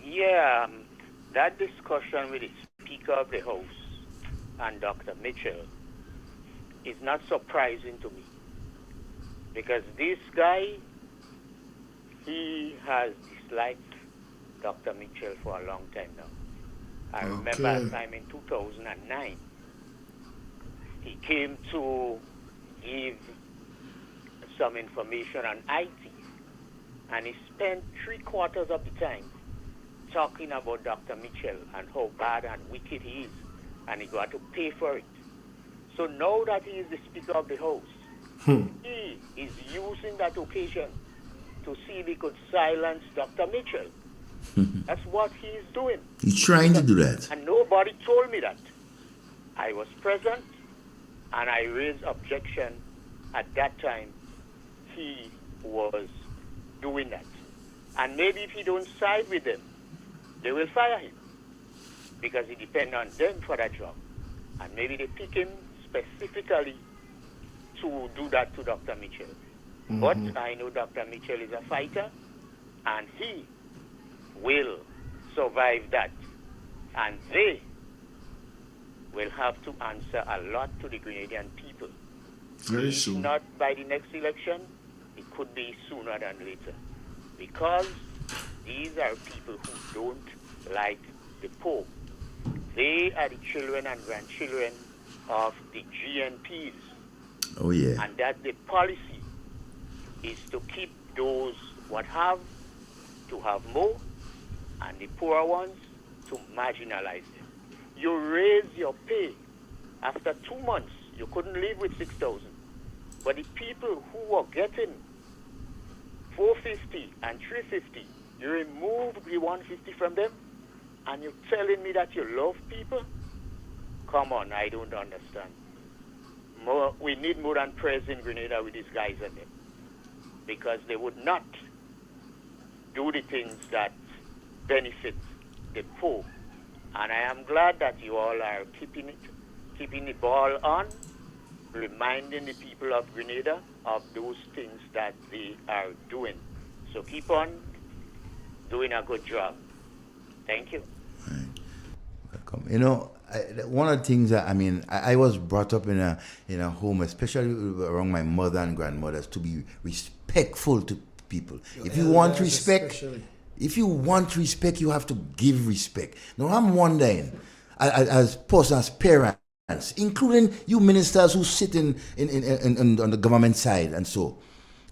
Yeah, that discussion with the Speaker of the House and Dr. Mitchell is not surprising to me, because this guy, he has disliked Dr. Mitchell for a long time now. I remember a time in 2009, he came to give some information on IT, and he spent 3/4 of the time talking about Dr. Mitchell and how bad and wicked he is, and he got to pay for it. So now that he is the Speaker of the House, he is using that occasion to see if he could silence Dr. Mitchell. That's what he is doing. He's trying to do that. And nobody told me that. I was present, and I raised objection at that time. He was doing that. And maybe if he don't side with them, they will fire him, because he depends on them for that job. And maybe they pick him specifically to do that to Dr. Mitchell. But I know Dr. Mitchell is a fighter, and he will survive that. And they will have to answer a lot to the Grenadian people. Very soon. If not by the next election, it could be sooner than later. Because these are people who don't like the Pope. They are the children and grandchildren of the GNPs. Oh, yeah. And that the policy is to keep those what have to have more, and the poor ones to marginalize them. You raise your pay. After 2 months, you couldn't live with 6,000. But the people who were getting 450 and 350, you remove the 150 from them, and you're telling me that you love people? Come on, I don't understand. We need more than prayers in Grenada with these guys in it, because they would not do the things that benefit the poor. And I am glad that you all are keeping the ball on, reminding the people of Grenada of those things that they are doing. So keep on doing a good job. Thank you. Welcome. You know, one of the things that, I was brought up in a home, especially around my mother and grandmothers, to be respectful to people. If you want respect, you have to give respect. Now I'm wondering, as parents, including you ministers who sit on the government side and so,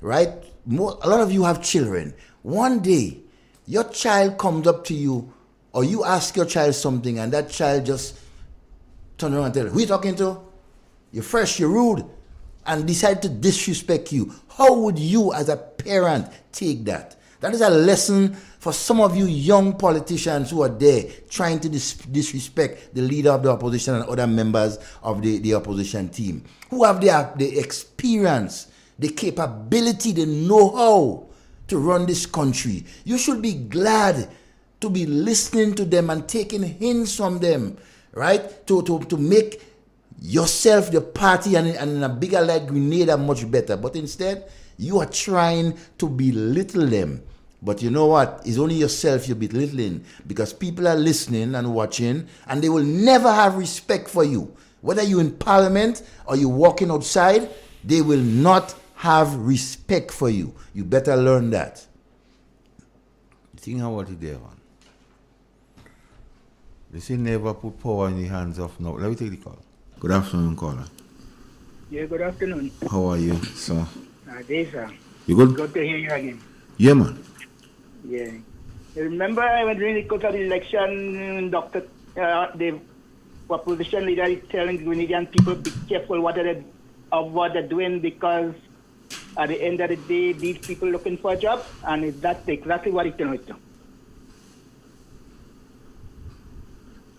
right? A lot of you have children. One day, your child comes up to you, or you ask your child something, and that child just turn around and tell you, who you talking to? You're fresh, you're rude, and decide to disrespect you. How would you as a parent take that? That is a lesson for some of you young politicians who are there trying to disrespect the leader of the opposition and other members of the opposition team, who have the experience, the capability, the know-how to run this country. You should be glad to be listening to them and taking hints from them, right? To make yourself, the party, and in a bigger like Grenada much better. But instead, you are trying to belittle them. But you know what? It's only yourself you're belittling, because people are listening and watching, and they will never have respect for you. Whether you're in Parliament or you're walking outside, they will not have respect for you. You better learn that. Think about it there, man. They say never put power in the hands of no. Let me take the call. Good afternoon, caller. Yeah, good afternoon. How are you, sir? Day, sir. You good? Good to hear you again. Yeah, man. Yeah. You remember when during the course of the election, the opposition leader is telling Grenadian people be careful what they're doing, because at the end of the day, these people looking for a job, and that's exactly what he's doing.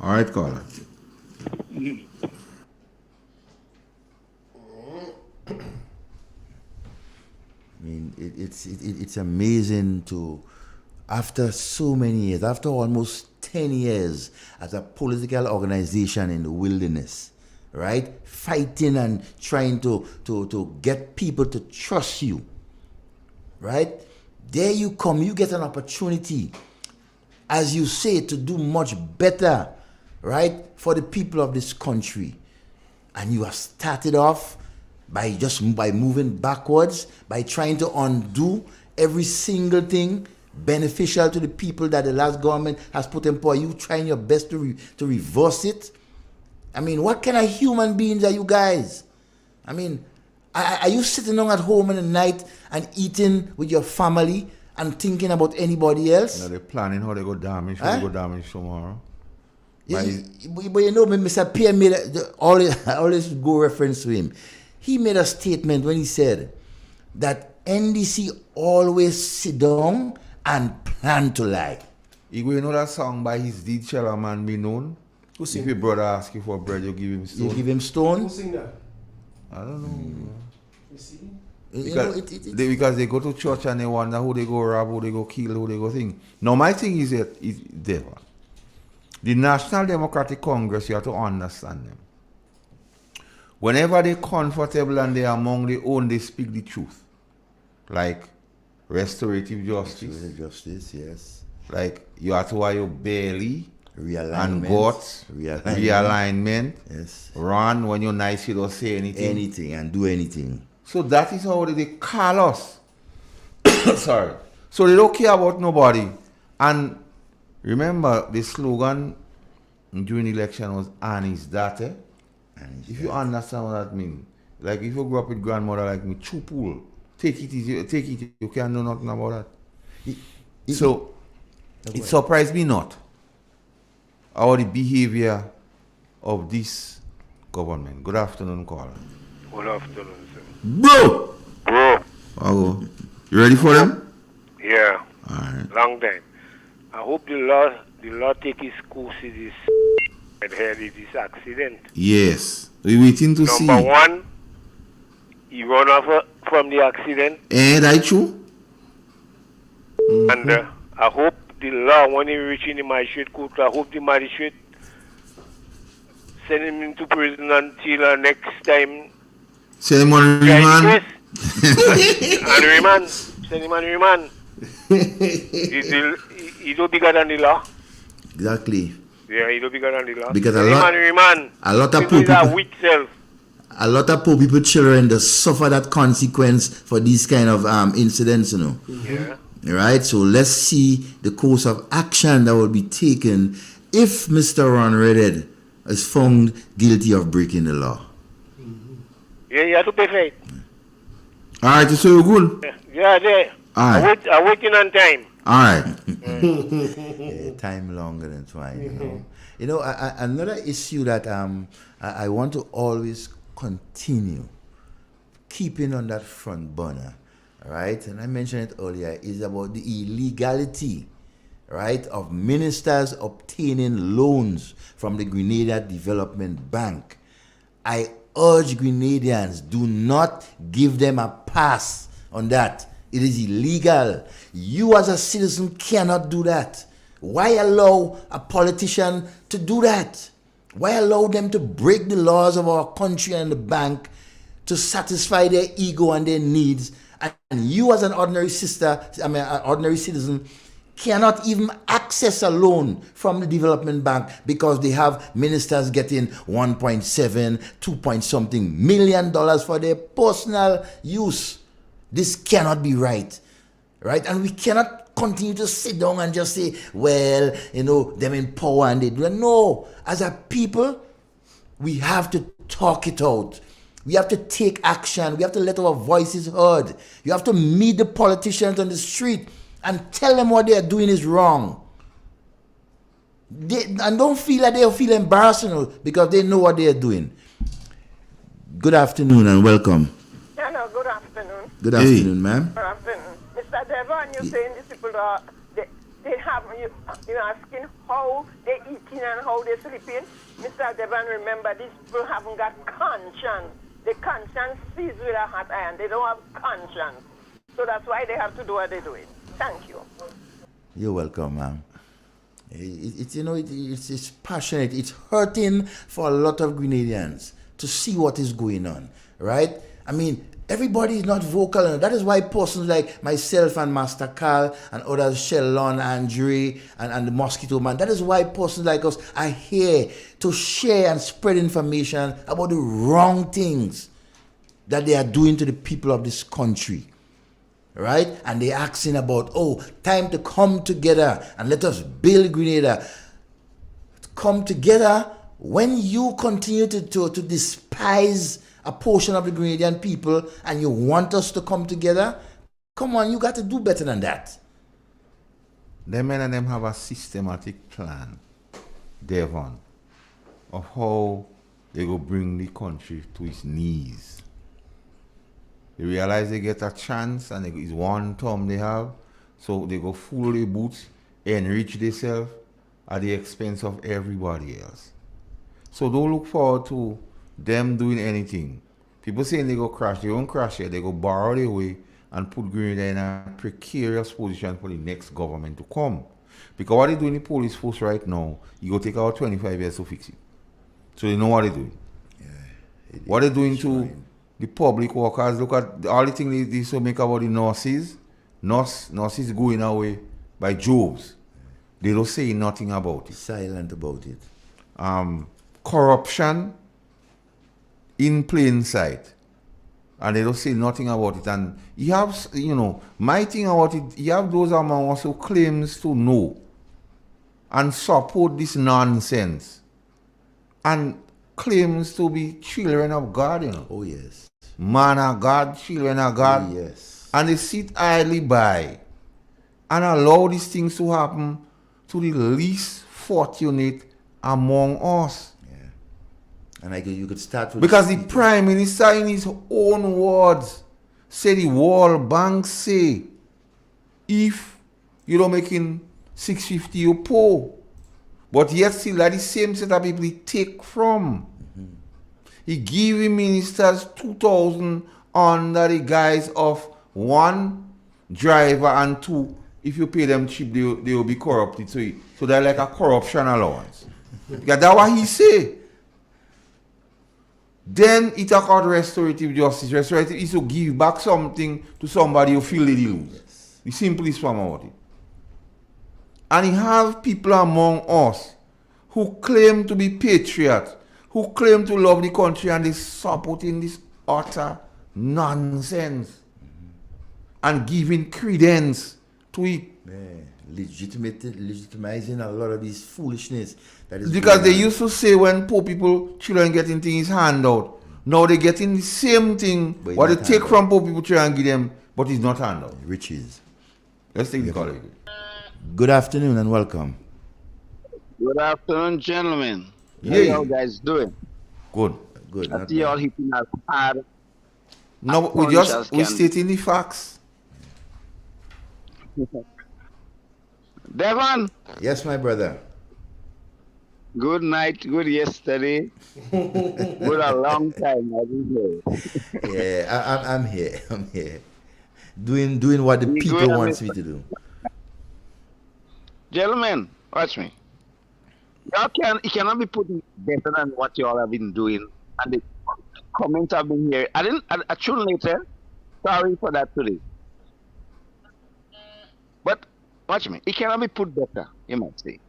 All right, caller. It's amazing to, after so many years, after almost 10 years as a political organization in the wilderness, right? Fighting and trying to get people to trust you, right? There you come, you get an opportunity, as you say, to do much better, right, for the people of this country. And you have started off by moving backwards, by trying to undo every single thing beneficial to the people that the last government has put in power. You trying your best to reverse it. What kind of human beings are you guys? Are you sitting down at home in the night and eating with your family and thinking about anybody else? They're planning how they go damage, how they go damage tomorrow. Yeah, but you know, Mr. Pierre made I always go reference to him. He made a statement when he said that NDC always sit down and plan to lie. You know that song by his deed shall a man be known? Who sing? If your brother asks you for bread, you give him stone. You give him stone? Who sing that? I don't know. You see? Because they go to church and they wonder who they go rob, who they go kill, who they go thing. Now my thing is there. The National Democratic Congress, you have to understand them. Whenever they're comfortable and they're among their own, they speak the truth. Like restorative justice. Restorative justice, yes. Like you have to wear your belly and Realignment. guts. Realignment. Yes. Run when you're nice, you don't say anything. Anything and do anything. So that is how they call us. Sorry. So they don't care about nobody. And remember, the slogan during the election was Annie's daughter. If you understand what that means, like if you grew up with grandmother like me, chupul, take it easy, you can't know nothing about that. So it surprised me not about the behavior of this government. Good afternoon, caller. Good afternoon, sir. Bro! Oh, you ready for them? Yeah. Alright. Long time. I hope the law take his course this had heard of this accident. Yes. We're waiting to see. Number one, he run off from the accident. That's true. And I hope the law, when he reach in the magistrate court, I hope the magistrate send him into prison until next time. Send him on remand. And remand. Send him on remand. He's no bigger than the law. Exactly. Yeah, he's no bigger than the law. Because send him on remand. a lot of People, a lot of poor people, children, they suffer that consequence for these kind of incidents, you know. Yeah. Right? So let's see the course of action that will be taken if Mr. Ron Redhead is found guilty of breaking the law. Yeah, you have to pay for it. All right, so you're good? Yeah, there. All right. I'm waiting on time. All right. Yeah, time longer than twine, you know. You know, another issue that I want to always continue keeping on that front burner, right? And I mentioned it earlier, is about the illegality, right, of ministers obtaining loans from the Grenada Development Bank. I urge Grenadians, do not give them a pass on that. It is illegal. You as a citizen cannot do that. Why allow a politician to do that? Why allow them to break the laws of our country and the bank to satisfy their ego and their needs? And you as an ordinary ordinary citizen cannot even access a loan from the development bank because they have ministers getting 1.7, 2 point something million dollars for their personal use. This cannot be right, right? And we cannot continue to sit down and just say, well, you know, them in power and they do it. No, as a people, we have to talk it out. We have to take action. We have to let our voices heard. You have to meet the politicians on the street and tell them what they are doing is wrong. And don't feel like they'll feel embarrassed, you know, because they know what they are doing. Good afternoon and welcome. Hello, good afternoon. Good afternoon, ma'am. Good afternoon. Mr. Devon, you're saying these people are, they have, you know, asking how they eating and how they sleeping. Mr. Devon, remember, these people haven't got conscience. The conscience sees with a hot iron. They don't have conscience. So that's why they have to do what they're doing. Thank you. You're welcome, ma'am. It's passionate. It's hurting for a lot of Grenadians to see what is going on, right? I mean, everybody is not vocal. That is why persons like myself and Master Carl and others, Shellon, Andre, and the Mosquito Man, that is why persons like us are here to share and spread information about the wrong things that they are doing to the people of this country. Right? And they're asking about, time to come together and let us build Grenada. Come together when you continue to despise a portion of the Grenadian people and you want us to come together. Come on, you got to do better than that. Them men and them have a systematic plan, Devon, of how they go bring the country to its knees. They realize they get a chance and it's one term they have, so they go full their boots, enrich themselves at the expense of everybody else. So don't look forward to them doing anything. People saying they go crash, they won't crash here, they go borrow their way and put Grenada in a precarious position for the next government to come. Because what they do in the police force right now, you go take out 25 years to fix it. So they know what they're doing. Yeah, what they're doing to the public workers, look at all the things they so make about the nurses. Nurses going away by jobs. They don't say nothing about it. Silent about it. Corruption in plain sight. And they don't say nothing about it. And you have, my thing about it, you have those among us who claims to know and support this nonsense. And claims to be children of God, Oh, yes. Man of God, children of God. Oh, yes. And they sit idly by and allow these things to happen to the least fortunate among us. Yeah. And you could start with... Because the Prime Minister in his own words said the World Bank say, if you don't making 650 you poor. But yet still that the same set of people he take from. He give him ministers 2,000 under the guise of one driver and two. If you pay them cheap, they will be corrupted. So they're like a corruption allowance. Because that's what he say. Then he talk about restorative justice. Restorative is to give back something to somebody who feel they lose. Yes. The simplest form about it. And he have people among us who claim to be patriots, who claim to love the country, and they supporting this utter nonsense and giving credence to it. Legitimizing a lot of this foolishness that is because they used to say when poor people, children getting things hand out. Now they getting the same thing, what they take from poor people, children and give them, but it's not hand out. Riches. Let's take the call. Good afternoon and welcome. Good afternoon, gentlemen. Yeah. How y'all guys doing? Good. Good. I see y'all hitting us hard. No, we stating the facts. Devon. Yes, my brother. Good night, good yesterday. Good a long time, I didn't know. Yeah, I'm here. I'm here. Doing what the people wants me to do. Gentlemen, watch me. You cannot be putting better than what y'all have been doing. And the comments have been here. I tuned later. Sorry for that today. But watch me. It cannot be put better, you might say.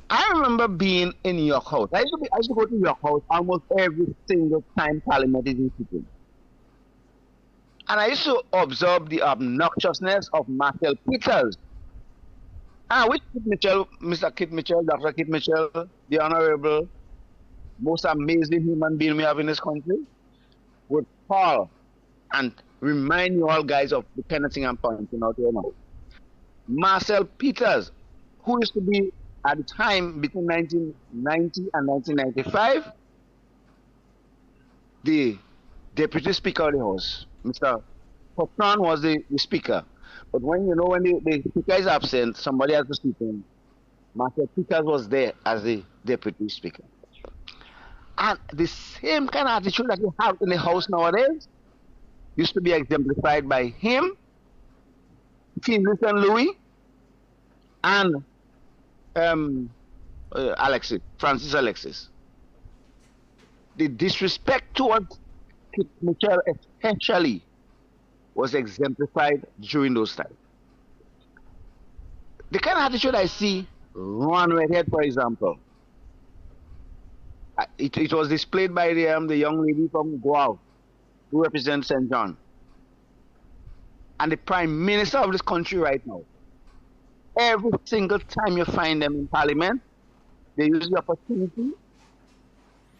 I remember being in your house. I used to go to your house almost every single time Parliament is sitting. And I used to observe the obnoxiousness of Marcel Peters. Which Kit Mitchell, Mr. Kit Mitchell, Dr. Kit Mitchell, the honorable, most amazing human being we have in this country, would call and remind you all guys of the kind of thing I'm pointing out here now. Marcel Peters, who used to be at the time between 1990 and 1995, the Deputy Speaker of the House, Mr. Patron was the Speaker. But when the Speaker is absent, somebody has to speak in. Marcel Peters was there as the Deputy Speaker. And the same kind of attitude that you have in the House nowadays used to be exemplified by him, Finley and Louis, and Francis Alexis. The disrespect towards Kit Mitchell essentially was exemplified during those times. The kind of attitude I see, Ron Redhead, for example, it was displayed by the young lady from Goa who represents St. John. And the Prime Minister of this country right now, every single time you find them in Parliament, they use the opportunity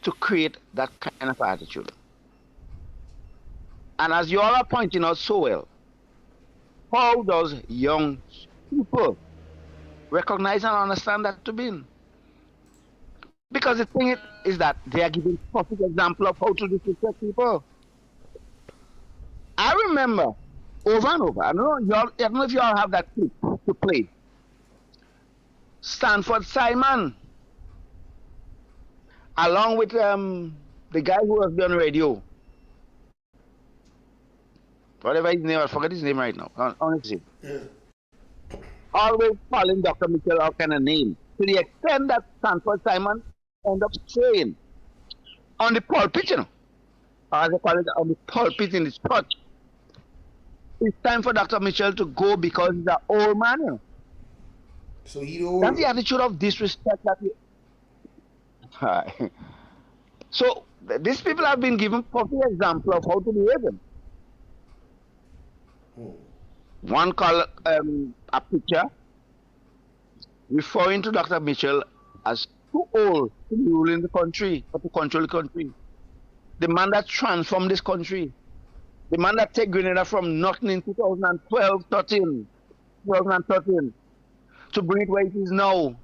to create that kind of attitude. And as you all are pointing out so well, how does young people recognize and understand that to be? Because the thing is that they are giving perfect example of how to disrespect people. I remember over and over, I don't know if you all have that clip to play. Stanford Simon, along with the guy who was on radio, whatever his name, I forget his name right now. Honestly, always calling Dr. Mitchell all kind of name, to the extent that Stanford Simon ended up saying on the pulpit, or as they call it, on the pulpit in the church, it's time for Dr. Mitchell to go because he's an old man. So that's the attitude of disrespect that so these people have been given perfect example of how to behave. One called a picture referring to Dr. Mitchell as too old to be ruling the country or to control the country. The man that transformed this country. The man that took Grenada from nothing in 2013 to bring it where it is now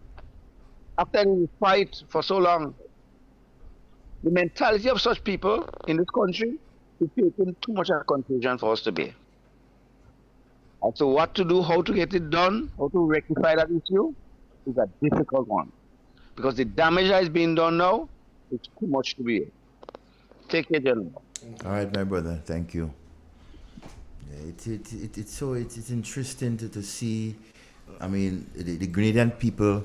after the fight for so long. The mentality of such people in this country is taking too much of a confusion for us to bear. And so what to do, how to get it done, how to rectify that issue is a difficult one. because the damage that is being done now is too much to bear. Take care, gentlemen. All right, my brother. Thank you. Yeah, it's interesting to see. I mean, the Grenadian people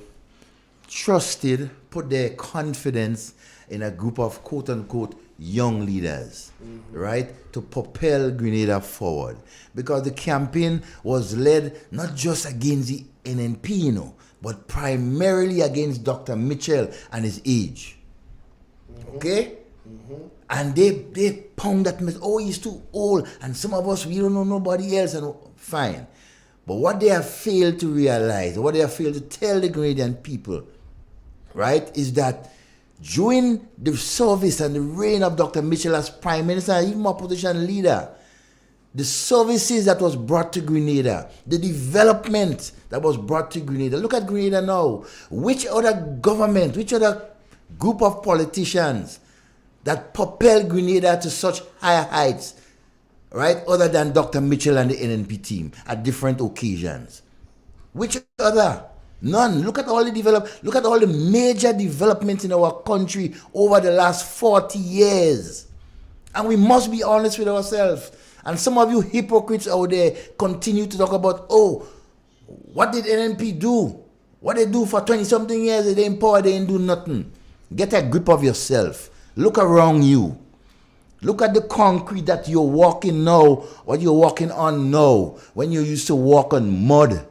trusted, put their confidence in a group of quote unquote young leaders, right, to propel Grenada forward. Because the campaign was led not just against the NNP, you know, but primarily against Dr. Mitchell and his age. Okay? And they pound that myth, oh, he's too old, and some of us, we don't know nobody else, and fine. But what they have failed to realize, what they have failed to tell the Grenadian people, right, is that during the service and the reign of Dr. Mitchell as Prime Minister, and even opposition leader, the services that was brought to Grenada, the development that was brought to Grenada. Look at Grenada now. Which other government, which other group of politicians that propelled Grenada to such higher heights, right, other than Dr. Mitchell and the NNP team at different occasions? Which other? None. Look at all the major developments in our country over the last 40 years. And we must be honest with ourselves. And some of you hypocrites out there continue to talk about, oh, what did NNP do? What they do for 20-something years? They in power, they didn't do nothing. Get a grip of yourself. Look around you. Look at the concrete that you're walking now, what you're walking on now, when you used to walk on mud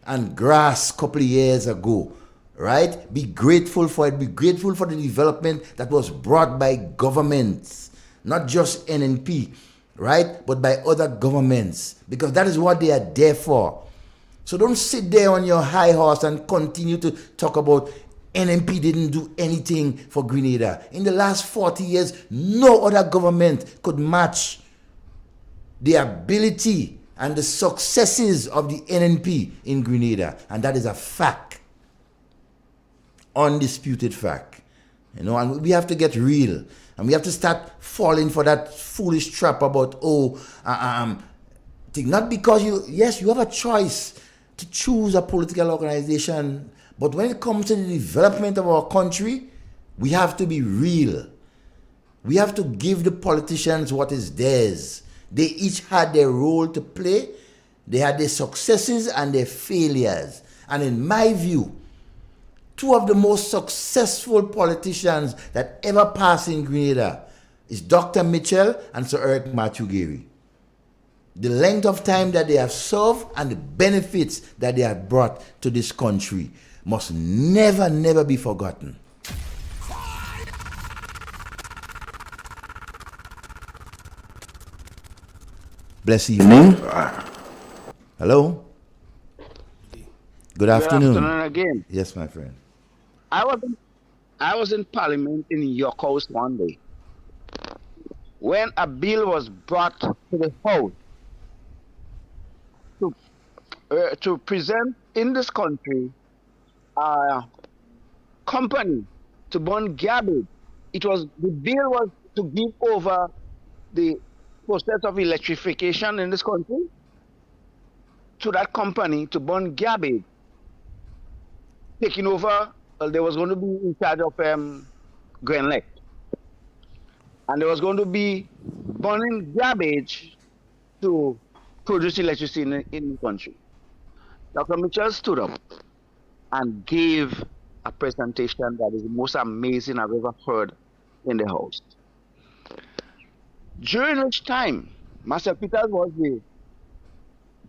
and grass a couple of years ago, right? Be grateful for it. Be grateful for the development that was brought by governments, not just NNP, right? But by other governments, because that is what they are there for. So don't sit there on your high horse and continue to talk about NNP didn't do anything for Grenada. In the last 40 years, no other government could match the ability and the successes of the NNP in Grenada. And that is a fact. Undisputed fact. You know, and we have to get real. And we have to start falling for that foolish trap about, not because you have a choice to choose a political organization, but when it comes to the development of our country, we have to be real. We have to give the politicians what is theirs. They each had their role to play. They had their successes and their failures. And in my view, two of the most successful politicians that ever passed in Grenada is Dr. Mitchell and Sir Eric Matthew Gary. The length of time that they have served and the benefits that they have brought to this country must never, never be forgotten. Bless evening. Hello. Good afternoon. Good afternoon again. Yes, my friend. I was in Parliament in York House one day when a bill was brought to the House to present in this country a company to burn garbage. The bill was to give over the process of electrification in this country to that company to burn garbage, taking over. They was going to be in charge of Grenlec, and they was going to be burning garbage to produce electricity in the country. Dr. Mitchell stood up and gave a presentation that is the most amazing I've ever heard in the House. During which time, Master Peters was the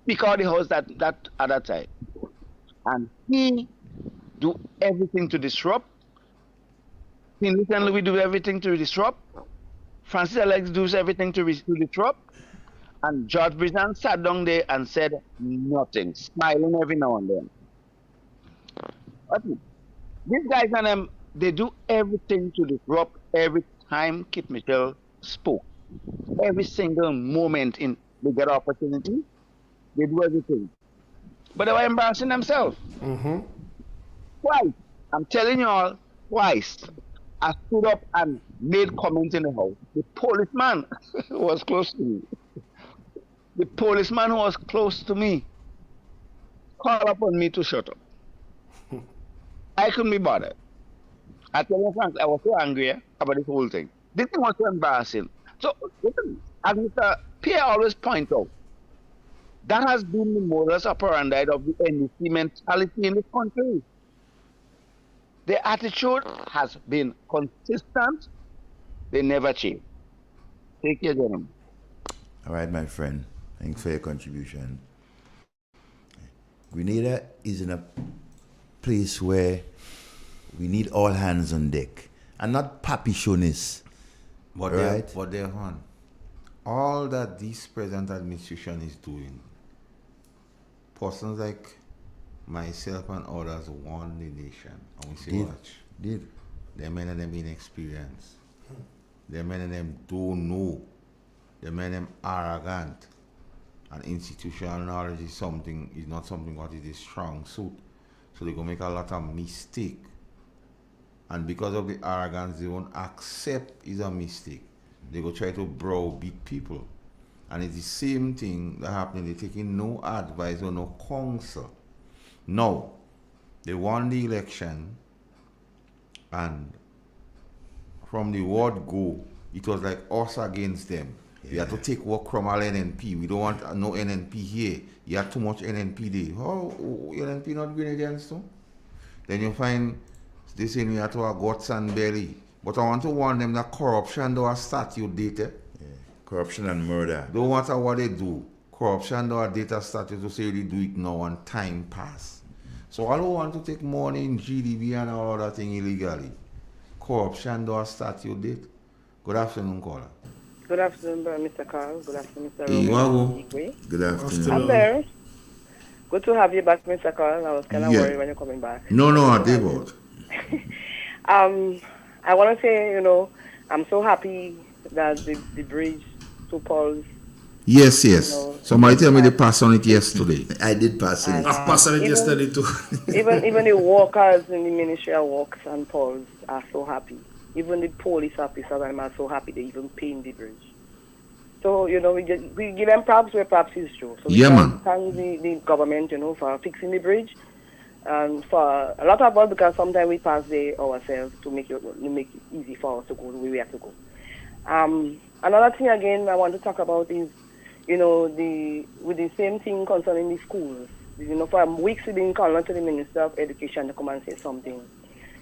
Speaker of the House at that time. And he do everything to disrupt. King Louis do everything to disrupt. Francis Alex does everything to disrupt. And George Brizan sat down there and said nothing, smiling every now and then. But these guys and them, they do everything to disrupt every time Kit Mitchell spoke. Every single moment they get opportunity, they do everything. But they were embarrassing themselves. Twice, I'm telling you all, twice, I stood up and made comments in the House. The policeman was close to me. The policeman who was close to me called upon me to shut up. I couldn't be bothered. I tell you frankly, I was so angry about this whole thing. This thing was so embarrassing. So, listen, as Mr. Pierre always points out, that has been the modus operandi of the NDC mentality in this country. The attitude has been consistent. They never change. Take care, gentlemen. All right, my friend. Thanks for your contribution. Grenada is in a place where we need all hands on deck and not papichonist. But right? they're on. All that this present administration is doing, persons like myself and others won the nation. And we say, watch. The men of them inexperienced. The men of them don't know. The men of them arrogant. And institutional knowledge is not something what is a strong suit. So they go make a lot of mistake. And because of the arrogance, they won't accept is a mistake. They go try to browbeat people. And it's the same thing that happening. They're taking no advice or no counsel. Now, they won the election, and from the word go, it was like us against them. Yeah. We had to take work from our NNP. We don't want no NNP here. You have too much NNP there. How NNP not Grenadians too? Then you find they say we have to have guts and belly. But I want to warn them that corruption don't have statute data. Yeah. Corruption and murder. Don't matter what they do. Corruption don't have data statute to say they do it now and time pass. So I don't want to take money in GDP and all other thing illegally. Corruption don't have statute date. Good afternoon, caller. Good afternoon, Mr. Carl. Good afternoon, Mr. Hey, good afternoon. I'm there. Good to have you back, Mr. Carl. I was kind of worried when you're coming back. No, I did what? I want to say, I'm so happy that the bridge to Paul's. Yes. Somebody tell me they passed on it yesterday. I did pass it. I passed on it yesterday too. even the workers in the Ministry of Works and Paul's are so happy. Even the police officers are so happy they even paint the bridge. So, we give them props where props is true. So we thank the government, for fixing the bridge. And for a lot of us, because sometimes we pass there ourselves to make it easy for us to go the way we have to go. Another thing again I want to talk about is, with the same thing concerning the schools. For weeks we've been calling to the Minister of Education to come and say something.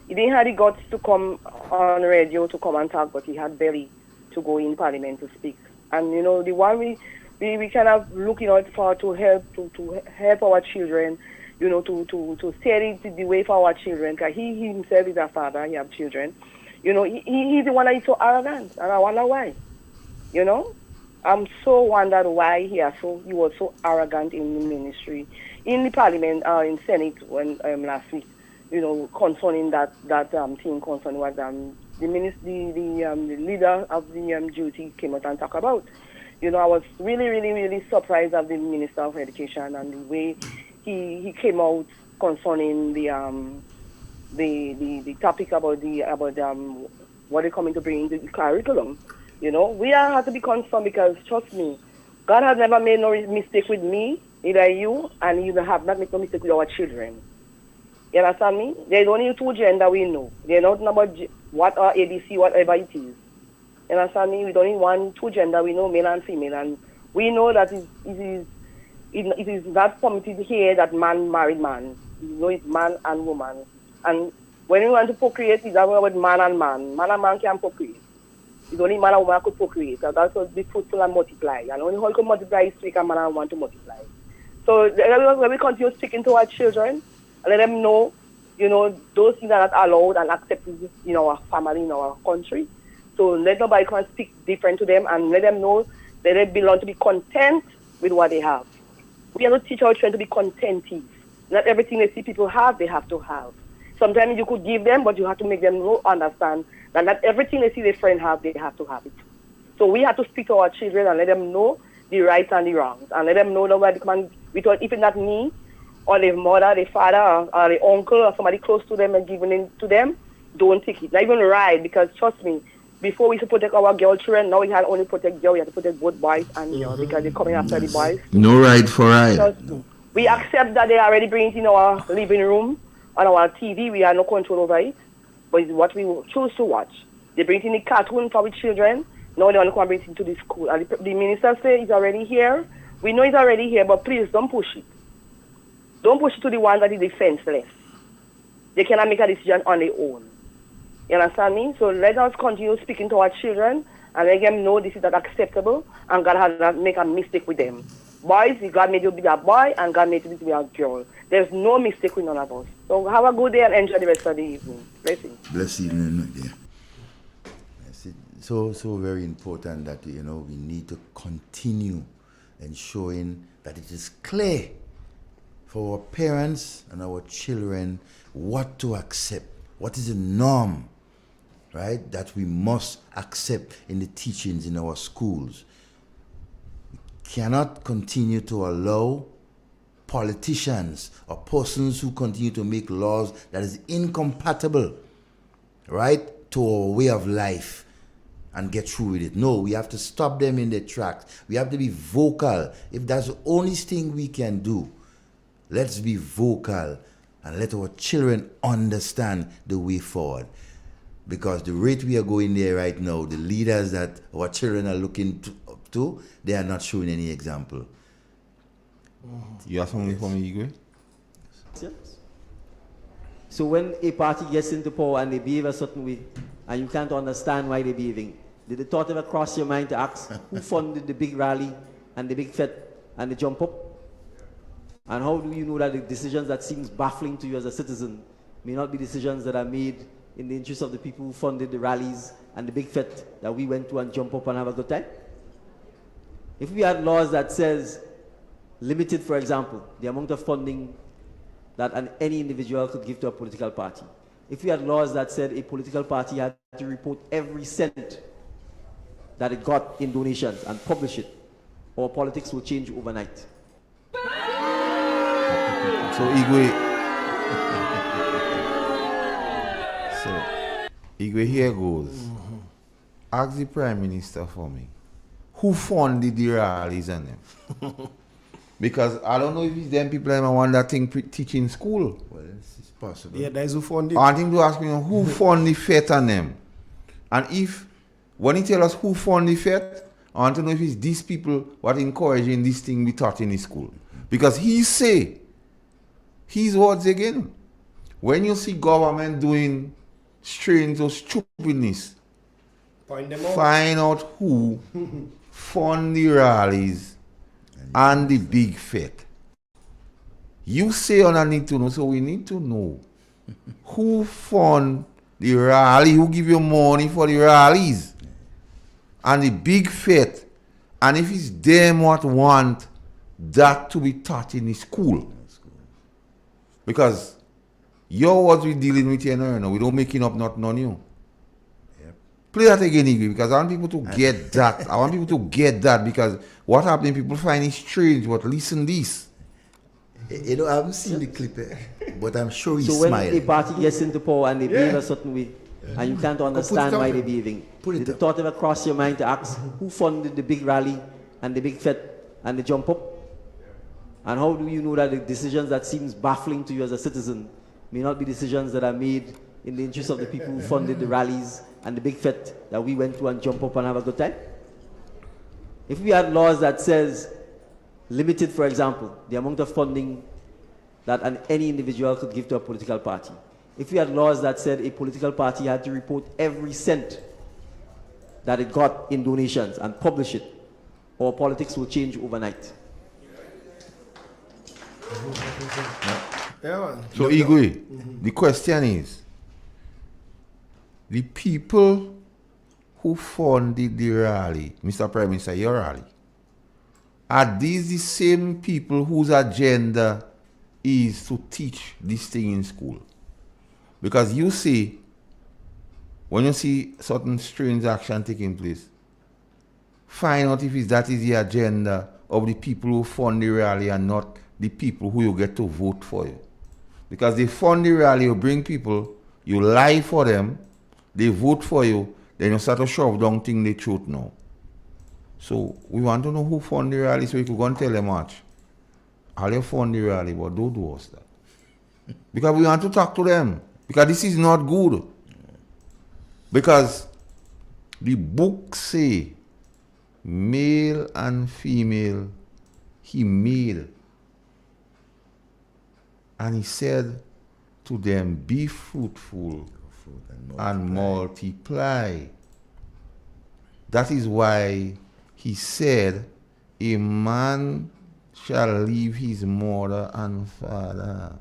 He didn't have the guts to come on radio to come and talk, but he had belly to go in Parliament to speak. And the one we kind of looking out for to help our children, to set it the way for our children, because he himself is a father, he have children. He's the one that is so arrogant, and I wonder why. I'm so wondered why he was so arrogant in the ministry, in the Parliament, in Senate when last week. Concerning that thing concerning what the leader of the duty came out and talked about. I was really, really, really surprised at the Minister of Education and the way he came out concerning the topic about what they're coming to bring into the curriculum. We have to be concerned because, trust me, God has never made no mistake with me, either you, and you have not made no mistake with our children. You understand me? There's only two gender we know. There's not about what or ABC, whatever it is. You understand me? We don't need two gender we know, male and female, and we know that it is not permitted here that man married man. It's man and woman. And when we want to procreate, it's about man and man. Man and man can procreate. It's only man and woman could procreate. So that's what be fruitful and multiply. And only how you can multiply is to make a man and want to multiply. So when we continue speaking to our children, let them know, those things are not allowed and accepted in our family, in our country. So let nobody come and speak different to them, and let them know that they belong to be content with what they have. We have to teach our children to be contented. Not everything they see people have, they have to have. Sometimes you could give them, but you have to make them understand that not everything they see their friend have, they have to have it. So we have to speak to our children and let them know the rights and the wrongs, and let them know nobody come and, if it's not me, or their mother, their father, or their uncle, or somebody close to them and giving it to them, don't take it. Not even ride, because trust me, before we used to protect our girl children, now we can only protect girls, we have to protect both boys and girls, because they're coming after the boys. No ride for ride. We accept that they already bring it in our living room, on our TV, we have no control over it. but it's what we choose to watch. They bring in the cartoon for our children. Now they want to come bring it into the school. And the minister say it's already here. We know it's already here, but please don't push it. Don't push it to the one that is defenseless. They cannot make a decision on their own. You understand me? So let us continue speaking to our children and let them know this is not acceptable and God has not make a mistake with them. Boys, God made you be a boy and God made you be a girl. There's no mistake with none of us. So have a good day and enjoy the rest of the evening. Blessings. Blessed evening, dear. So very important that we need to continue ensuring that it is clear for our parents and our children what to accept, what is the norm, right, that we must accept in the teachings in our schools. We cannot continue to allow politicians or persons who continue to make laws that is incompatible, right, to our way of life and get through with it. No, we have to stop them in their tracks. We have to be vocal. If that's the only thing we can do, let's be vocal and let our children understand the way forward. Because the rate we are going there right now, the leaders that our children are looking up to, they are not showing any example. You have something for me, Igwe? Yes. So when a party gets into power and they behave a certain way, and you can't understand why they're behaving, did the thought ever cross your mind to ask who funded the big rally and the big fete and the jump up? And how do you know that the decisions that seems baffling to you as a citizen may not be decisions that are made in the interest of the people who funded the rallies and the big fete that we went to and jump up and have a good time? If we had laws that says limited, for example, the amount of funding that any individual could give to a political party, if we had laws that said a political party had to report every cent that it got in donations and publish it, our politics will change overnight. So Igwe, here goes. Ask the Prime Minister for me. Who funded the rallies and them? Because I don't know if it's them people that want that thing teach in school. Well, it's possible. Yeah, that is who funded. I think to ask me who funded the fete and them. And if, when he tell us who funded the fete, I want to know if it's these people what encouraging this thing be taught in the school. Because he say, his words again, when you see government doing strange or stupidness, find out who fund the rallies and the big fete. You say I need to know, so we need to know who fund the rally, who give you money for the rallies and the big fete, and if it's them what want that to be taught in the school. Because your words we dealing with here now, we don't making up not none you. Play that again, Igwe, because I want people to get that. I want people to get that, because what happening, people find it strange, but listen this. I haven't seen the clip, but I'm sure he's smiling. smiling. So when a party gets into power and they behave a certain way, and you can't understand why they're behaving, did the thought ever cross your mind to ask who funded the big rally and the big fete and the jump up? And how do you know that the decisions that seems baffling to you as a citizen may not be decisions that are made in the interest of the people who funded the rallies and the big fete that we went to and jump up and have a good time? If we had laws that says limited, for example, the amount of funding that any individual could give to a political party, if we had laws that said a political party had to report every cent that it got in donations and publish it, our politics will change overnight. So Igwe, the question is, the people who funded the rally, Mr. Prime Minister, your rally, are these the same people whose agenda is to teach this thing in school? Because you see, when you see certain strange action taking place, find out if that is the agenda of the people who fund the rally and not the people who you get to vote for you. Because they fund the rally, you bring people, you lie for them, they vote for you, then you start to shove down thing they truth now. So we want to know who fund the rally so we could go and tell them much. I'll fund the rally, but don't do us that. Because we want to talk to them. Because this is not good. Because the book say male and female he made. And he said to them, be fruitful and multiply. That is why he said, a man shall leave his mother and father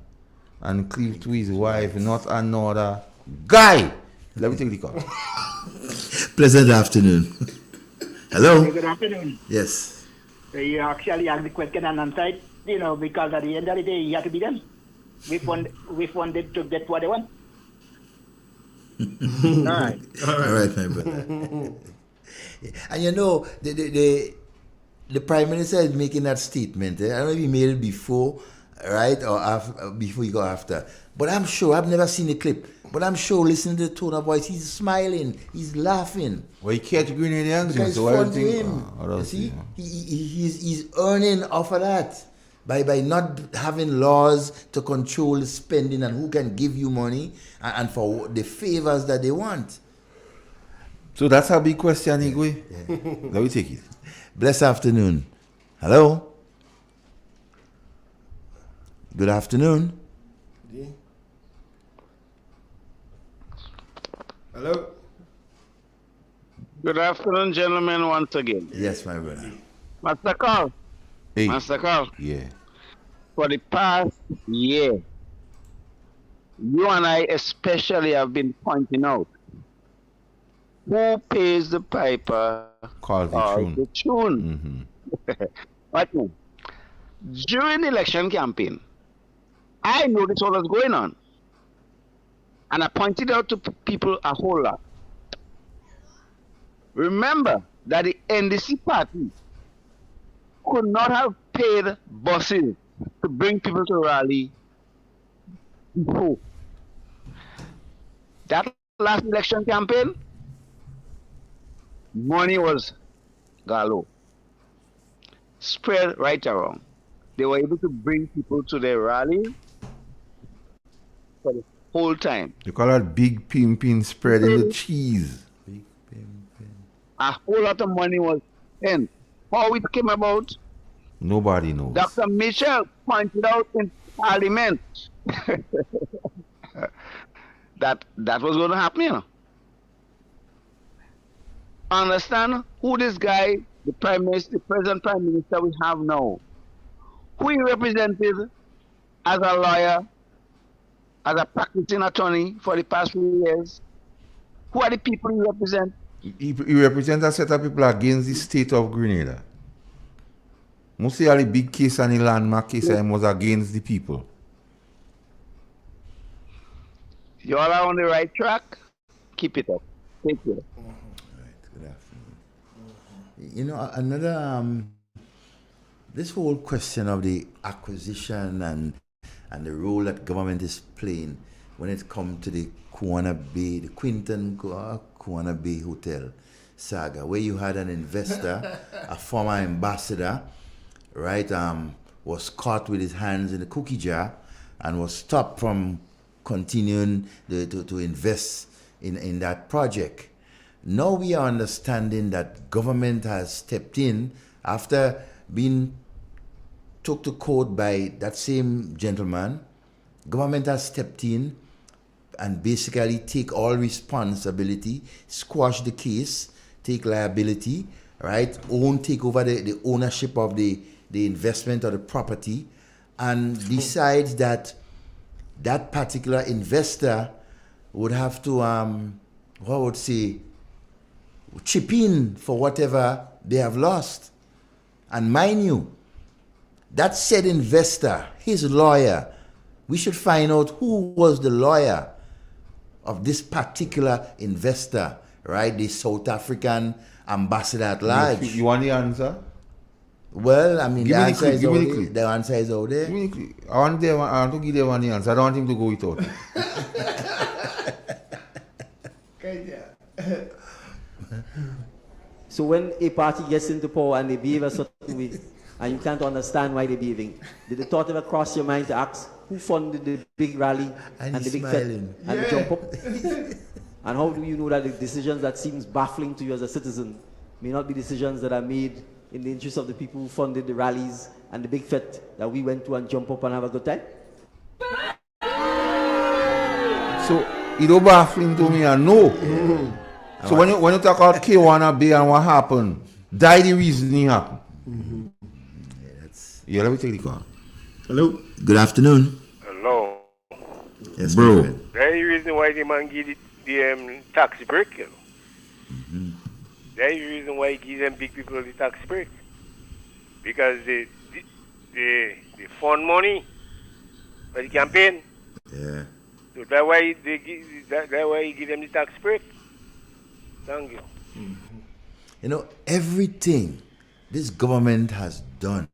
and cleave to his wife, not another guy. Let me take the call. Pleasant afternoon. Hello? Good afternoon. Yes. You actually asked the question and answered, because at the end of the day, you have to be them. We funded to get what they want. All right. All right, my brother. And the Prime Minister is making that statement. I don't know if he made it before, right, or after, before you go after. But I'm sure, I've never seen a clip, but I'm sure listening to the tone of voice, he's smiling, he's laughing. Well, he catch Grenadians, because so it's I fun to think, him. You see, he's earning off of that by not having laws to control the spending and who can give you money and for the favors that they want. So that's a big question, Igwe. Yeah. Let me take it. Blessed afternoon. Hello? Good afternoon. Hello? Good afternoon, gentlemen, once again. Yes, my brother. Master Carl. Hey. Master Carl. Yeah. For the past year, you and I especially have been pointing out who pays the piper calls the tune. Mm-hmm. Right now, during the election campaign, I noticed what was going on. And I pointed out to people a whole lot. Remember that the NDC party could not have paid buses to bring people to rally before. That last election campaign, money was galore, spread right around. They were able to bring people to their rally for the whole time. You call that big pimping spreading the cheese. Big pimping. A whole lot of money was spent. How it came about? Nobody knows. Dr. Mitchell pointed out in Parliament that was going to happen, Understand who this guy, the present Prime Minister we have now, who he represented as a lawyer, as a practicing attorney for the past few years. Who are the people he represents? He represents a set of people against the state of Grenada. Mostly all the big case and the landmark case was against the people. You all are on the right track. Keep it up. Thank you. Good afternoon. Another this whole question of the acquisition and the role that government is playing when it comes to the the Quinton Kuana Bay Hotel saga, where you had an investor, a former ambassador, right, was caught with his hands in the cookie jar and was stopped from continuing to invest in that project. Now we are understanding that government has stepped in after being took to court by that same gentleman. Government has stepped in and basically take all responsibility, squash the case, take liability, right? Take over the ownership of the investment or the property, and decides that that particular investor would have to, chip in for whatever they have lost. And mind you, that said investor, his lawyer, we should find out who was the lawyer of this particular investor, right? The South African ambassador at large. You want the answer? Well, I mean, the answer is out there. I want to give them one answer. I don't want him to go without it. So when a party gets into power and they behave a certain way, and you can't understand why they're behaving, did the thought ever cross your mind to ask who funded the big rally and the big fete and the jump up? And how do you know that the decisions that seems baffling to you as a citizen may not be decisions that are made in the interest of the people who funded the rallies and the big fete that we went to and jump up and have a good time? So it don't baffling to me, I know. So when you talk about K1 and B and what happened, die the reason it happened. Yeah, let me take the call. Hello. Good afternoon. Hello. Yes, bro. friend. That's the reason why the man give the tax break, you know. That's the reason why he give them big people the tax break. Because they fund money for the campaign. Yeah. So that's why he give them the tax break. Thank you. You know, everything this government has done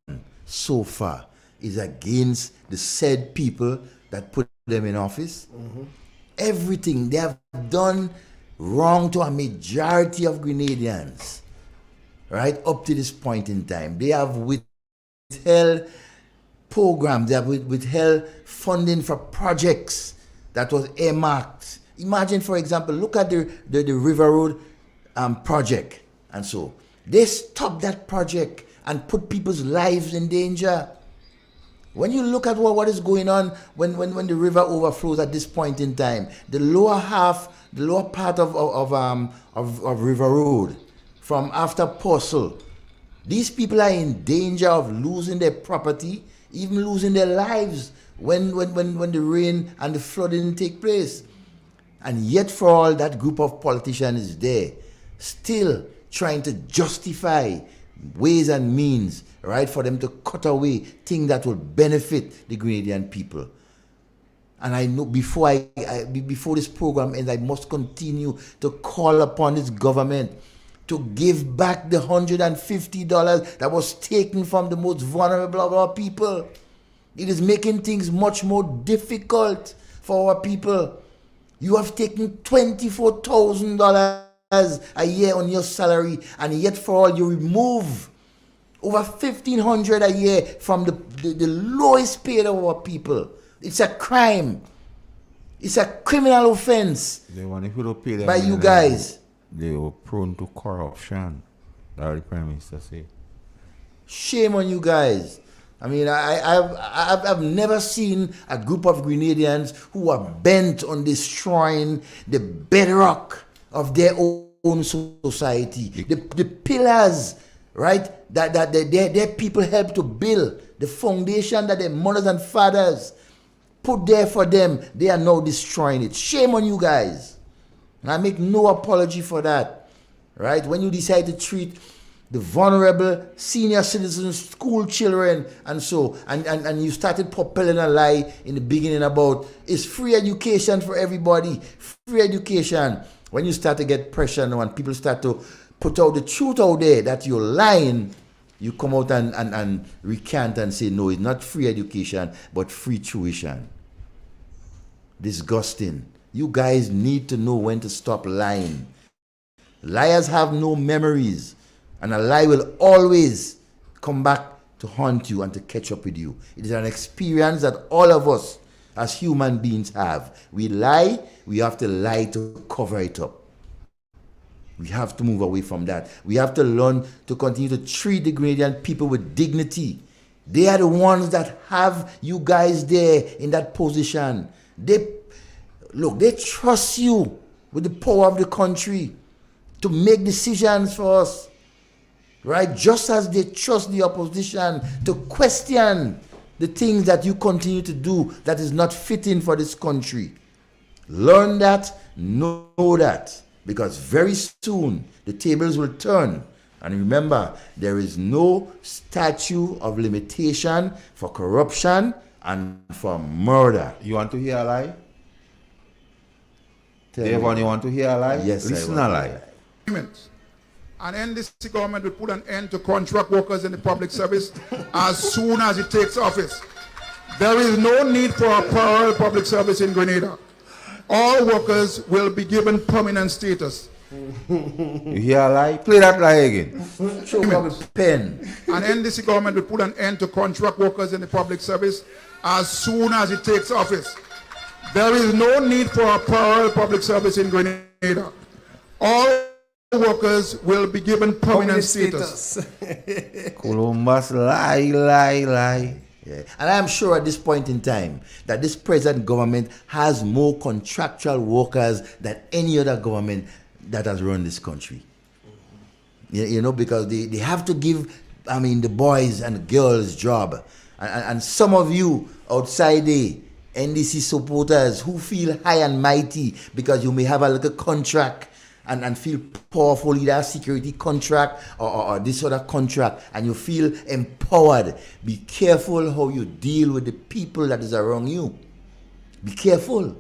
so far is against the said people that put them in office. Everything they have done wrong to a majority of Grenadians, right, up to this point in time. They have withheld programs, they have withheld funding for projects that was earmarked. Imagine, for example, look at the River Road project. And so they stopped that project and put people's lives in danger. When you look at what is going on when the river overflows at this point in time, the lower part of River Road, from after Purcell, these people are in danger of losing their property, even losing their lives when the rain and the flooding take place. And yet for all, that group of politicians is there, still trying to justify ways and means, right, for them to cut away things that will benefit the Grenadian people. And I know before this program ends, I must continue to call upon this government to give back the $150 that was taken from the most vulnerable of our people. It is making things much more difficult for our people. You have taken $24,000 a year on your salary, and yet for all you remove over $1,500 a year from the lowest paid of our people. It's a crime. It's a criminal offense by you guys. They were prone to corruption. That's what the Prime Minister said. Shame on you guys. I mean, I've never seen a group of Grenadians who are bent on destroying the bedrock of their own society, the pillars, right, that their people help to build, the foundation that their mothers and fathers put there for them. They are now destroying it. Shame on you guys. And I make no apology for that, right? When you decide to treat the vulnerable, senior citizens, school children, and so, and you started propelling a lie in the beginning about it's free education for everybody, free education. When you start to get pressure now and people start to put out the truth out there that you're lying, you come out and recant and say, no, it's not free education, but free tuition. Disgusting. You guys need to know when to stop lying. Liars have no memories. And a lie will always come back to haunt you and to catch up with you. It is an experience that all of us as human beings have. We lie, we have to lie to cover it up. We have to move away from that. We have to learn to continue to treat the Grenadian people with dignity. They are the ones that have you guys there in that position. They trust you with the power of the country to make decisions for us. Right? Just as they trust the opposition to question the things that you continue to do that is not fitting for this country. Learn that, know that, because very soon the tables will turn. And remember, there is no statute of limitation for corruption and for murder. You want to hear a lie? Devon, you want to hear a lie? Yes, listen a lie. And NDC government will put an end to contract workers in the public service as soon as it takes office. There is no need for a parallel public service in Grenada. All workers will be given permanent status. You hear a lie? Play that lie again. Show me a pen. And NDC government will put an end to contract workers in the public service as soon as it takes office. There is no need for a parallel public service in Grenada. All workers will be given permanent status. Columbus lie. Yeah. And I'm sure at this point in time that this present government has more contractual workers than any other government that has run this country. You know, because they have to give, the boys and girls job. And some of you outside the NDC supporters who feel high and mighty because you may have a little contract and feel powerful, either a security contract or this other contract, and you feel empowered. Be careful how you deal with the people that is around you. Be careful.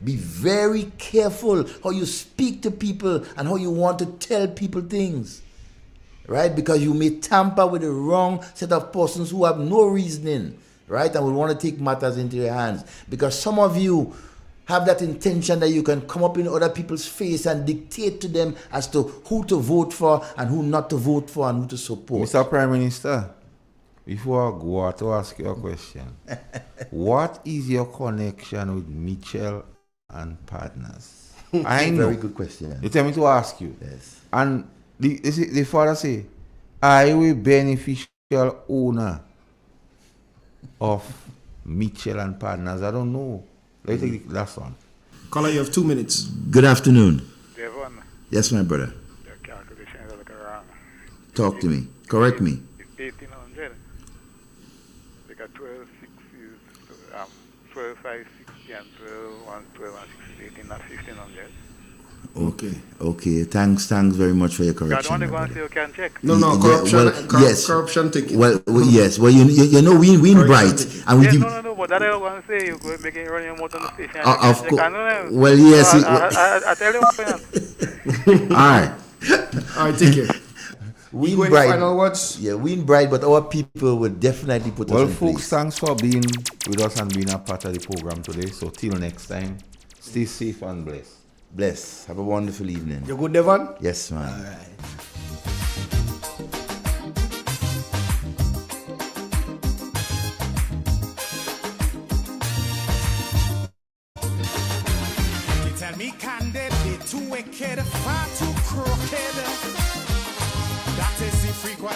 Be very careful how you speak to people and how you want to tell people things. Right? Because you may tamper with the wrong set of persons who have no reasoning, right? And will want to take matters into your hands. Because some of you have that intention that you can come up in other people's face and dictate to them as to who to vote for and who not to vote for and who to support. Mr. Prime Minister, before I go out to ask you a question, what is your connection with Mitchell and partners? I know. Very good question. You tell me to ask you. Yes. And the father say, I will beneficial owner of Mitchell and partners. I don't know. Let's take the last one. Caller, you have 2 minutes. Good afternoon. Devon, Yes, my brother. your calculation is like wrong. Talk to me. Correct me. 1800. Because 12, 6 is 12, 5, 60, and 12, 1, 12, and 6 is 18, not 1500. Okay. Thanks very much for your correction. I don't want to go and say you can check. No, corruption ticket. Well, yes. Well, you know, we win bright, and we Yes, give. no, but that I don't want to say you could make it run your motor on the station. Of course. Well, yes. I tell you what, All right, take care. Win Going bright. final words? Yeah, win bright, but our people will definitely put us Well, in folks, place. thanks for being with us and being a part of the program today. So till next time, stay safe and blessed. Bless. Have a wonderful evening. You good, Devon? Yes, man. All right. You tell me candid, they too wicked, far too crooked. That is the frequent